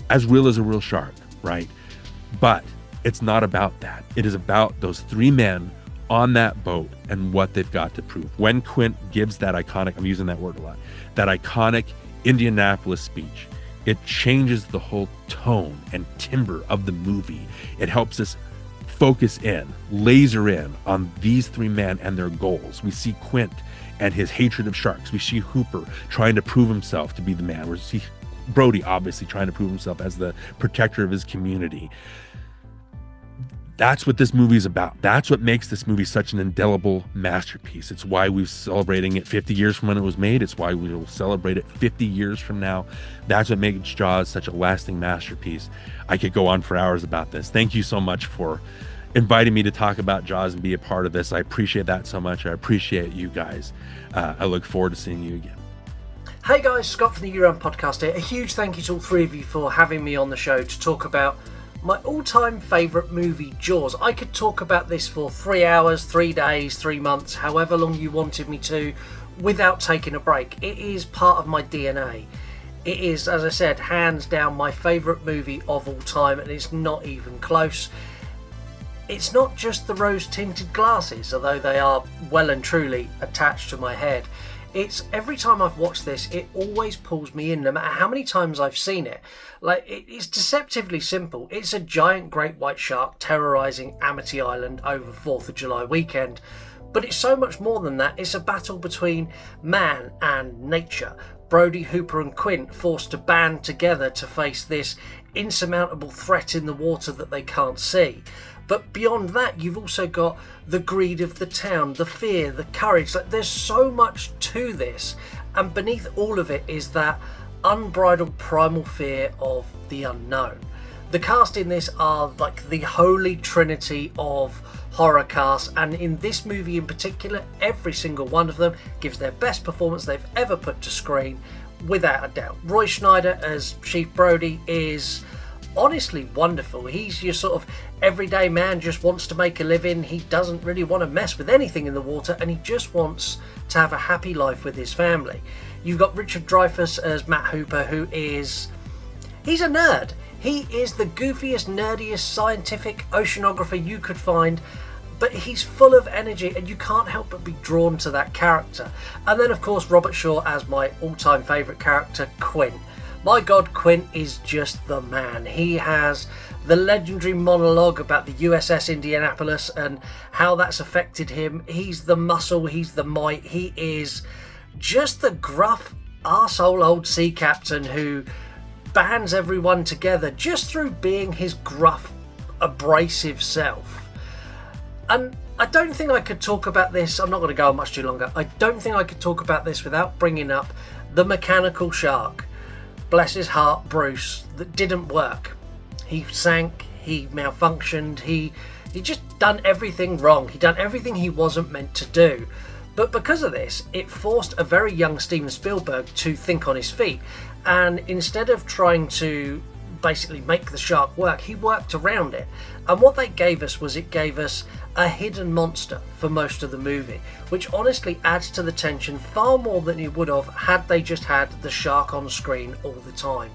as real as a real shark, right? But it's not about that. It is about those three men on that boat and what they've got to prove. When Quint gives that iconic, I'm using that word a lot, that iconic Indianapolis speech, it changes the whole tone and timbre of the movie. It helps us focus in, laser in on these three men and their goals. We see Quint and his hatred of sharks. We see Hooper trying to prove himself to be the man. We see Brody obviously trying to prove himself as the protector of his community. That's what this movie is about. That's what makes this movie such an indelible masterpiece. It's why we're celebrating it 50 years from when it was made. It's why we will celebrate it 50 years from now. That's what makes Jaws such a lasting masterpiece. I could go on for hours about this. Thank you so much for inviting me to talk about Jaws and be a part of this. I appreciate that so much. I appreciate you guys. I look forward to seeing you again. Hey guys, Scott from the Year-Round Podcast here. A huge thank you to all three of you for having me on the show to talk about my all-time favourite movie, Jaws. I could talk about this for 3 hours, 3 days, 3 months, however long you wanted me to, without taking a break. It is part of my DNA. It is, as I said, hands down my favourite movie of all time, and it's not even close. It's not just the rose-tinted glasses, although they are well and truly attached to my head. It's every time I've watched this, it always pulls me in, no matter how many times I've seen it. Like, it's deceptively simple. It's a giant great white shark terrorising Amity Island over 4th of July weekend. But it's so much more than that. It's a battle between man and nature. Brody, Hooper and Quint forced to band together to face this insurmountable threat in the water that they can't see. But beyond that, you've also got the greed of the town, the fear, the courage. Like, there's so much to this. And beneath all of it is that unbridled primal fear of the unknown. The cast in this are like the holy trinity of horror casts. And in this movie in particular, every single one of them gives their best performance they've ever put to screen, without a doubt. Roy Schneider as Chief Brody is honestly wonderful. He's your sort of everyday man, just wants to make a living. He doesn't really want to mess with anything in the water, and he just wants to have a happy life with his family. You've got Richard Dreyfuss as Matt Hooper, he's a nerd. He is the goofiest, nerdiest scientific oceanographer you could find, but he's full of energy and you can't help but be drawn to that character. And then of course Robert Shaw as my all-time favourite character, Quint. My God, Quint is just the man. He has the legendary monologue about the USS Indianapolis and how that's affected him. He's the muscle, he's the might, he is just the gruff arsehole old sea captain who bands everyone together just through being his gruff, abrasive self. And I don't think I could talk about this, I'm not going to go on much too longer, I don't think I could talk about this without bringing up the mechanical shark. Bless his heart, Bruce, that didn't work. He sank, he malfunctioned, he just done everything wrong. He done everything he wasn't meant to do. But because of this, it forced a very young Steven Spielberg to think on his feet. And instead of trying to basically make the shark work, he worked around it. And what they gave us was, it gave us a hidden monster for most of the movie, which honestly adds to the tension far more than it would have had they just had the shark on screen all the time.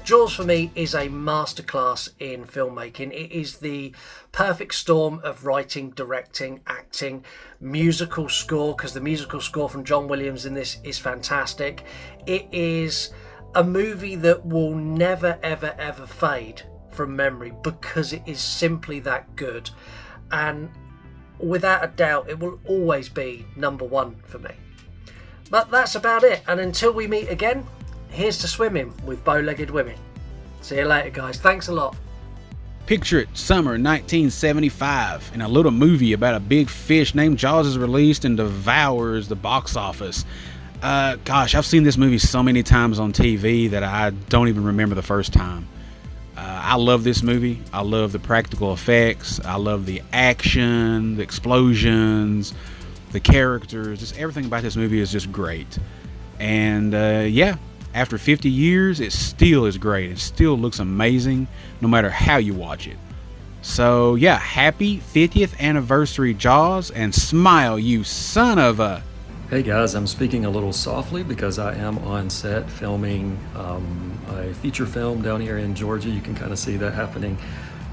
Jaws for me is a masterclass in filmmaking. It is the perfect storm of writing, directing, acting, musical score, because the musical score from John Williams in this is fantastic. It is a movie that will never ever ever fade from memory because it is simply that good, and without a doubt it will always be number one for me. But that's about it, and until we meet again, here's to swimming with bow-legged women. See you later guys, thanks a lot. Picture it, summer 1975, and a little movie about a big fish named Jaws is released and devours the box office. Gosh, I've seen this movie so many times on TV that I don't even remember the first time. I love this movie. I love the practical effects. I love the action, the explosions, the characters, just everything about this movie is just great. And yeah, after 50 years, it still is great. It still looks amazing no matter how you watch it. So yeah, happy 50th anniversary, Jaws, and smile, you son of a... Hey guys, I'm speaking a little softly because I am on set filming a feature film down here in Georgia. You can kind of see that happening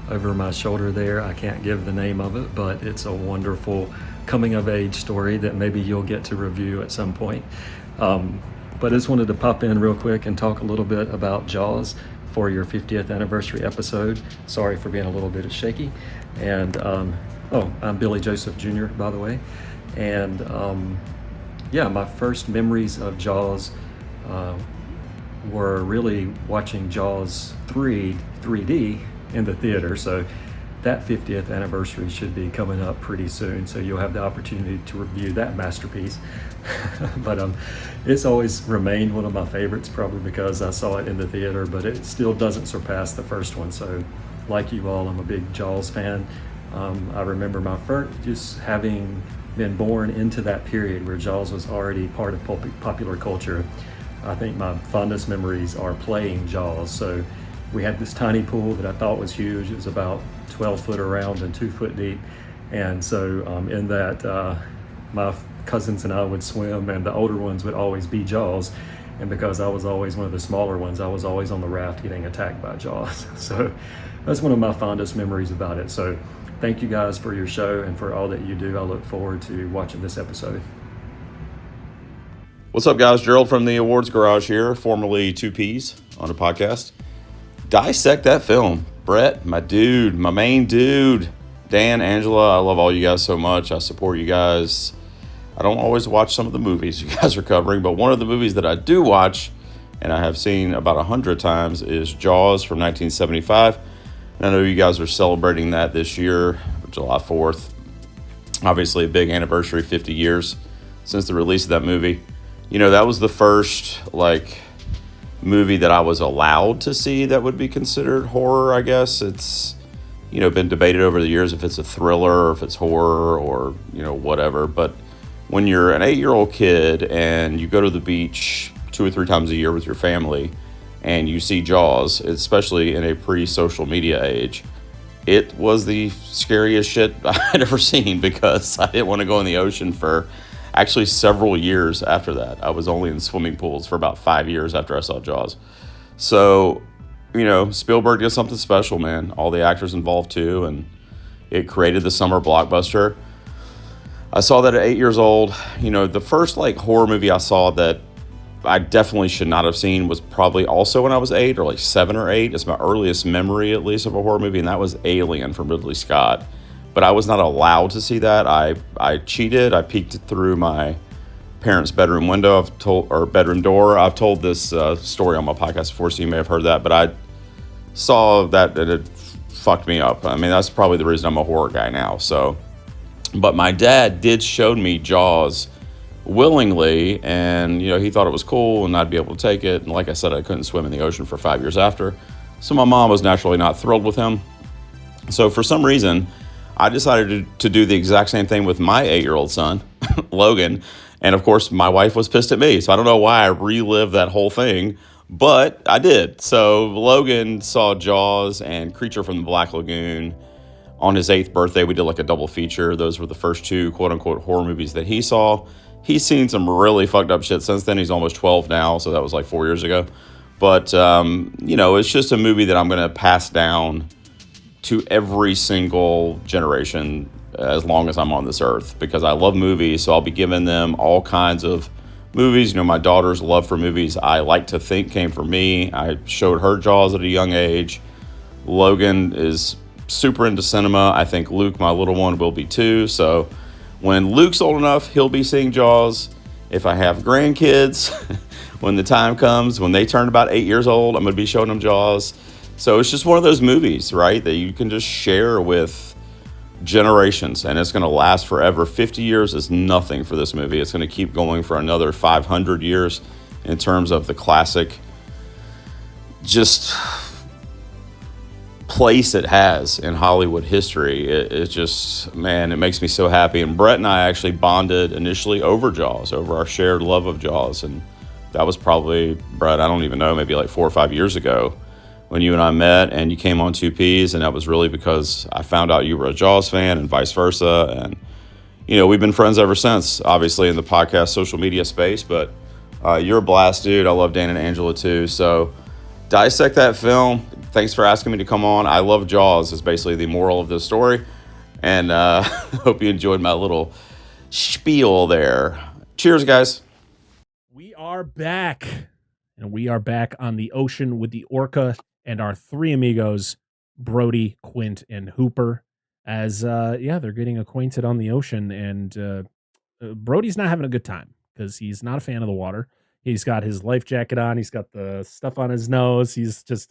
over my shoulder there. I can't give the name of it, but it's a wonderful coming of age story that maybe you'll get to review at some point. But I just wanted to pop in real quick and talk a little bit about Jaws for your 50th anniversary episode. Sorry for being a little bit shaky. And I'm Billy Joseph Jr., by the way. And yeah, my first memories of Jaws were really watching Jaws 3D in the theater. So that 50th anniversary should be coming up pretty soon. So you'll have the opportunity to review that masterpiece. But it's always remained one of my favorites, probably because I saw it in the theater, but it still doesn't surpass the first one. So like you all, I'm a big Jaws fan. I remember my first, just having been born into that period where Jaws was already part of popular culture. I think my fondest memories are playing Jaws. So we had this tiny pool that I thought was huge. It was about 12 foot around and 2 foot deep. And so in that, my cousins and I would swim, and the older ones would always be Jaws. And because I was always one of the smaller ones, I was always on the raft getting attacked by Jaws. So that's one of my fondest memories about it. So thank you guys for your show and for all that you do. I look forward to watching this episode. What's up, guys? Gerald from the Awards Garage here, formerly 2Ps on a podcast. Dissect that film. Brett, my dude, my main dude. Dan, Angela, I love all you guys so much. I support you guys. I don't always watch some of the movies you guys are covering, but one of the movies that I do watch, and I have seen about 100 times, is Jaws from 1975. And I know you guys are celebrating that this year, July 4th. Obviously a big anniversary, 50 years since the release of that movie. You know, that was the first, movie that I was allowed to see that would be considered horror, I guess. It's, been debated over the years if it's a thriller or if it's horror or, whatever. But when you're an 8-year-old kid and you go to the beach 2 or 3 times a year with your family and you see Jaws, especially in a pre-social media age, it was the scariest shit I'd ever seen because I didn't want to go in the ocean for actually several years after that. I was only in swimming pools for about 5 years after I saw Jaws. So, Spielberg did something special, man. All the actors involved too, and it created the summer blockbuster. I saw that at 8 years old. The first horror movie I saw that I definitely should not have seen was probably also when I was 8 or 7 or 8. It's my earliest memory, at least, of a horror movie, and that was Alien from Ridley Scott. But I was not allowed to see that. I cheated. I peeked through my parents' bedroom window. Bedroom door. I've told this story on my podcast before, so you may have heard that. But I saw that and it fucked me up. I mean, that's probably the reason I'm a horror guy now. So, but my dad did show me Jaws willingly, and he thought it was cool, and I'd be able to take it. And like I said, I couldn't swim in the ocean for 5 years after. So my mom was naturally not thrilled with him. So for some reason, I decided to do the exact same thing with my 8-year-old son, Logan. And of course, my wife was pissed at me. So I don't know why I relived that whole thing, but I did. So Logan saw Jaws and Creature from the Black Lagoon on his 8th birthday. We did a double feature. Those were the first 2 quote unquote horror movies that he saw. He's seen some really fucked up shit since then. He's almost 12 now. So that was 4 years ago. But, it's just a movie that I'm going to pass down to every single generation as long as I'm on this earth, because I love movies. So I'll be giving them all kinds of movies. My daughter's love for movies, I like to think, came from me. I showed her Jaws at a young age. Logan is super into cinema. I think Luke, my little one, will be too. So when Luke's old enough, he'll be seeing Jaws. If I have grandkids, when the time comes, when they turn about 8 years old, I'm going to be showing them Jaws. So it's just one of those movies, right, that you can just share with generations, and it's going to last forever. 50 years is nothing for this movie. It's going to keep going for another 500 years in terms of the classic, just place it has in Hollywood history. It's just, man, it makes me so happy. And Brett and I actually bonded initially over Jaws, over our shared love of Jaws. And that was probably, Brett, I don't even know, maybe like 4 or 5 years ago when you and I met and you came on 2Ps. And that was really because I found out you were a Jaws fan and vice versa. And, you know, we've been friends ever since, obviously in the podcast, social media space. But you're a blast, dude. I love Dan and Angela too. So Dissect That Film. Thanks for asking me to come on. I love Jaws is basically the moral of this story. And hope you enjoyed my little spiel there. Cheers, guys. We are back. And we are back on the ocean with the orca and our three amigos, Brody, Quint, and Hooper. As, they're getting acquainted on the ocean. And Brody's not having a good time because he's not a fan of the water. He's got his life jacket on. He's got the stuff on his nose. He's the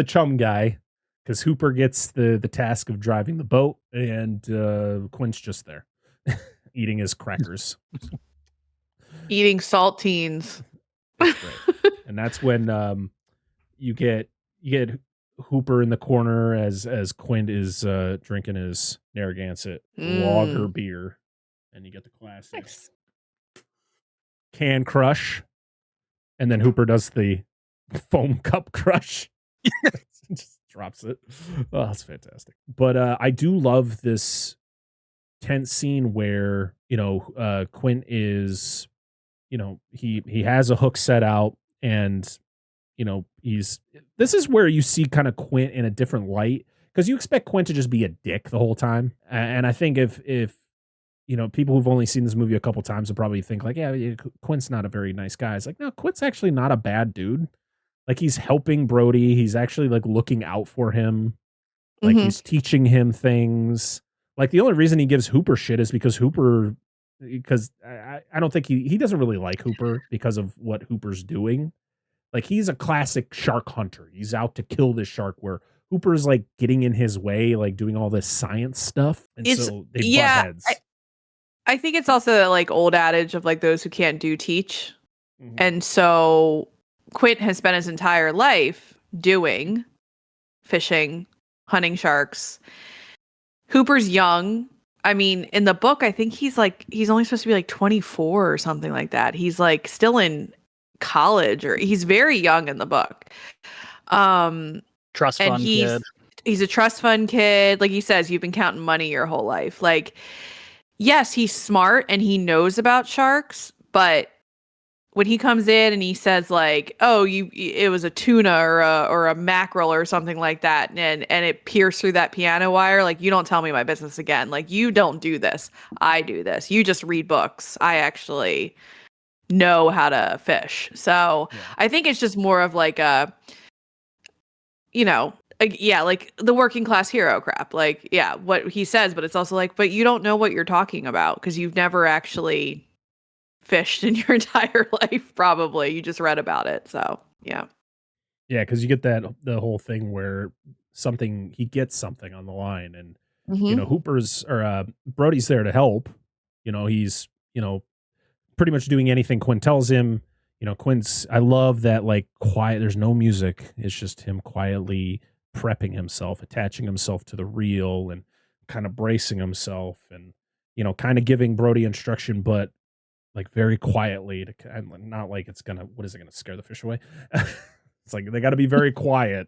chum guy because Hooper gets the task of driving the boat, and Quint's just there eating his crackers, Eating saltines. That's right. And that's when you get Hooper in the corner as Quint is drinking his Narragansett lager beer, and you get the classic can crush, and then Hooper does the foam cup crush. Just drops it. Oh, that's fantastic. But I do love this tense scene where, Quint is, he has a hook set out, and, this is where you see kind of Quint in a different light, because you expect Quint to just be a dick the whole time. And I think if people who've only seen this movie a couple times would probably think like, yeah, Quint's not a very nice guy. It's like, no, Quint's actually not a bad dude. Like, he's helping Brody. He's actually like looking out for him. Like, he's teaching him things. Like, the only reason he gives Hooper shit is because I don't think he doesn't really like Hooper because of what Hooper's doing. Like, he's a classic shark hunter. He's out to kill this shark, where Hooper's like getting in his way, like doing all this science stuff. And so they butt heads. I think it's also that like old adage of like those who can't do teach. And so Quint has spent his entire life doing fishing, hunting sharks. Hooper's young. I mean, in the book, I think he's only supposed to be like 24 or something like that. He's like still in college, or he's very young in the book. Trust fund kid. He's a trust fund kid. Like he says, you've been counting money your whole life. Like, yes, he's smart and he knows about sharks, but when he comes in and he says like, "Oh, it was a tuna or a mackerel or something like that," and it pierced through that piano wire, like, you don't tell me my business again. Like, you don't do this. I do this. You just read books. I actually know how to fish. So I think it's just more of like like the working class hero crap. Like, yeah, what he says, but it's also like, but you don't know what you're talking about because you've never actually fished in your entire life. Probably you just read about it. So yeah, because you get the whole thing where he gets something on the line, and Hooper's or Brody's there to help. He's pretty much doing anything Quint tells him. I love that, like, quiet, there's no music, it's just him quietly prepping himself, attaching himself to the reel, and kind of bracing himself, and kind of giving Brody instruction, but like very quietly, to not like it's gonna scare the fish away. It's like they got to be very quiet.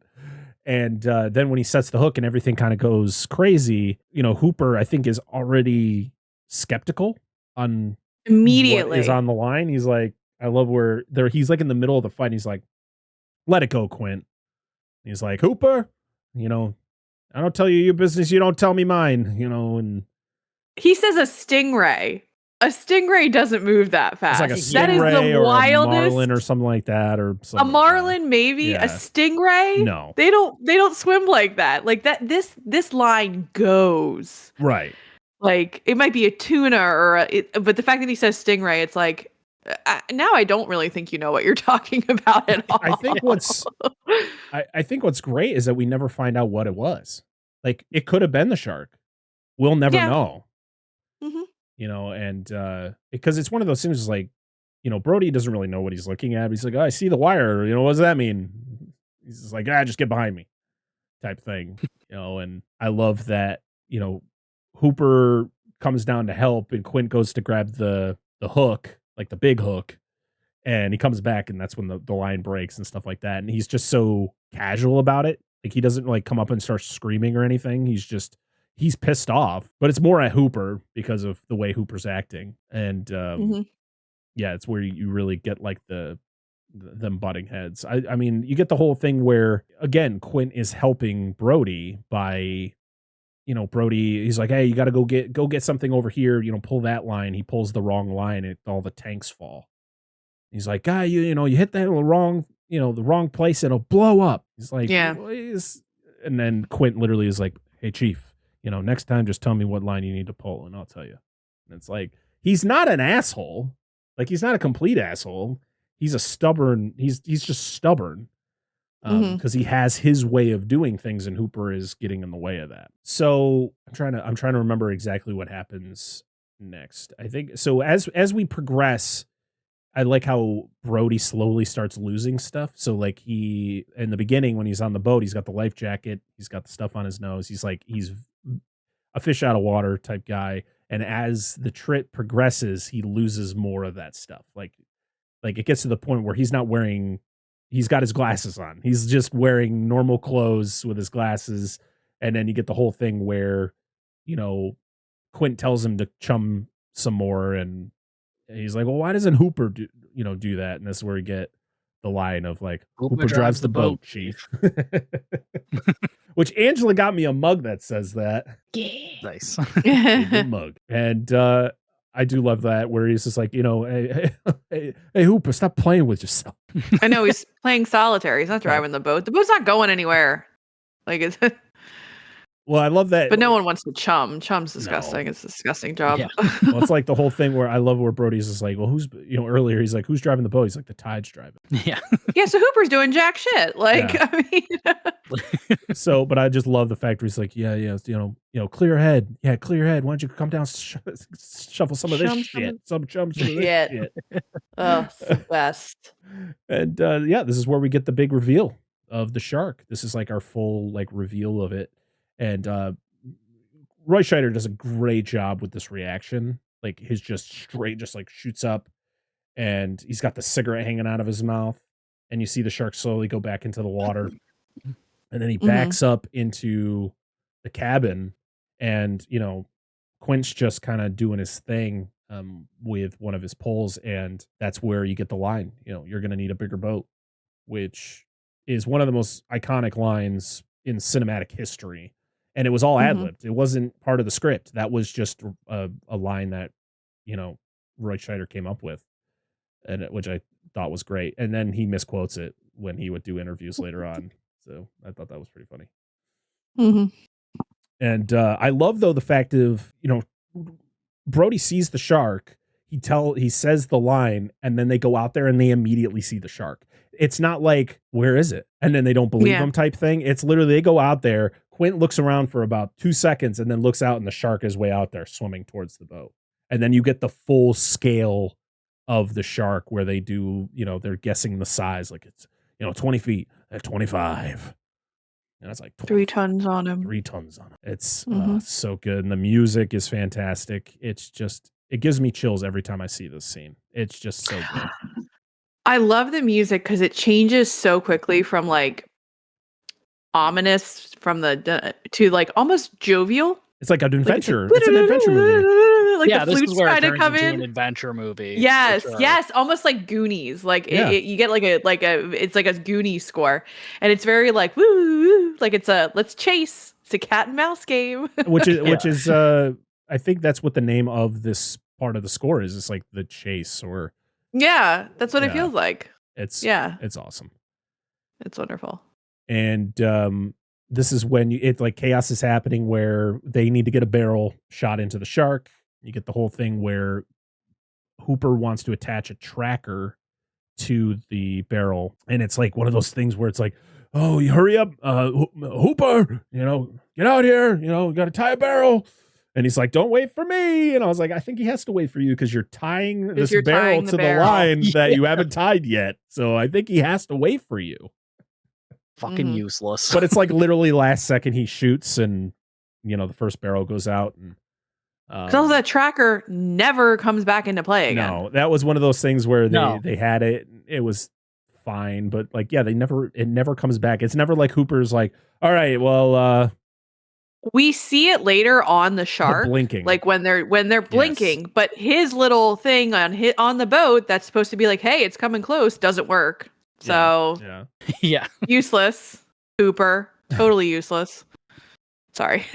And then when he sets the hook and everything kind of goes crazy, Hooper, I think, is already skeptical on immediately what is on the line. He's like, I love where he's like in the middle of the fight, and he's like, "Let it go, Quint." He's like, "Hooper, I don't tell you your business, you don't tell me mine," and he says a stingray. A stingray doesn't move that fast. It's like a that is stingray the wildest. Or a marlin or something like that, or a marlin, maybe. Yeah. A stingray. No, they don't swim like that. Like that. This line goes right. Like, it might be a tuna but the fact that he says stingray, it's like, now I don't really think you know what you're talking about at all. I think what's great is that we never find out what it was. Like, it could have been the shark. We'll never know. And because it's one of those things, like, Brody doesn't really know what he's looking at. He's like, "Oh, I see the wire. What does that mean?" He's just like, "Just get behind me." type thing, and I love that, Hooper comes down to help and Quint goes to grab the hook, like the big hook, and he comes back and that's when the line breaks and stuff like that. And he's just so casual about it. Like he doesn't like come up and start screaming or anything. He's pissed off, but it's more at Hooper because of the way Hooper's acting. And yeah, it's where you really get like them butting heads. I mean, you get the whole thing where again, Quint is helping Brody by, Brody, he's like, hey, you got to go get something over here, pull that line. He pulls the wrong line and all the tanks fall. He's like, guy, you hit that the wrong place, it'll blow up. He's like, yeah. And then Quint literally is like, hey, Chief, next time just tell me what line you need to pull and I'll tell you. And it's like, he's not an asshole. Like he's not a complete asshole. He's he's just stubborn. Because he has his way of doing things and Hooper is getting in the way of that. So I'm trying to remember exactly what happens next. I think so as we progress, I like how Brody slowly starts losing stuff. So like he, in the beginning when he's on the boat, he's got the life jacket, he's got the stuff on his nose. He's a fish out of water type guy. And as the trip progresses, he loses more of that stuff. Like it gets to the point where he's got his glasses on. He's just wearing normal clothes with his glasses. And then you get the whole thing where, Quint tells him to chum some more. And he's like, well, why doesn't Hooper do that? And this is where we get the line of like, Hooper drives the boat, Chief. Which Angela got me a mug that says that. Yeah. Nice. Good mug. And I do love that where he's just like, hey, Hooper, stop playing with yourself. I know he's playing solitaire. He's not driving the boat. The boat's not going anywhere. Like it's. Well, I love that. But no one wants to chum. Chum's disgusting. No. It's a disgusting job. Yeah. Well, it's like the whole thing where I love where Brody's just like, well, who's, earlier he's like, who's driving the boat? He's like, the tide's driving. Yeah. Yeah. So Hooper's doing jack shit. Like, yeah. I mean. So, but I just love the fact where he's like, yeah, clear head. Yeah, clear head. Why don't you come down, shuffle some of this shit. Some of this shit. Oh, it's the best. And this is where we get the big reveal of the shark. This is like our full like reveal of it. And Roy Scheider does a great job with this reaction. Like his just straight, just like shoots up and he's got the cigarette hanging out of his mouth. And you see the shark slowly go back into the water. And then he backs up into the cabin and, Quint's just kind of doing his thing with one of his poles. And that's where you get the line, you're going to need a bigger boat, which is one of the most iconic lines in cinematic history. And it was all ad-libbed. It wasn't part of the script. That was just a line that, Roy Scheider came up with, and which I thought was great. And then he misquotes it when he would do interviews later on. So I thought that was pretty funny. And I love, though, the fact of, Brody sees the shark. He says the line, and then they go out there and they immediately see the shark. It's not like, where is it? And then they don't believe him type thing. It's literally, they go out there. Quint looks around for about 2 seconds and then looks out and the shark is way out there swimming towards the boat. And then you get the full scale of the shark where they do, they're guessing the size. Like it's, 20 feet at 25. And it's like 3 tons on him. 3 tons on him. It's so good. And the music is fantastic. It's just, it gives me chills every time I see this scene. It's just so good. I love the music because it changes so quickly from like ominous to like almost jovial. It's like an adventure. It's an adventure movie. Like yeah, the flutes kind of come in. An adventure movie. Yes, yes, almost like Goonies. Like you get like a it's like a Goonies score, and it's very like woo, like it's a let's chase. It's a cat and mouse game. which is I think that's what the name of this part of the score is. It's like the chase or. Yeah, that's what it feels like. It's awesome. It's wonderful. And this is when it's like chaos is happening where they need to get a barrel shot into the shark. You get the whole thing where Hooper wants to attach a tracker to the barrel. And it's like one of those things where it's like, oh, you hurry up, Hooper, get out here, got to tie a barrel. And he's like, don't wait for me. And I was like, I think he has to wait for you because you're tying this barrel to the line that you haven't tied yet. So I think he has to wait for you. fucking useless. But it's like literally last second he shoots and the first barrel goes out and So that tracker never comes back into play again. no, that was one of those things where No. they had it was fine, but like it never comes back. It's never like Hooper's like, all right, well We see it later on the shark, blinking. like when they're blinking, but his little thing on the boat that's supposed to be like, hey, it's coming close, doesn't work. So yeah, useless. Hooper, totally useless. Sorry.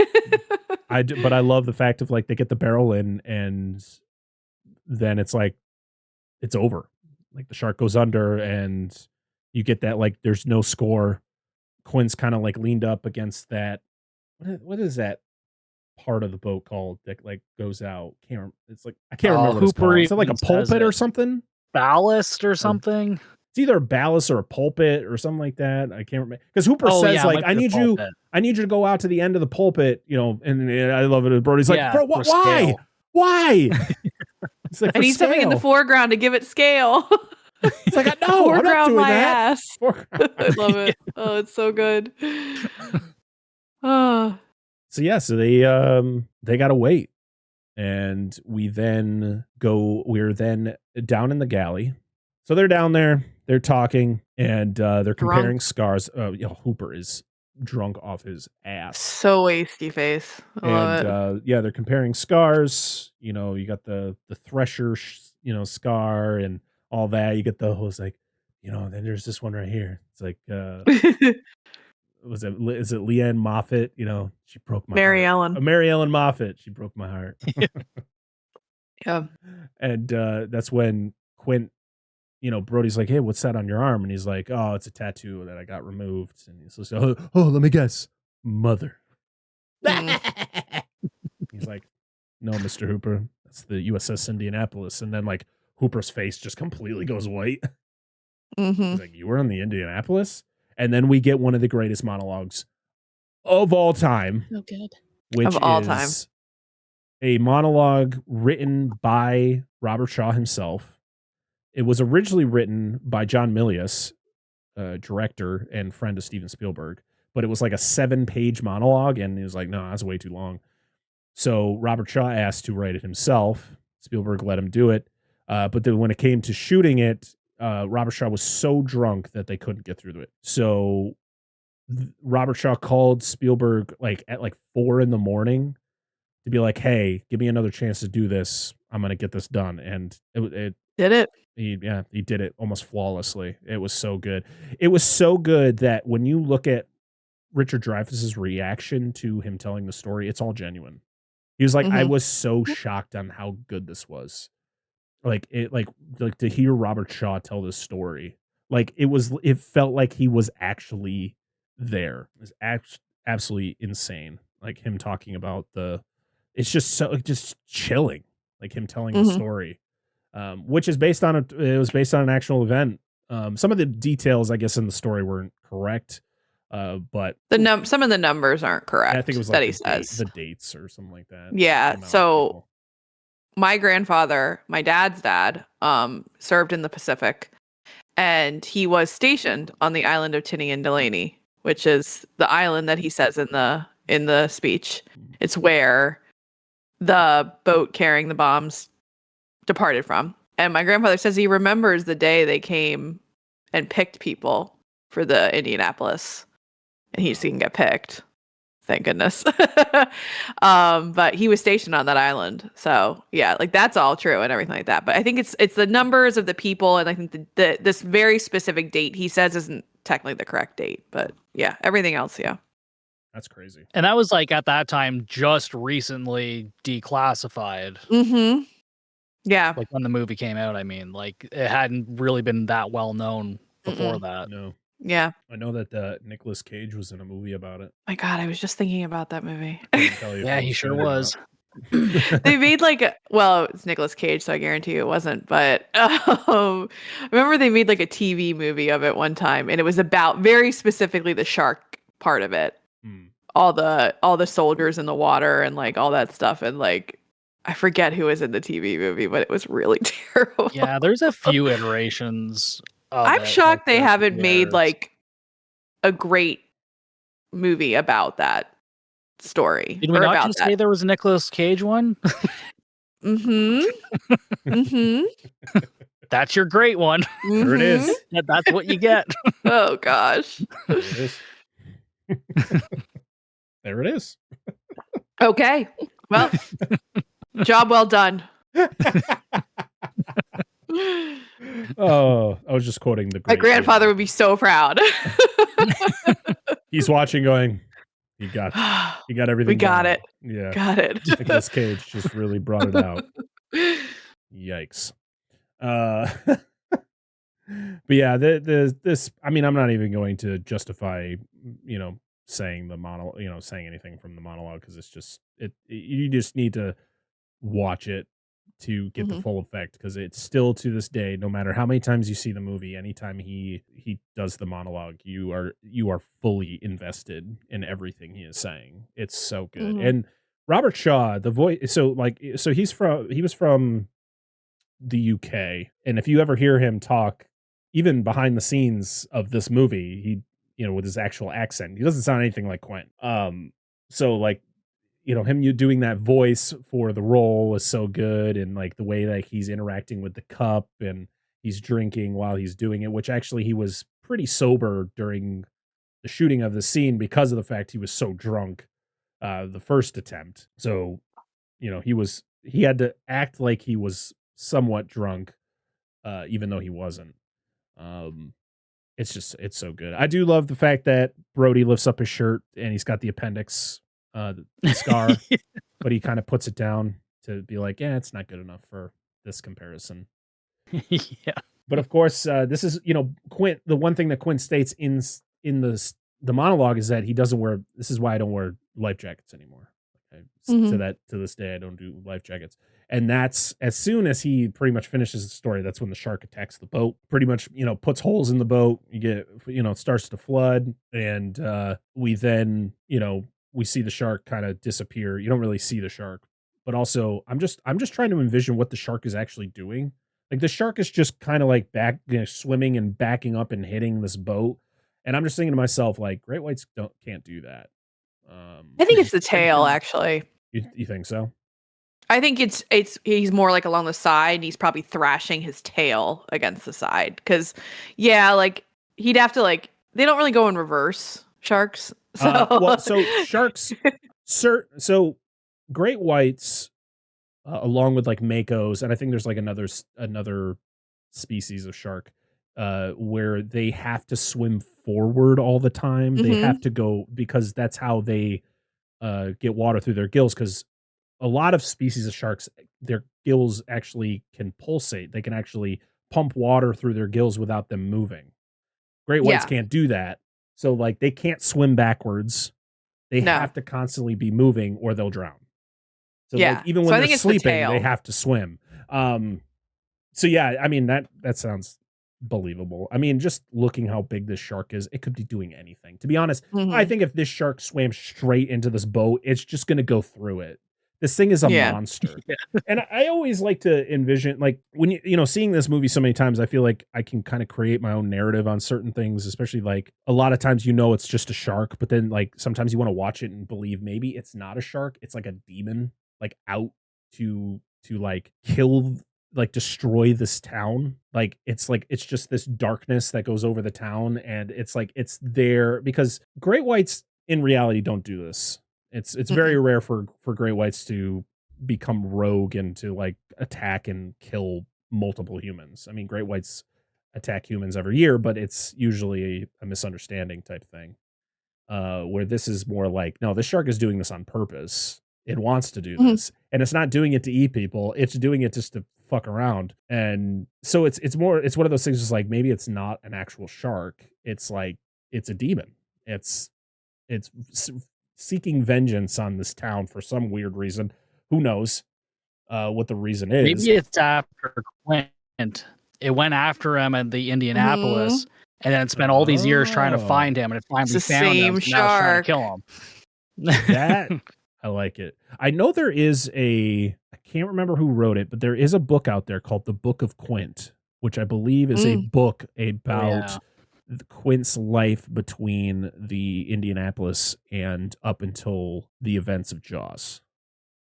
but I love the fact of like they get the barrel in and then it's like it's over. Like the shark goes under and you get that like there's no score. Quinn's kind of like leaned up against that. What is that part of the boat called that like goes out? It's like I can't remember what it's called. Is it like a pulpit or something? Ballast or something? It's either a ballast or a pulpit or something like that. I can't remember because Hooper says yeah, like I need you to go out to the end of the pulpit, and I love it. Brody's like, Yeah, why? scale. Why? It's like, I need something in the foreground to give it scale. It's like, no, I'm not Foreground doing my that. ass. I love it. Oh, it's so good. Oh. So yeah, so they gotta wait. And we're then down in the galley. So they're down there, they're talking, and they're comparing scars. Hooper is drunk off his ass. So wasty face. I love it. They're comparing scars. You got the thresher, scar and all that. You get the whole like, then there's this one right here. It's like, is it Leanne Moffat? She broke my Mary heart. Ellen. Mary Ellen Moffat. She broke my heart. Yeah. And that's when Quint, Brody's like, hey, what's that on your arm? And he's like, oh, it's a tattoo that I got removed. And he's like, oh, let me guess. Mother. He's like, no, Mr. Hooper. That's the USS Indianapolis. And then like Hooper's face just completely goes white. He's like, you were on the Indianapolis? And then we get one of the greatest monologues of all time. Oh, good. Which Of all is time. a monologue written by Robert Shaw himself. It was originally written by John Milius, director and friend of Steven Spielberg, but it was like a 7-page monologue, and he was like, no, that's way too long. So Robert Shaw asked to write it himself. Spielberg let him do it. But then when it came to shooting it, Robert Shaw was so drunk that they couldn't get through it. So Robert Shaw called Spielberg at 4 a.m. to be like, hey, give me another chance to do this. I'm going to get this done. And it did it. He did it almost flawlessly. It was so good. It was so good that when you look at Richard Dreyfuss's reaction to him telling the story, it's all genuine. He was like, I was so shocked on how good this was. Like to hear Robert Shaw tell this story, it felt like he was actually there. It was absolutely insane. Like him talking about it's just chilling. Like him telling the story, which is based on it was based on an actual event. Some of the details, I guess, in the story weren't correct, but some of the numbers aren't correct. I think it was that like he says the dates or something like that. Yeah. So my grandfather, my dad's dad, served in the Pacific, and he was stationed on the island of Tinian Delaney, which is the island that he says in the speech. It's where the boat carrying the bombs departed from. And my grandfather says he remembers the day they came and picked people for the Indianapolis, and he just didn't get picked. Thank goodness. But he was stationed on that island. So yeah, like that's all true and everything like that. But I think it's the numbers of the people, and I think this very specific date he says isn't technically the correct date. But yeah, everything else, yeah. That's crazy. And that was like at that time just recently declassified. Yeah. Like when the movie came out, I mean, like it hadn't really been that well known before that. No. Yeah. I know that Nicolas Cage was in a movie about it. My God, I was just thinking about that movie. Yeah, he sure was. They made it's Nicolas Cage, so I guarantee you it wasn't. But I remember they made like a TV movie of it one time, and it was about very specifically the shark part of it. All the soldiers in the water and like all that stuff, and like I forget who was in the TV movie, but it was really terrible. Yeah, there's a few iterations. I'm shocked they haven't made like a great movie about that story. Did we or not about just that. say there was a Nicolas Cage one? That's your great one. There it is. That's what you get. Oh gosh. There it is. There it is. Okay. Well, job well done. Oh, I was just quoting the My great grandfather would be so proud. He's watching going, you got everything. We got down." it. Yeah. Got it. Nicolas Cage just really brought it out. Yikes. But yeah, this, I mean, I'm not even going to justify, saying saying anything from the monologue, because it's just, you just need to watch it to get the full effect, because it's still to this day, no matter how many times you see the movie, anytime he does the monologue, you are fully invested in everything he is saying. It's so good. And Robert Shaw, the voice, so he was from the UK, and if you ever hear him talk, even behind the scenes of this movie, he, with his actual accent, he doesn't sound anything like Quint. So like, him doing that voice for the role is so good, and like the way that he's interacting with the cup and he's drinking while he's doing it, which actually he was pretty sober during the shooting of the scene because of the fact he was so drunk the first attempt. So, he had to act like he was somewhat drunk, even though he wasn't. It's so good. I do love the fact that Brody lifts up his shirt and he's got the appendix scar, but he kind of puts it down to be like, yeah, it's not good enough for this comparison. Yeah. But of course, this is, Quint, the one thing that Quint states in the monologue is that he doesn't wear, this is why I don't wear life jackets anymore. To this day, I don't do life jackets. And that's as soon as he pretty much finishes the story, that's when the shark attacks the boat, pretty much, puts holes in the boat. You get, it starts to flood. And we then, we see the shark kind of disappear. You don't really see the shark, but also I'm just trying to envision what the shark is actually doing. Like the shark is just kind of like back, swimming and backing up and hitting this boat. And I'm just thinking to myself, like, great whites can't do that. I think it's the tail, actually. You think so? I think he's more like along the side, and he's probably thrashing his tail against the side. Because, yeah, like he'd have to they don't really go in reverse, sharks. So so sharks, so great whites, along with like makos, and I think there's like another species of shark, where they have to swim forward all the time. They have to go, because that's how they get water through their gills, because a lot of species of sharks, their gills actually can pulsate. They can actually pump water through their gills without them moving. Great whites can't do that. So like they can't swim backwards. They have to constantly be moving or they'll drown. So like, even when they're sleeping, they have to swim. So yeah, I mean, that sounds believable. I mean, just looking how big this shark is, it could be doing anything. To be honest, I think if this shark swam straight into this boat, it's just going to go through it. This thing is a monster. And I always like to envision, like, when seeing this movie so many times, I feel like I can kind of create my own narrative on certain things, especially like a lot of times, it's just a shark, but then like sometimes you want to watch it and believe maybe it's not a shark. It's like a demon, like out to like kill, like destroy this town. Like it's just this darkness that goes over the town, and it's like it's there because great whites in reality don't do this. It's very rare for great whites to become rogue and to like attack and kill multiple humans. I mean, great whites attack humans every year, but it's usually a misunderstanding type thing. Where this is more like, no, this shark is doing this on purpose. It wants to do this, and it's not doing it to eat people. It's doing it just to fuck around. And so it's one of those things. Just like maybe it's not an actual shark. It's like it's a demon. It's seeking vengeance on this town for some weird reason. Who knows what the reason is? Maybe it's after Quint. It went after him at the Indianapolis, and then spent all these years trying to find him, and it finally found him. Now it's trying to kill him. That I like it. I know there is I can't remember who wrote it, but there is a book out there called The Book of Quint, which I believe is a book about Quint's life between the Indianapolis and up until the events of Jaws.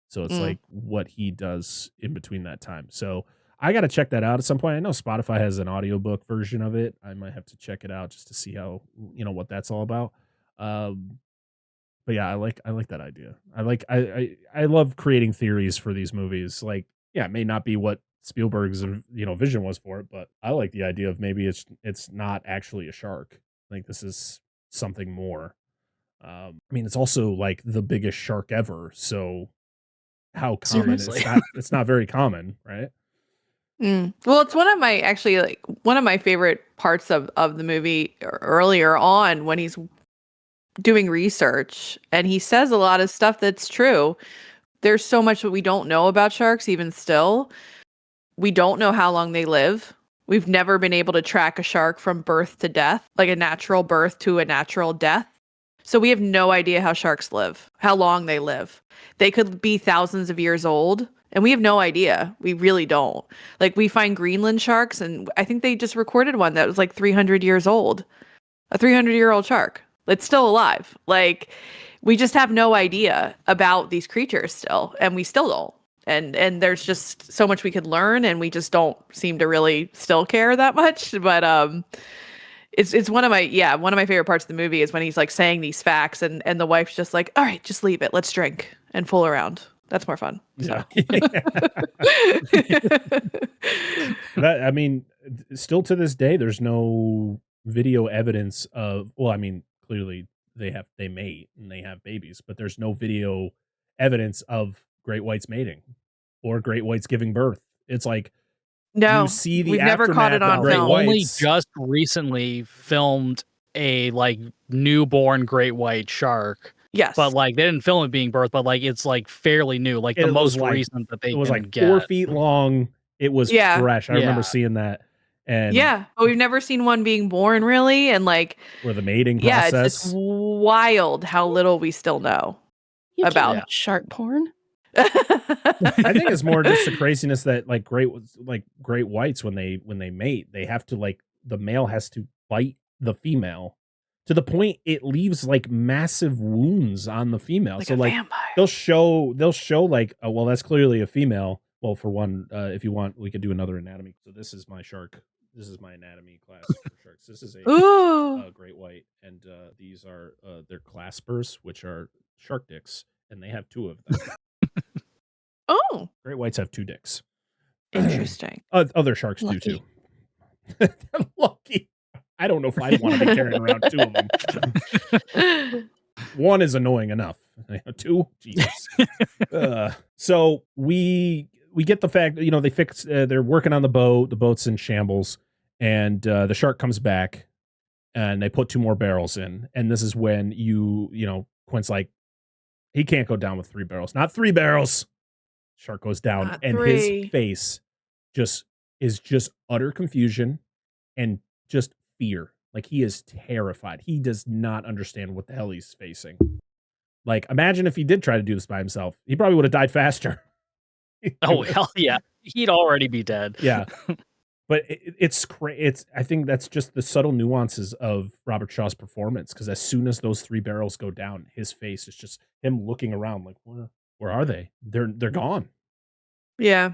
So it's like what he does in between that time. So I got to check that out at some point. I know Spotify has an audiobook version of it. I might have to check it out just to see how, what that's all about. But yeah, I like that idea. I love creating theories for these movies. Like, yeah, it may not be what Spielberg's vision was for it, but I like the idea of maybe it's not actually a shark. I think this is something more. I mean, it's also like the biggest shark ever. So how common it's not very common, right? Well, it's one of my favorite parts of the movie earlier on when he's doing research and he says a lot of stuff that's true. There's so much that we don't know about sharks even still. We don't know how long they live. We've never been able to track a shark from birth to death, like a natural birth to a natural death. So we have no idea how sharks live, how long they live. They could be thousands of years old, and we have no idea. We really don't. Like, we find Greenland sharks, and I think they just recorded one that was like 300 years old. A 300-year-old shark. It's still alive. Like, we just have no idea about these creatures still, and we still don't. And there's just so much we could learn, and we just don't seem to really still care that much. But it's one of my favorite parts of the movie is when he's like saying these facts, and the wife's just like, all right, just leave it. Let's drink and fool around. That's more fun. So. I mean, still to this day, there's no video evidence of. Well, I mean, clearly they mate and they have babies, but there's no video evidence of great whites mating or great whites giving birth. It's like, no, you see the we've never caught it on film. Only just recently filmed a like newborn great white shark. Yes, but like they didn't film it being birthed, but like it's like fairly new. Like the most recent that they it was can like get. 4 feet long. It was fresh. I remember seeing that. And but we've never seen one being born really, and like for the mating process. Yeah, it's wild how little we still know about shark porn. I think it's more just the craziness that like great whites when they mate, they have to like the male has to bite the female to the point it leaves like massive wounds on the female. Like so a like vampire. they'll show like, oh, well, that's clearly a female. Well, for one, if you want, we could do another anatomy. So this is my shark. This is my anatomy class for sharks. This is a great white, and these are their claspers, which are shark dicks, and they have 2 of them. Oh, great whites have 2 dicks. Interesting. Other sharks do too. Lucky. I don't know if I'd want to be carrying around 2 of them. 1 is annoying enough. 2, Jesus. So we get the fact that they fix. They're working on the boat. The boat's in shambles, and the shark comes back, and they put 2 more barrels in. And this is when Quint's like, he can't go down with 3 barrels. Not 3 barrels. Shark goes down, Not and 3. his face is utter confusion and just fear. Like, he is terrified. He does not understand what the hell he's facing. Like, imagine if he did try to do this by himself. He probably would have died faster. Oh, hell yeah. He'd already be dead. Yeah. But it's I think that's just the subtle nuances of Robert Shaw's performance, because as soon as those 3 barrels go down, his face is just him looking around like, where are they? They're gone. Yeah.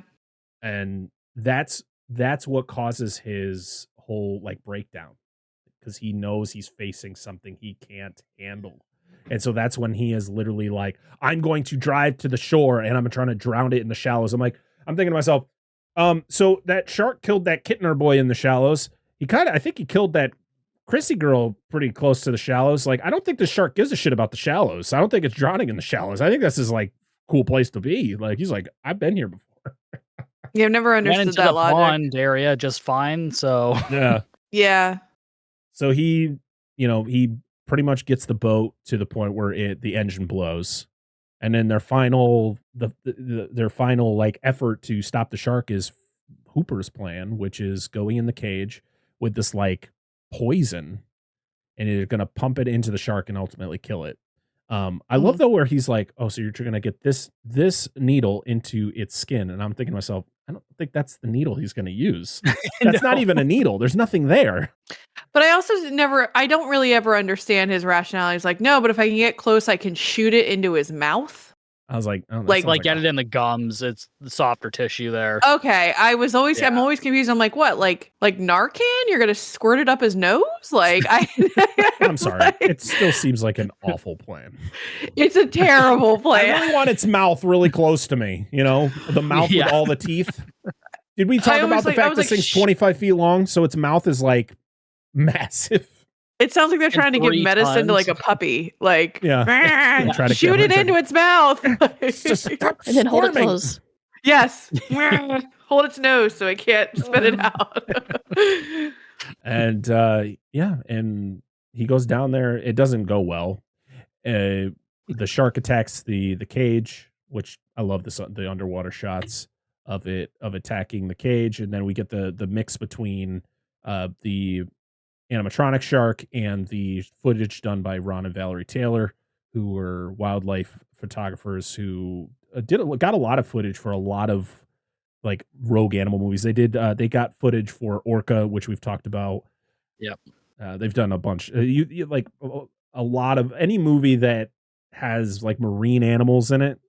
And that's what causes his whole like breakdown, because he knows he's facing something he can't handle. And so that's when he is literally like, I'm going to drive to the shore and I'm trying to drown it in the shallows. I'm thinking to myself, so that shark killed that Kittner boy in the shallows. I think he killed that Chrissy girl pretty close to the shallows. Like, I don't think the shark gives a shit about the shallows. I don't think it's drowning in the shallows. I think this is like cool place to be. Like, he's like, I've been here before. Yeah, I've never understood Went into that the logic. pond area just fine. So yeah. Yeah. So he pretty much gets the boat to the point where the engine blows, and then their final like effort to stop the shark is Hooper's plan, which is going in the cage with this like poison, and they're gonna pump it into the shark and ultimately kill it. I love though where he's like, oh, so you're gonna get this needle into its skin, and I'm thinking to myself, I don't think that's the needle he's gonna use. That's not even a needle. There's nothing there. But I also I don't really ever understand his rationale. He's like, no, but if I can get close, I can shoot it into his mouth. I was like, oh, like get it in the gums. It's the softer tissue there. Okay, I'm always confused. I'm like, what? Like Narcan? You're gonna squirt it up his nose? Like I'm sorry. It still seems like an awful plan. It's a terrible plan. I really want its mouth really close to me. You know, the mouth with all the teeth. Did we talk about the fact this thing's 25 feet long, so its mouth is like massive? It sounds like they're trying to give medicine to like a puppy. Like, try to shoot it into its mouth. And then hold it close. Yes. Hold its nose so it can't spit it out. And and he goes down there. It doesn't go well. The shark attacks the cage, which I love the underwater shots of it attacking the cage, and then we get the mix between the animatronic shark and the footage done by Ron and Valerie Taylor, who were wildlife photographers who got a lot of footage for a lot of like rogue animal movies. They got footage for Orca, which we've talked about. Yep. They've done a bunch. You like a lot of any movie that has like marine animals in it.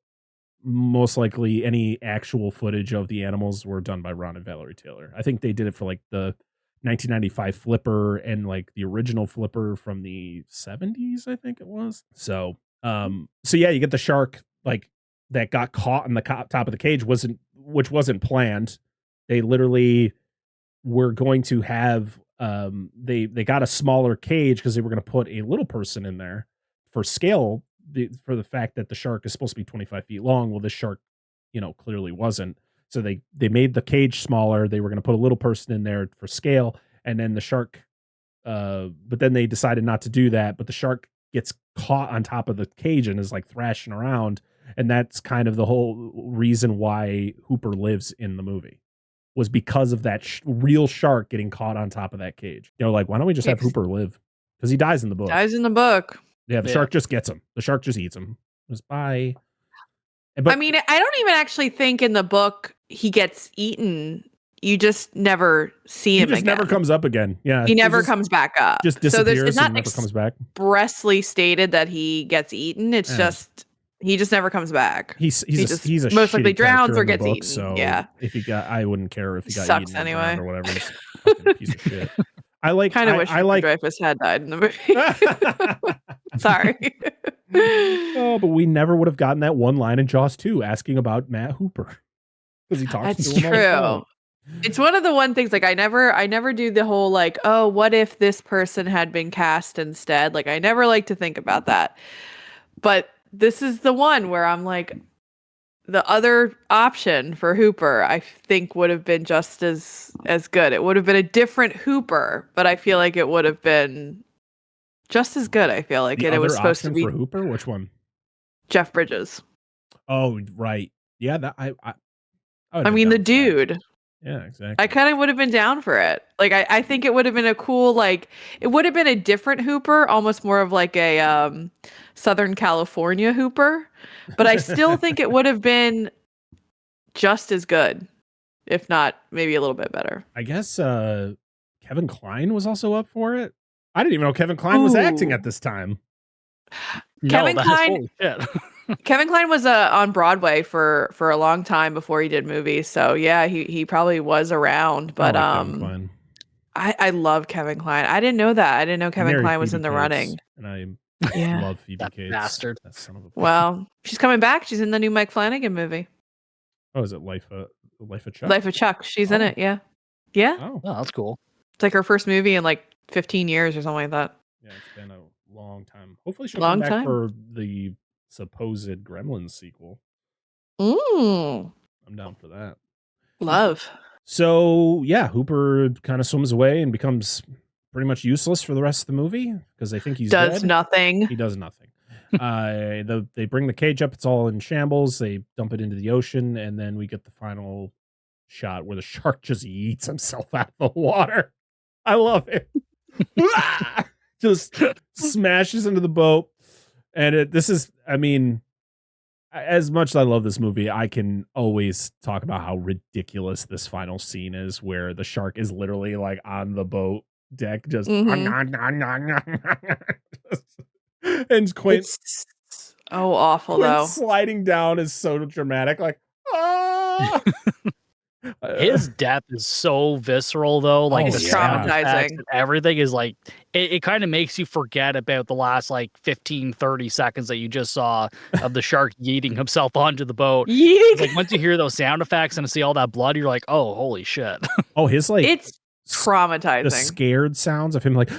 Most likely, any actual footage of the animals were done by Ron and Valerie Taylor. I think they did it for like the 1995 Flipper and like the original Flipper from the 70s, I think it was. So yeah, you get the shark like that got caught on the top of the cage, which wasn't planned. They literally were going to have they got a smaller cage because they were going to put a little person in there for scale, for the fact that the shark is supposed to be 25 feet long. Well, this shark, clearly wasn't. So they made the cage smaller. They were going to put a little person in there for scale, and then the shark. But then they decided not to do that. But the shark gets caught on top of the cage and is like thrashing around, and that's kind of the whole reason why Hooper lives in the movie, was because of that real shark getting caught on top of that cage. Like, why don't we just have Hooper live? Because he dies in the book. Dies in the book. Yeah, the shark just gets him. The shark just eats him. Just bye. But, I mean, I don't even actually think in the book he gets eaten. You just never see him again. He just never comes up again. Yeah. He never comes back up. Just disappears it's not and never comes back. Expressly stated that he gets eaten. It's just he just never comes back. He's a most likely drowns or gets book, eaten. So yeah. If I wouldn't care if he got Sucks eaten anyway. or whatever. He's a fucking piece of shit. I wish Dreyfuss had died in the movie. Sorry. Oh, but we never would have gotten that one line in Jaws 2 asking about Matt Hooper, because he talks That's to him true. all It's one of the one things like I never do the whole like, oh, what if this person had been cast instead? Like I never like to think about that. But this is the one where I'm like, the other option for Hooper, I think would have been just as good. It would have been a different Hooper, but I feel like it would have been just as good. I feel like The it was other supposed to option be for Hooper. Which one? Jeff Bridges. Oh, right. Yeah, that I I mean, the dude. Yeah, exactly. I kind of would have been down for it. Like, I think it would have been a cool, like, it would have been a different Hooper, almost more of like a Southern California Hooper. But I still think it would have been just as good, if not maybe a little bit better. I guess Kevin Kline was also up for it. I didn't even know Kevin Kline was acting at this time. Kevin Kline was on Broadway for a long time before he did movies. So yeah, he probably was around. But I love Kevin Kline. I didn't know that. I didn't know Kevin Kline was in the running. And I Yeah. love Phoebe Cates. Bastard. That son of a Well, she's coming back. She's in the new Mike Flanagan movie. Oh, is it Life of Chuck? Life of Chuck. She's in it. Yeah. Yeah. Oh, that's cool. It's like her first movie in like 15 years or something like that. Yeah, it's been a long time. Hopefully she'll Long come back time. for the supposed Gremlins sequel. Mm. I'm down for that. Love. So yeah, Hooper kind of swims away and becomes pretty much useless for the rest of the movie because they think he's Does dead. nothing. He does nothing. They bring the cage up. It's all in shambles. They dump it into the ocean, and then we get the final shot where the shark just eats himself out of the water. I love it. Just smashes into the boat, and I mean, as much as I love this movie, I can always talk about how ridiculous this final scene is, where the shark is literally like on the boat deck, just Mhm. and Quint It's so awful, Quint though. sliding down is so dramatic, like His death is so visceral, though. Like Oh, the It's sound yeah. effects traumatizing. and everything is like it kind of makes you forget about the last like 15, 30 seconds that you just saw of the shark yeeting himself onto the boat. It's like Yeeting. once you hear those sound effects and see all that blood, you're like, oh, holy shit. Oh, his like It's the traumatizing. scared sounds of him like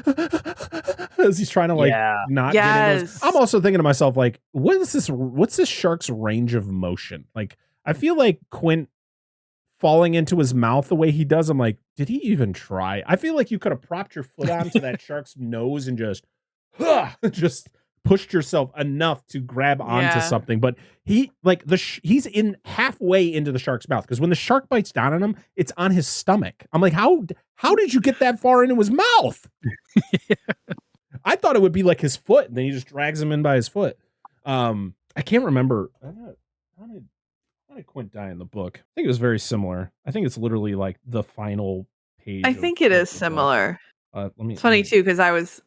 as he's trying to like Yeah. not get into his. Yes. I'm also thinking to myself like, what's this shark's range of motion? Like, I feel like Quint falling into his mouth the way he does, I'm like, did he even try? I feel like you could have propped your foot onto that shark's nose and just pushed yourself enough to grab onto Yeah. something. But he like he's in halfway into the shark's mouth, because when the shark bites down on him, it's on his stomach. I'm like, how did you get that far into his mouth? I thought it would be like his foot, and then he just drags him in by his foot. I can't remember. How did Quint die in the book? I think it was very similar. I think it's literally like the final page. I think it is similar. It's funny too, because I was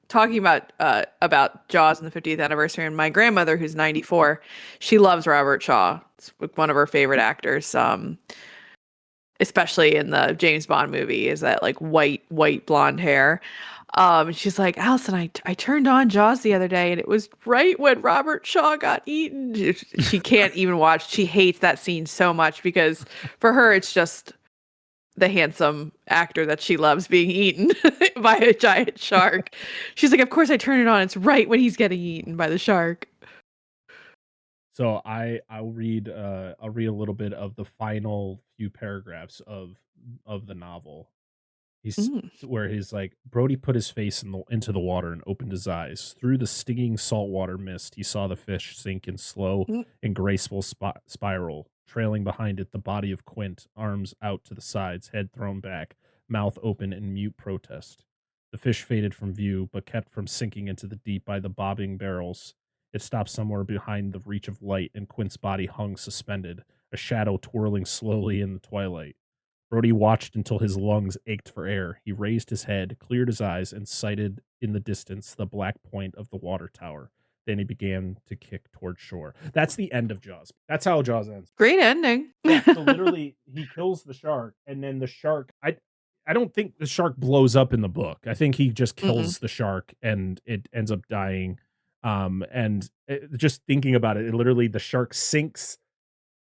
talking about Jaws in the 50th anniversary, and my grandmother, who's 94, she loves Robert Shaw. It's one of her favorite actors. Especially in the James Bond movie, is that like white blonde hair. She's like, Allison, I turned on Jaws the other day, and it was right when Robert Shaw got eaten. She can't even watch. She hates that scene so much, because for her, it's just the handsome actor that she loves being eaten by a giant shark. She's like, of course I turn it on. It's right when he's getting eaten by the shark. So I'll read a little bit of the final few paragraphs of the novel. Where he's like, Brody put his face into the water and opened his eyes. Through the stinging saltwater mist, he saw the fish sink in slow and graceful spiral. Trailing behind it, the body of Quint, arms out to the sides, head thrown back, mouth open in mute protest. The fish faded from view, but kept from sinking into the deep by the bobbing barrels. It stopped somewhere behind the reach of light, and Quint's body hung suspended, a shadow twirling slowly in the twilight. Brody watched until his lungs ached for air. He raised his head, cleared his eyes, and sighted in the distance the black point of the water tower. Then he began to kick toward shore. That's the end of Jaws. That's how Jaws ends. Great ending. Yeah, so literally, he kills the shark, and then the shark. I don't think the shark blows up in the book. I think he just kills the shark, and it ends up dying. Just thinking about it, literally the shark sinks,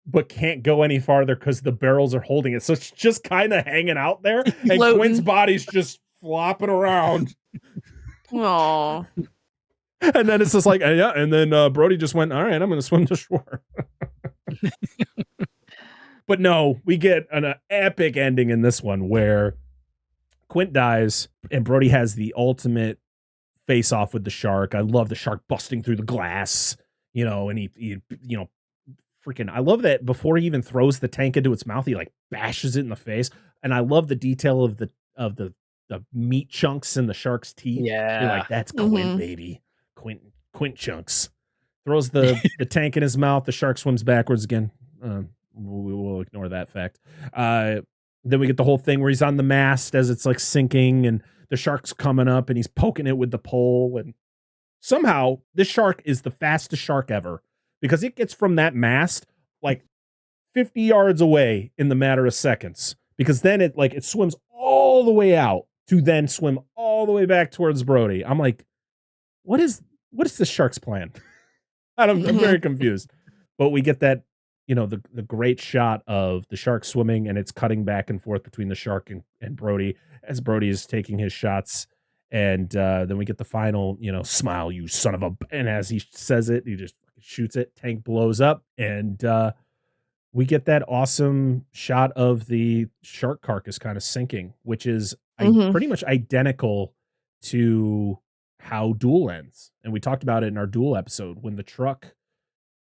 but can't go any farther because the barrels are holding it. So it's just kind of hanging out there, and Quint's body's just flopping around. Aww. And then it's just like, yeah. And then Brody just went, all right, I'm going to swim to shore. But no, we get an epic ending in this one where Quint dies and Brody has the ultimate face off with the shark. I love the shark busting through the glass, and he freaking, I love that before he even throws the tank into its mouth, he like bashes it in the face. And I love the detail of the meat chunks in the shark's teeth. Yeah. You're like, that's Quint, baby. Quint chunks. Throws the tank in his mouth. The shark swims backwards again. We will ignore that fact. Then we get the whole thing where he's on the mast as it's like sinking, and the shark's coming up and he's poking it with the pole. And somehow this shark is the fastest shark ever, because it gets from that mast like 50 yards away in the matter of seconds, because then it swims all the way out to then swim all the way back towards Brody. I'm like, what is the shark's plan? I'm very confused. But we get that, the great shot of the shark swimming, and it's cutting back and forth between the shark and Brody as Brody is taking his shots. And then we get the final, smile, you son of a, and as he says it, he just shoots it, tank blows up, and we get that awesome shot of the shark carcass kind of sinking, which is pretty much identical to how Duel ends. And we talked about it in our Duel episode. When the truck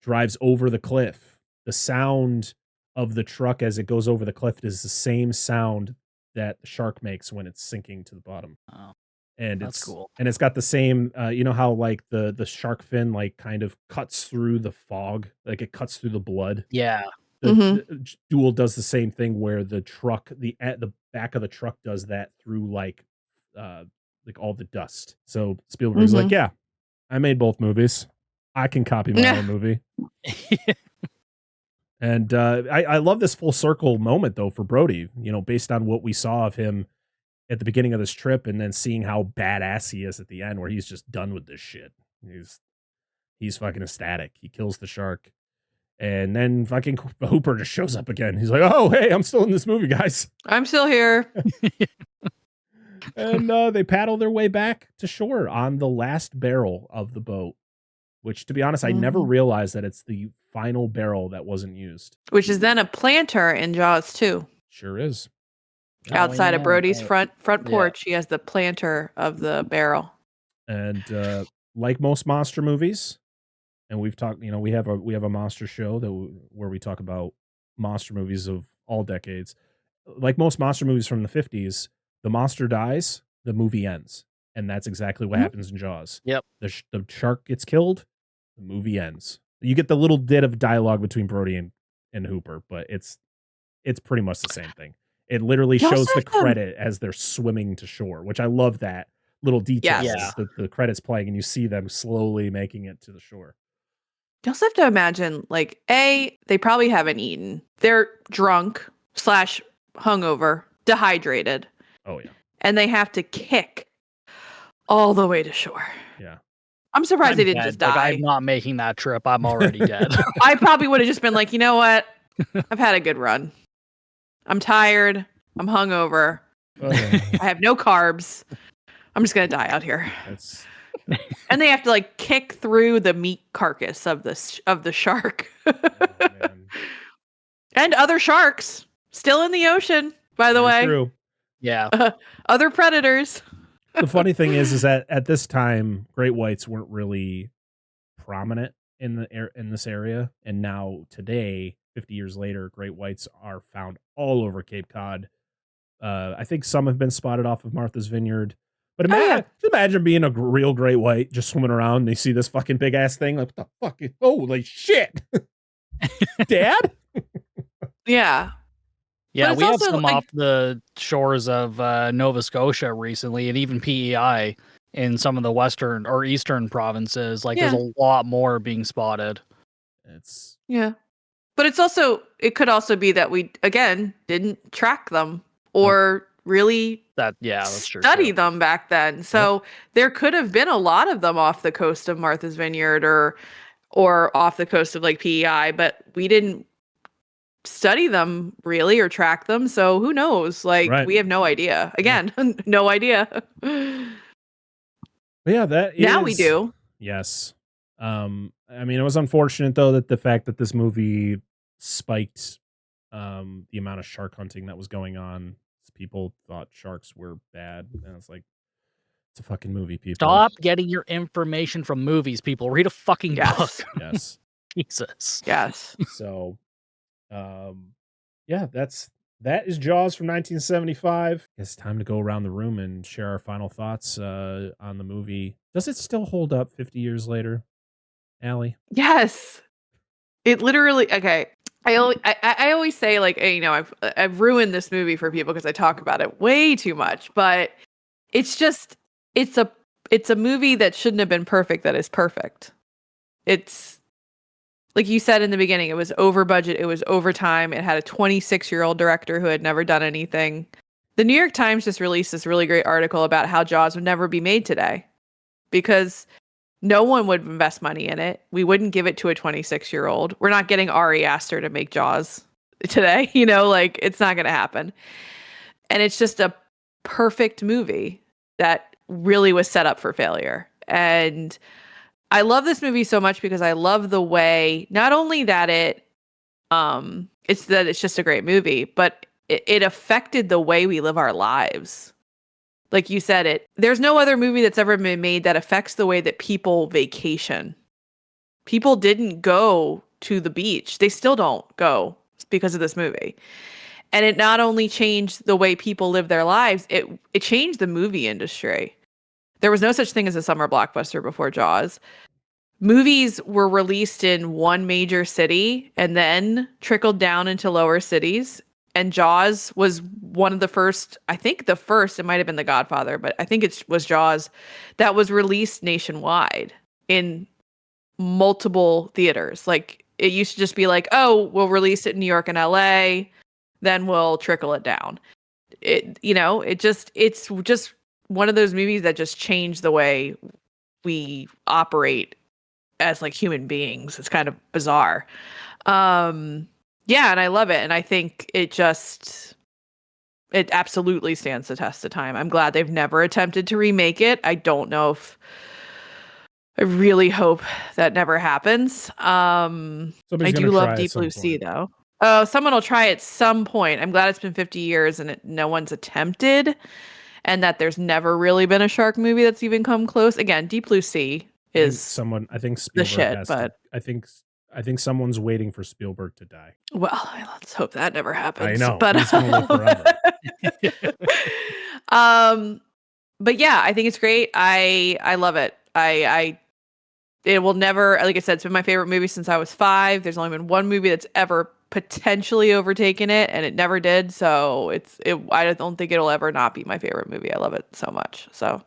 drives over the cliff, the sound of the truck as it goes over the cliff is the same sound that the shark makes when it's sinking to the bottom. Oh, and that's it's cool. And it's got the same, how like the shark fin like kind of cuts through the fog, like it cuts through the blood. Yeah. The Duel does the same thing where the truck, the back of the truck does that through like like all the dust. So Spielberg's like, yeah, I made both movies. I can copy my own movie. And I love this full circle moment though for Brody, you know, based on what we saw of him at the beginning of this trip and then seeing how badass he is at the end where he's just done with this shit. He's fucking ecstatic. He kills the shark. And then fucking Hooper just shows up again. He's like, oh, hey, I'm still in this movie, guys. I'm still here. And they paddle their way back to shore on the last barrel of the boat, which, to be honest, I never realized that it's the final barrel that wasn't used. Which is then a planter in Jaws 2. Sure is. Outside of Brody's front porch, he has the planter of the barrel. And like most monster movies, and we've talked, you know, we have a monster show where we talk about monster movies of all decades. Like most monster movies from the 50s, the monster dies, the movie ends. And that's exactly what happens in Jaws. Yep. The shark gets killed, the movie ends. You get the little bit of dialogue between Brody and Hooper, but it's pretty much the same thing. It literally shows the credit as they're swimming to shore, which I love that little detail. Yes. The credits playing and you see them slowly making it to the shore. You also have to imagine, like, A, they probably haven't eaten. They're drunk / hungover, dehydrated. Oh, yeah. And they have to kick all the way to shore. Yeah. I'm surprised they didn't dead. just die. Like, I'm not making that trip. I'm already dead. I probably would have just been like, you know what? I've had a good run. I'm tired. I'm hungover. I have no carbs. I'm just going to die out here. And they have to like kick through the meat carcass of the shark. And other sharks still in the ocean, by the way. True. Yeah. Other predators. The funny thing is that at this time, great whites weren't really prominent in this area, and now today, 50 years later, great whites are found all over Cape Cod. I think some have been spotted off of Martha's Vineyard. But imagine being a real great white just swimming around and they see this fucking big ass thing. Like, what the fuck? Holy shit. Dad? Yeah. Yeah, we have some off the shores of Nova Scotia recently, and even PEI in some of the western or eastern provinces. Like, there's a lot more being spotted. But it could also be that we, again, didn't track them or really study them back then. So there could have been a lot of them off the coast of Martha's Vineyard or off the coast of like PEI, but we didn't study them really or track them. So who knows? Like we have no idea. Again, no idea. Yeah, that now we do. Yes. I mean, it was unfortunate though that the fact that this movie spiked the amount of shark hunting that was going on. People thought sharks were bad, and it's like, it's a fucking movie, people. Stop getting your information from movies, people. Read a fucking book. Yes. Jesus. Yes. So, yeah, that is Jaws from 1975. It's time to go around the room and share our final thoughts on the movie. Does it still hold up 50 years later, Allie? Yes. It literally, okay. I always say, like, you know, I've ruined this movie for people because I talk about it way too much, but it's a movie that shouldn't have been perfect that is perfect. It's like you said in the beginning, it was over budget, it was over time, it had a 26-year-old director who had never done anything. The New York Times just released this really great article about how Jaws would never be made today because no one would invest money in it. We wouldn't give it to a 26-year-old. We're not getting Ari Aster to make Jaws today. You know, like, it's not going to happen. And it's just a perfect movie that really was set up for failure. And I love this movie so much because I love the way, not only that it's just a great movie, but it affected the way we live our lives. Like you said, there's no other movie that's ever been made that affects the way that people vacation. People didn't go to the beach. They still don't go because of this movie. And it not only changed the way people live their lives, it changed the movie industry. There was no such thing as a summer blockbuster before Jaws. Movies were released in one major city and then trickled down into lower cities. and Jaws was one of the first, I think the first, it might have been The Godfather, but I think it was Jaws that was released nationwide in multiple theaters. Like it used to just be like, oh, we'll release it in New York and LA, then we'll trickle it down. It's just one of those movies that just changed the way we operate as like human beings. It's kind of bizarre. Yeah, and I love it. And I think it absolutely stands the test of time. I'm glad they've never attempted to remake it. I don't know if I really hope that never happens. I do love Deep Blue Sea though. Oh, someone will try at some point. I'm glad it's been 50 years and no one's attempted, and that there's never really been a shark movie that's even come close. Again, Deep Blue Sea is I think Spielberg the shit, has but I think someo's waiting for Spielberg to die. well, let's hope that never happens. I know, but he's gonna live forever. But yeah, I think it's great. I love it. It will never, like I said, it's been my favorite movie since I was 5. There's only been one movie that's ever potentially overtaken it, and it never did. So I don't think it'll ever not be my favorite movie. I love it so much. So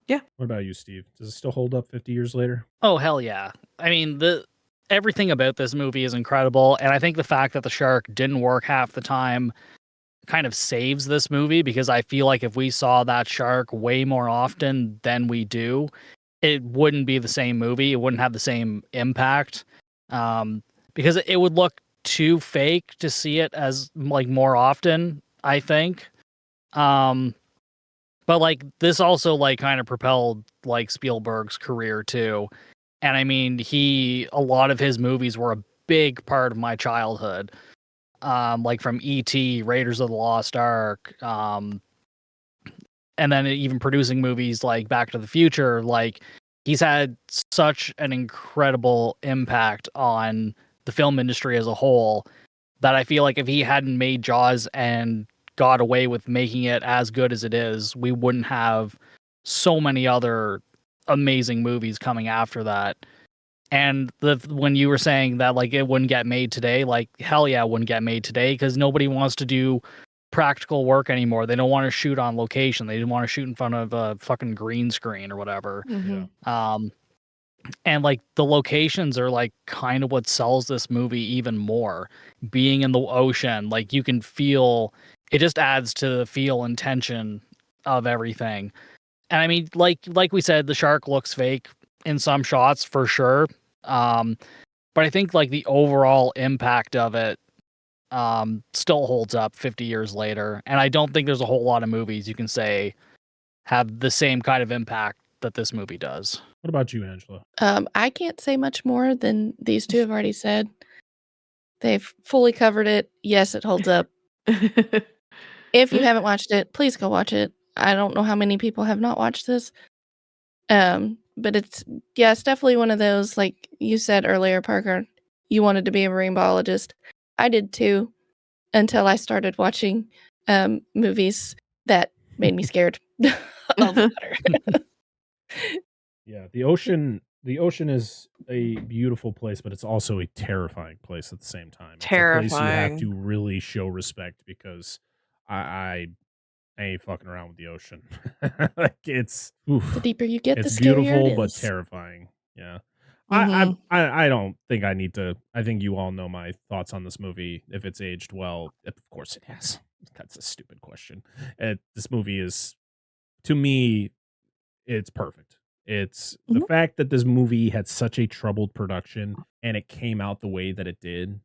yeah. What about you, Steve? Does it still hold up 50 years later? Oh, hell yeah. I mean, everything about this movie is incredible, and I think the fact that the shark didn't work half the time kind of saves this movie, because I feel like if we saw that shark way more often than we do, it wouldn't be the same movie. It wouldn't have the same impact, because it would look too fake to see it as like more often, I think. But like this also like kind of propelled like Spielberg's career too. And I mean, a lot of his movies were a big part of my childhood. Like from E.T., Raiders of the Lost Ark, and then even producing movies like Back to the Future. Like he's had such an incredible impact on the film industry as a whole that I feel like if he hadn't made Jaws and got away with making it as good as it is, we wouldn't have so many other amazing movies coming after that. And when you were saying that like it wouldn't get made today, like hell yeah, it wouldn't get made today, because nobody wants to do practical work anymore. They don't want to shoot on location. They didn't want to shoot in front of a fucking green screen or whatever. Mm-hmm. And like the locations are like kind of what sells this movie even more. Being in the ocean, like you can feel it, just adds to the feel and tension of everything. And I mean, like we said, the shark looks fake in some shots for sure. But I think like the overall impact of it still holds up 50 years later. And I don't think there's a whole lot of movies you can say have the same kind of impact that this movie does. What about you, Angela? I can't say much more than these two have already said. They've fully covered it. Yes, it holds up. If you haven't watched it, please go watch it. I don't know how many people have not watched this. But it's definitely one of those, like you said earlier, Parker, you wanted to be a marine biologist. I did too, until I started watching movies that made me scared of water. Yeah, the ocean is a beautiful place, but it's also a terrifying place at the same time. It's a place you have to really show respect, because I ain't fucking around with the ocean. Like it's the deeper you get, the it's scarier beautiful it but is. terrifying. Yeah. Mhm. I don't think I need to. I think you all know my thoughts on this movie. If it's aged well, of course it has. That's a stupid question. This movie is, to me, it's perfect. It's the fact that this movie had such a troubled production and it came out the way that it did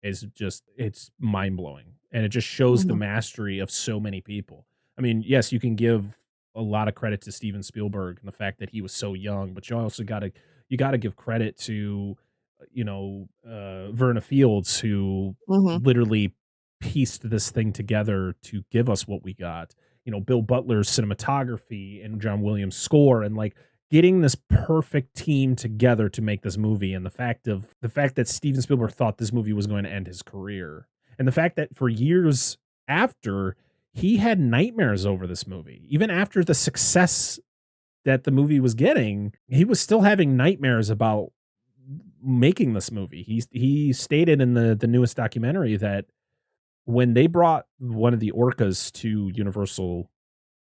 is just, it's mind blowing. And it just shows the mastery of so many people. I mean, yes, you can give a lot of credit to Steven Spielberg and the fact that he was so young, but you also got to give credit to, Verna Fields, who literally pieced this thing together to give us what we got. Bill Butler's cinematography and John Williams' score, and like getting this perfect team together to make this movie, and the fact that Steven Spielberg thought this movie was going to end his career, and the fact that for years after, he had nightmares over this movie. Even after the success that the movie was getting, he was still having nightmares about making this movie. He stated in the newest documentary that when they brought one of the orcas to Universal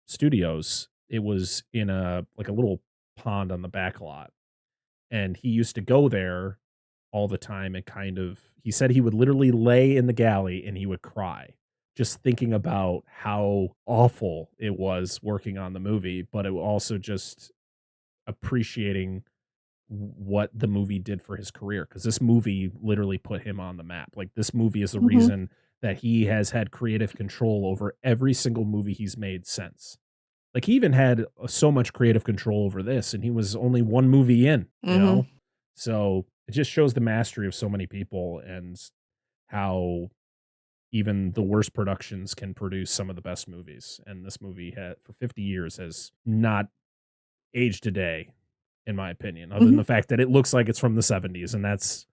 Studios, it was in a little pond on the back lot, and he used to go there all the time and he said he would literally lay in the galley and he would cry just thinking about how awful it was working on the movie, but it also just appreciating what the movie did for his career, because this movie literally put him on the map. Like, this movie is the reason that he has had creative control over every single movie he's made since. Like, he even had so much creative control over this, and he was only one movie in, you know? So it just shows the mastery of so many people and how even the worst productions can produce some of the best movies. And this movie for 50 years has not aged a day, in my opinion, other than the fact that it looks like it's from the 70s. And that's,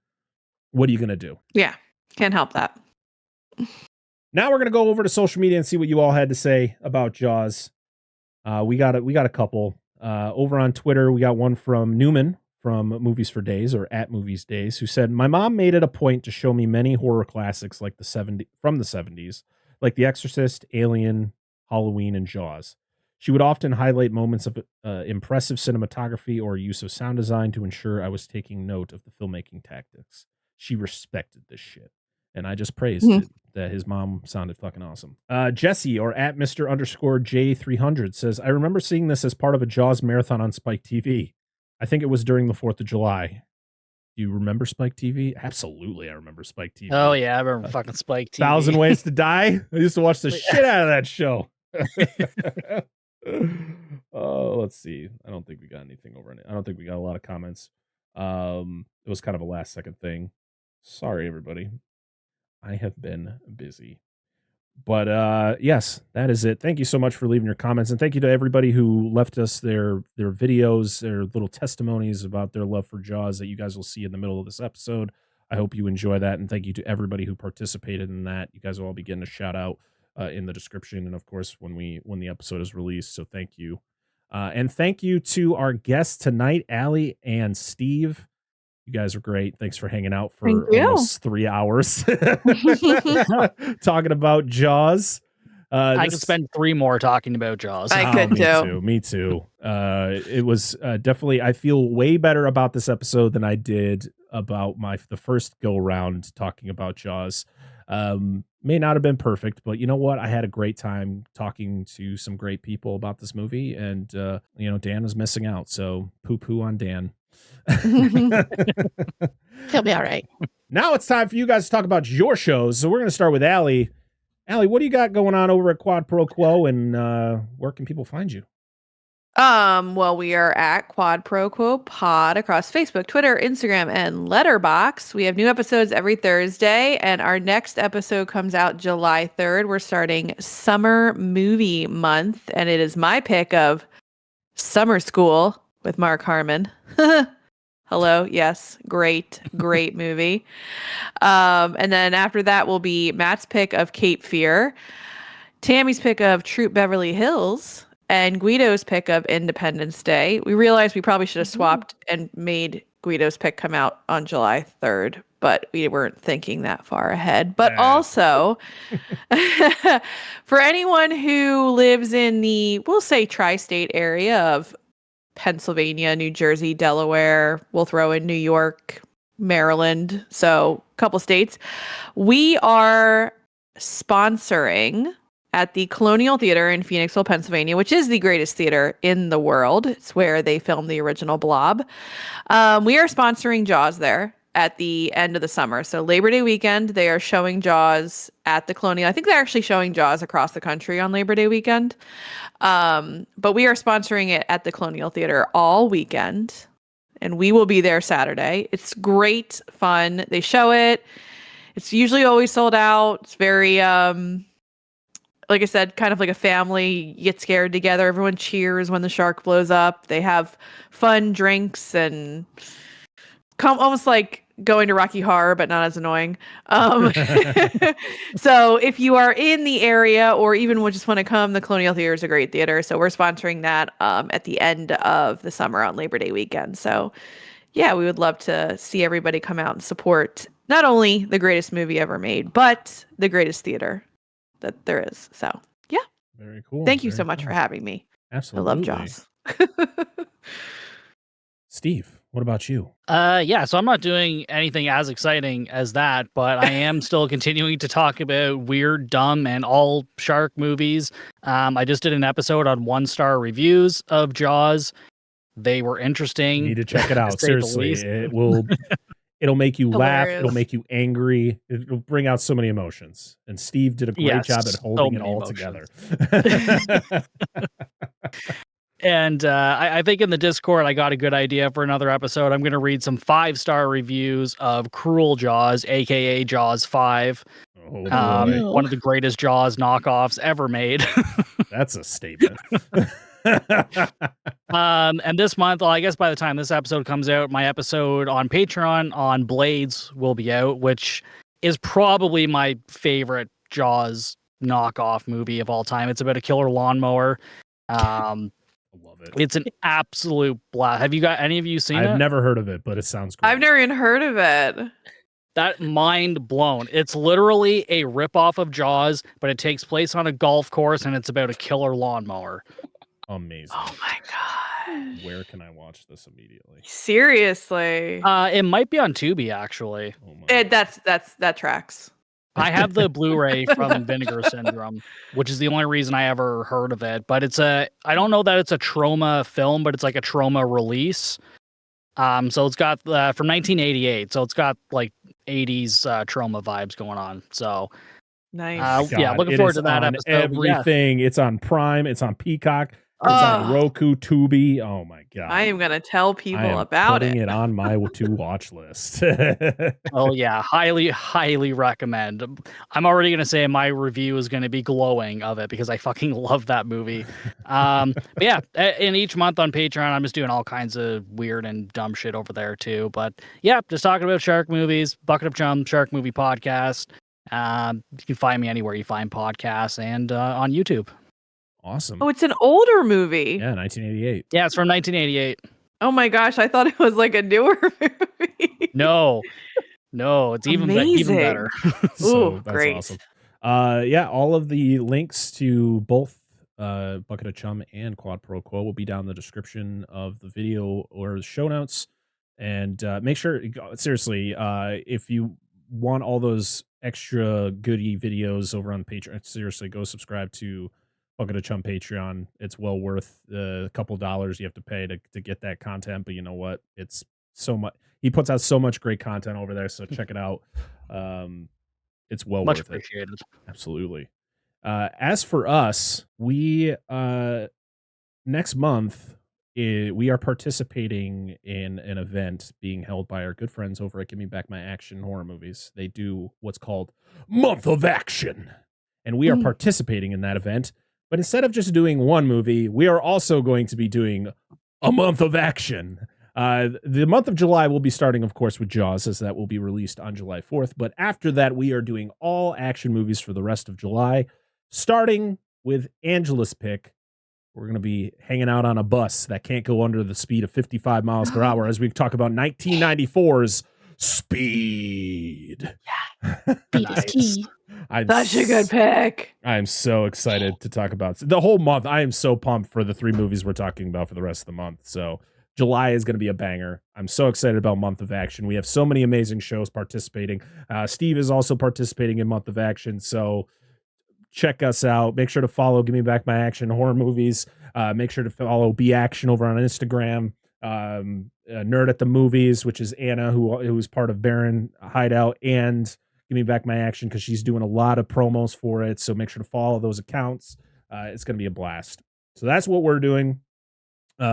what are you going to do? Yeah, can't help that. Now we're going to go over to social media and see what you all had to say about Jaws. We got a couple. Over on Twitter, we got one from Newman from Movies for Days, or at Movies Days, who said, "My mom made it a point to show me many horror classics from the 70s, like The Exorcist, Alien, Halloween, and Jaws. She would often highlight moments of impressive cinematography or use of sound design to ensure I was taking note of the filmmaking tactics. She respected this shit." And I just praised it, that his mom sounded fucking awesome. Jesse, or at Mr._J300, says, "I remember seeing this as part of a Jaws marathon on Spike TV. I think it was during the 4th of July. Do you remember Spike TV?" Absolutely, I remember Spike TV. Oh, yeah, I remember fucking Spike TV. 1,000 Ways to Die. I used to watch the shit out of that show. Let's see. I don't think we got anything over in it. I don't think we got a lot of comments. It was kind of a last second thing. Sorry, everybody. I have been busy. But yes, that is it. Thank you so much for leaving your comments, and thank you to everybody who left us their videos, their little testimonies about their love for Jaws that you guys will see in the middle of this episode. I hope you enjoy that, and thank you to everybody who participated in that. You guys will all be getting a shout out in the description, and of course when the episode is released. So thank you, and thank you to our guests tonight, Alli and Steve. You guys are great. Thanks for hanging out for almost 3 hours talking about Jaws. I could spend 3 more talking about Jaws. I could too. Me too. It was definitely, I feel way better about this episode than I did about the first go around talking about Jaws. May not have been perfect, but you know what? I had a great time talking to some great people about this movie, and Dan was missing out, so poo on Dan. He'll be all right. Now it's time for you guys to talk about your shows. So we're going to start with Alli. Alli, what do you got going on over at Quad Pro Quo, and where can people find you? Well, we are at Quad Pro Quo Pod across Facebook, Twitter, Instagram, and Letterboxd. We have new episodes every Thursday, and our next episode comes out July 3rd. We're starting Summer Movie Month, and it is my pick of Summer School with Mark Harmon. Hello, yes, great movie. And then after that will be Matt's pick of Cape Fear, Tammy's pick of Troop Beverly Hills, and Guido's pick of Independence Day. We realized we probably should have swapped and made Guido's pick come out on July 3rd, but we weren't thinking that far ahead. But also, for anyone who lives in the, we'll say, tri-state area of Pennsylvania, New Jersey, Delaware, we'll throw in New York, Maryland, so a couple states, we are sponsoring at the Colonial Theater in Phoenixville, Pennsylvania, which is the greatest theater in the world. It's where they filmed the original Blob. We are sponsoring Jaws there at the end of the summer. So Labor Day weekend, they are showing Jaws at the Colonial. I think they're actually showing Jaws across the country on Labor Day weekend. But we are sponsoring it at the Colonial Theater all weekend, and we will be there Saturday. It's great fun. They show it. It's usually always sold out. It's very, like I said, kind of like a family. You get scared together. Everyone cheers when the shark blows up. They have fun drinks and almost like going to Rocky Horror, but not as annoying. So if you are in the area or even would just want to come, the Colonial Theater is a great theater. So we're sponsoring that at the end of the summer on Labor Day weekend. So yeah, we would love to see everybody come out and support not only the greatest movie ever made, but the greatest theater that there is. So, yeah. Very cool. Thank you so very much cool. for having me. Absolutely. I love Jaws. Steve, what about you? Yeah, so I'm not doing anything as exciting as that, but I am still continuing to talk about weird, dumb, and all shark movies. I just did an episode on 1-star reviews of Jaws. They were interesting. You need to check it out. say the Seriously, least. it'll make you laugh. Hilarious. It'll make you angry. It'll bring out so many emotions. And Steve did a great Yes, job at so holding it many all emotions. together. And I think in the Discord, I got a good idea for another episode. I'm going to read some 5-star reviews of Cruel Jaws, aka Jaws 5. Oh, boy. One of the greatest Jaws knockoffs ever made. That's a statement. And this month, well, I guess by the time this episode comes out, my episode on Patreon on Blades will be out, which is probably my favorite Jaws knockoff movie of all time. It's about a killer lawnmower. I love it. It's an absolute blast. Have you got any of you seen it? I've never heard of it, but it sounds great. I've never even heard of it. That mind blown. It's literally a ripoff of Jaws, but it takes place on a golf course and it's about a killer lawnmower. Amazing. Oh my god. Where can I watch this immediately? Seriously. It might be on Tubi actually. That tracks. I have the Blu-ray from Vinegar Syndrome, which is the only reason I ever heard of it. But I don't know that it's a trauma film, but it's like a trauma release. So it's got from 1988, so it's got like 80s trauma vibes going on. So nice. Yeah, looking forward to that on episode. everything. It's on Prime. It's on Peacock. It's on Roku, Tubi. Oh my god! I am gonna tell people I am about putting it. it on my to watch list. Oh yeah, highly recommend. I'm already gonna say my review is gonna be glowing of it because I fucking love that movie. But yeah, in each month on Patreon, I'm just doing all kinds of weird and dumb shit over there too. But yeah, just talking about shark movies. Bucket of Chum Shark Movie Podcast. You can find me anywhere you find podcasts and on YouTube. Awesome. Oh, it's an older movie. Yeah, 1988. Yeah, it's from 1988. Oh my gosh, I thought it was like a newer movie. No, it's even better. Ooh, that's great. awesome. Yeah, all of the links to both Bucket of Chum and Quad Pro Quo will be down in the description of the video or the show notes. And make sure, seriously, if you want all those extra goodie videos over on Patreon, seriously, go subscribe to Bucket of Chum Patreon. It's well worth a couple dollars you have to pay to get that content. But you know what? It's so much. He puts out so much great content over there. So check it out. It's well Much worth appreciated. it. Absolutely. As for us, we next month we are participating in an event being held by our good friends over at Give Me Back My Action Horror Movies. They do what's called Month of Action, and we are participating in that event. But instead of just doing one movie, we are also going to be doing a month of action. The month of July will be starting, of course, with Jaws, as that will be released on July 4th. But after that, we are doing all action movies for the rest of July, starting with Angela's pick. We're going to be hanging out on a bus that can't go under the speed of 55 miles per hour as we talk about 1994's Speed. Yeah. Speed is key. Such a good pick. I'm so excited to talk about the whole month. I am so pumped for the 3 movies we're talking about for the rest of the month. So July is going to be a banger. I'm so excited about Month of Action. We have so many amazing shows participating. Steve is also participating in Month of Action. So check us out. Make sure to follow Give Me Back My Action Horror Movies. Make sure to follow Be Action over on Instagram. Nerd at the Movies, which is Anna, who is part of Baron Hideout, and Give Me Back My Action, because she's doing a lot of promos for it. So make sure to follow those accounts. It's going to be a blast. So that's what we're doing.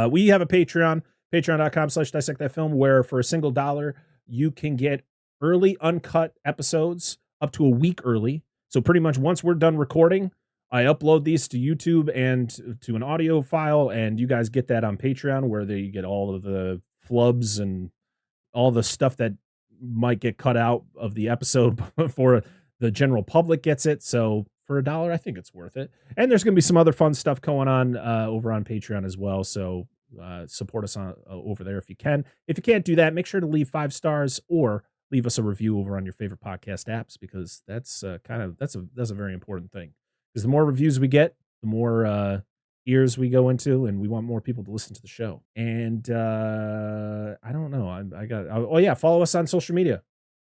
We have a Patreon, patreon.com/dissectthatfilm, where for a single $1, you can get early uncut episodes up to a week early. So pretty much once we're done recording, I upload these to YouTube and to an audio file, and you guys get that on Patreon, where they get all of the flubs and all the stuff that might get cut out of the episode before the general public gets it. So for $1, I think it's worth it. And there's going to be some other fun stuff going on over on Patreon as well. So support us on over there if you can. If you can't do that, make sure to leave 5 stars or leave us a review over on your favorite podcast apps, because that's that's a very important thing. Because the more reviews we get, the more ears we go into, and we want more people to listen to the show. And I don't know. Follow us on social media.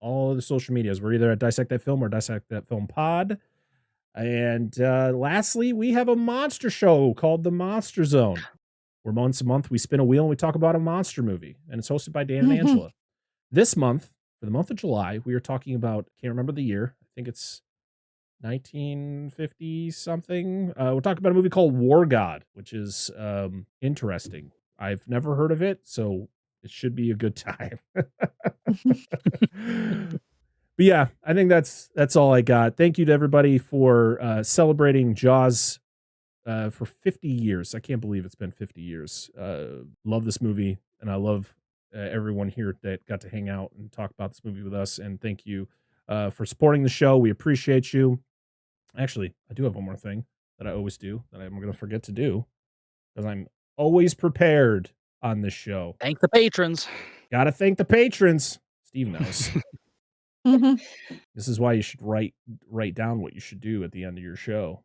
All of the social medias. We're either at Dissect That Film or Dissect That Film Pod. And lastly, we have a monster show called The Monster Zone, where once a month we spin a wheel and we talk about a monster movie. And it's hosted by Dan and Angela. This month, for the month of July, we are talking about, can't remember the year. I think it's 1950 something. We're talking about a movie called War God, which is interesting. I've never heard of it, so it should be a good time. But yeah, I think that's all I got. Thank you to everybody for celebrating Jaws for 50 years. I can't believe it's been 50 years. Love this movie, and I love everyone here that got to hang out and talk about this movie with us. And thank you for supporting the show. We appreciate you. Actually, I do have one more thing that I always do that I'm going to forget to do, because I'm always prepared on this show. Thank the patrons. Gotta thank the patrons. Steve knows. This is why you should write down what you should do at the end of your show.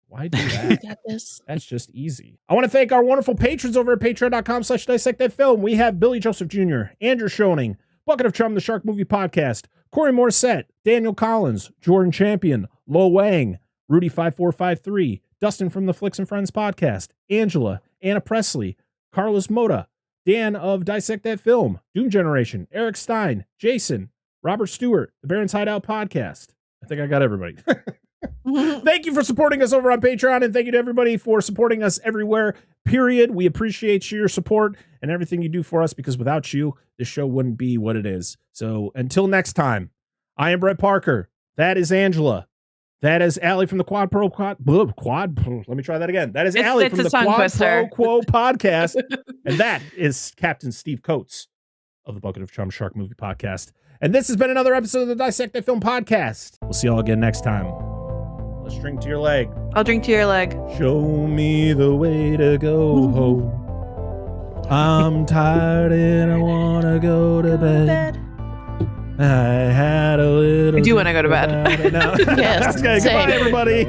Why do that? Got this. That's just easy. I want to thank our wonderful patrons over at patreon.com/dissectthatfilm. We have Billy Joseph Jr., Andrew Schoening, Bucket of Chum, the Shark Movie Podcast, Corey Morissette, Daniel Collins, Jordan Champion, Lo Wang, Rudy5453, Dustin from the Flicks and Friends Podcast, Angela, Anna Presley, Carlos Mota, Dan of Dissect That Film, Doom Generation, Eric Stein, Jason, Robert Stewart, the Baron's Hideout Podcast. I think I got everybody. Thank you for supporting us over on Patreon, and thank you to everybody for supporting us everywhere, period. We appreciate your support and everything you do for us, because without you, this show wouldn't be what it is. So until next time, I am Brett Parker. That is Angela. That is Alli from the Quad. Let me try that again. That is Alli from the Quad Pro Quo Podcast. And that is Captain Steve Coates of the Bucket of Chum Shark Movie Podcast. And this has been another episode of the Dissect That Film Podcast. We'll see y'all again next time. Let's drink to your leg. I'll drink to your leg. Show me the way to go home. I'm tired and I want to go to bed. I had a little... I do want to go to bed. Yes. Okay, goodbye, everybody.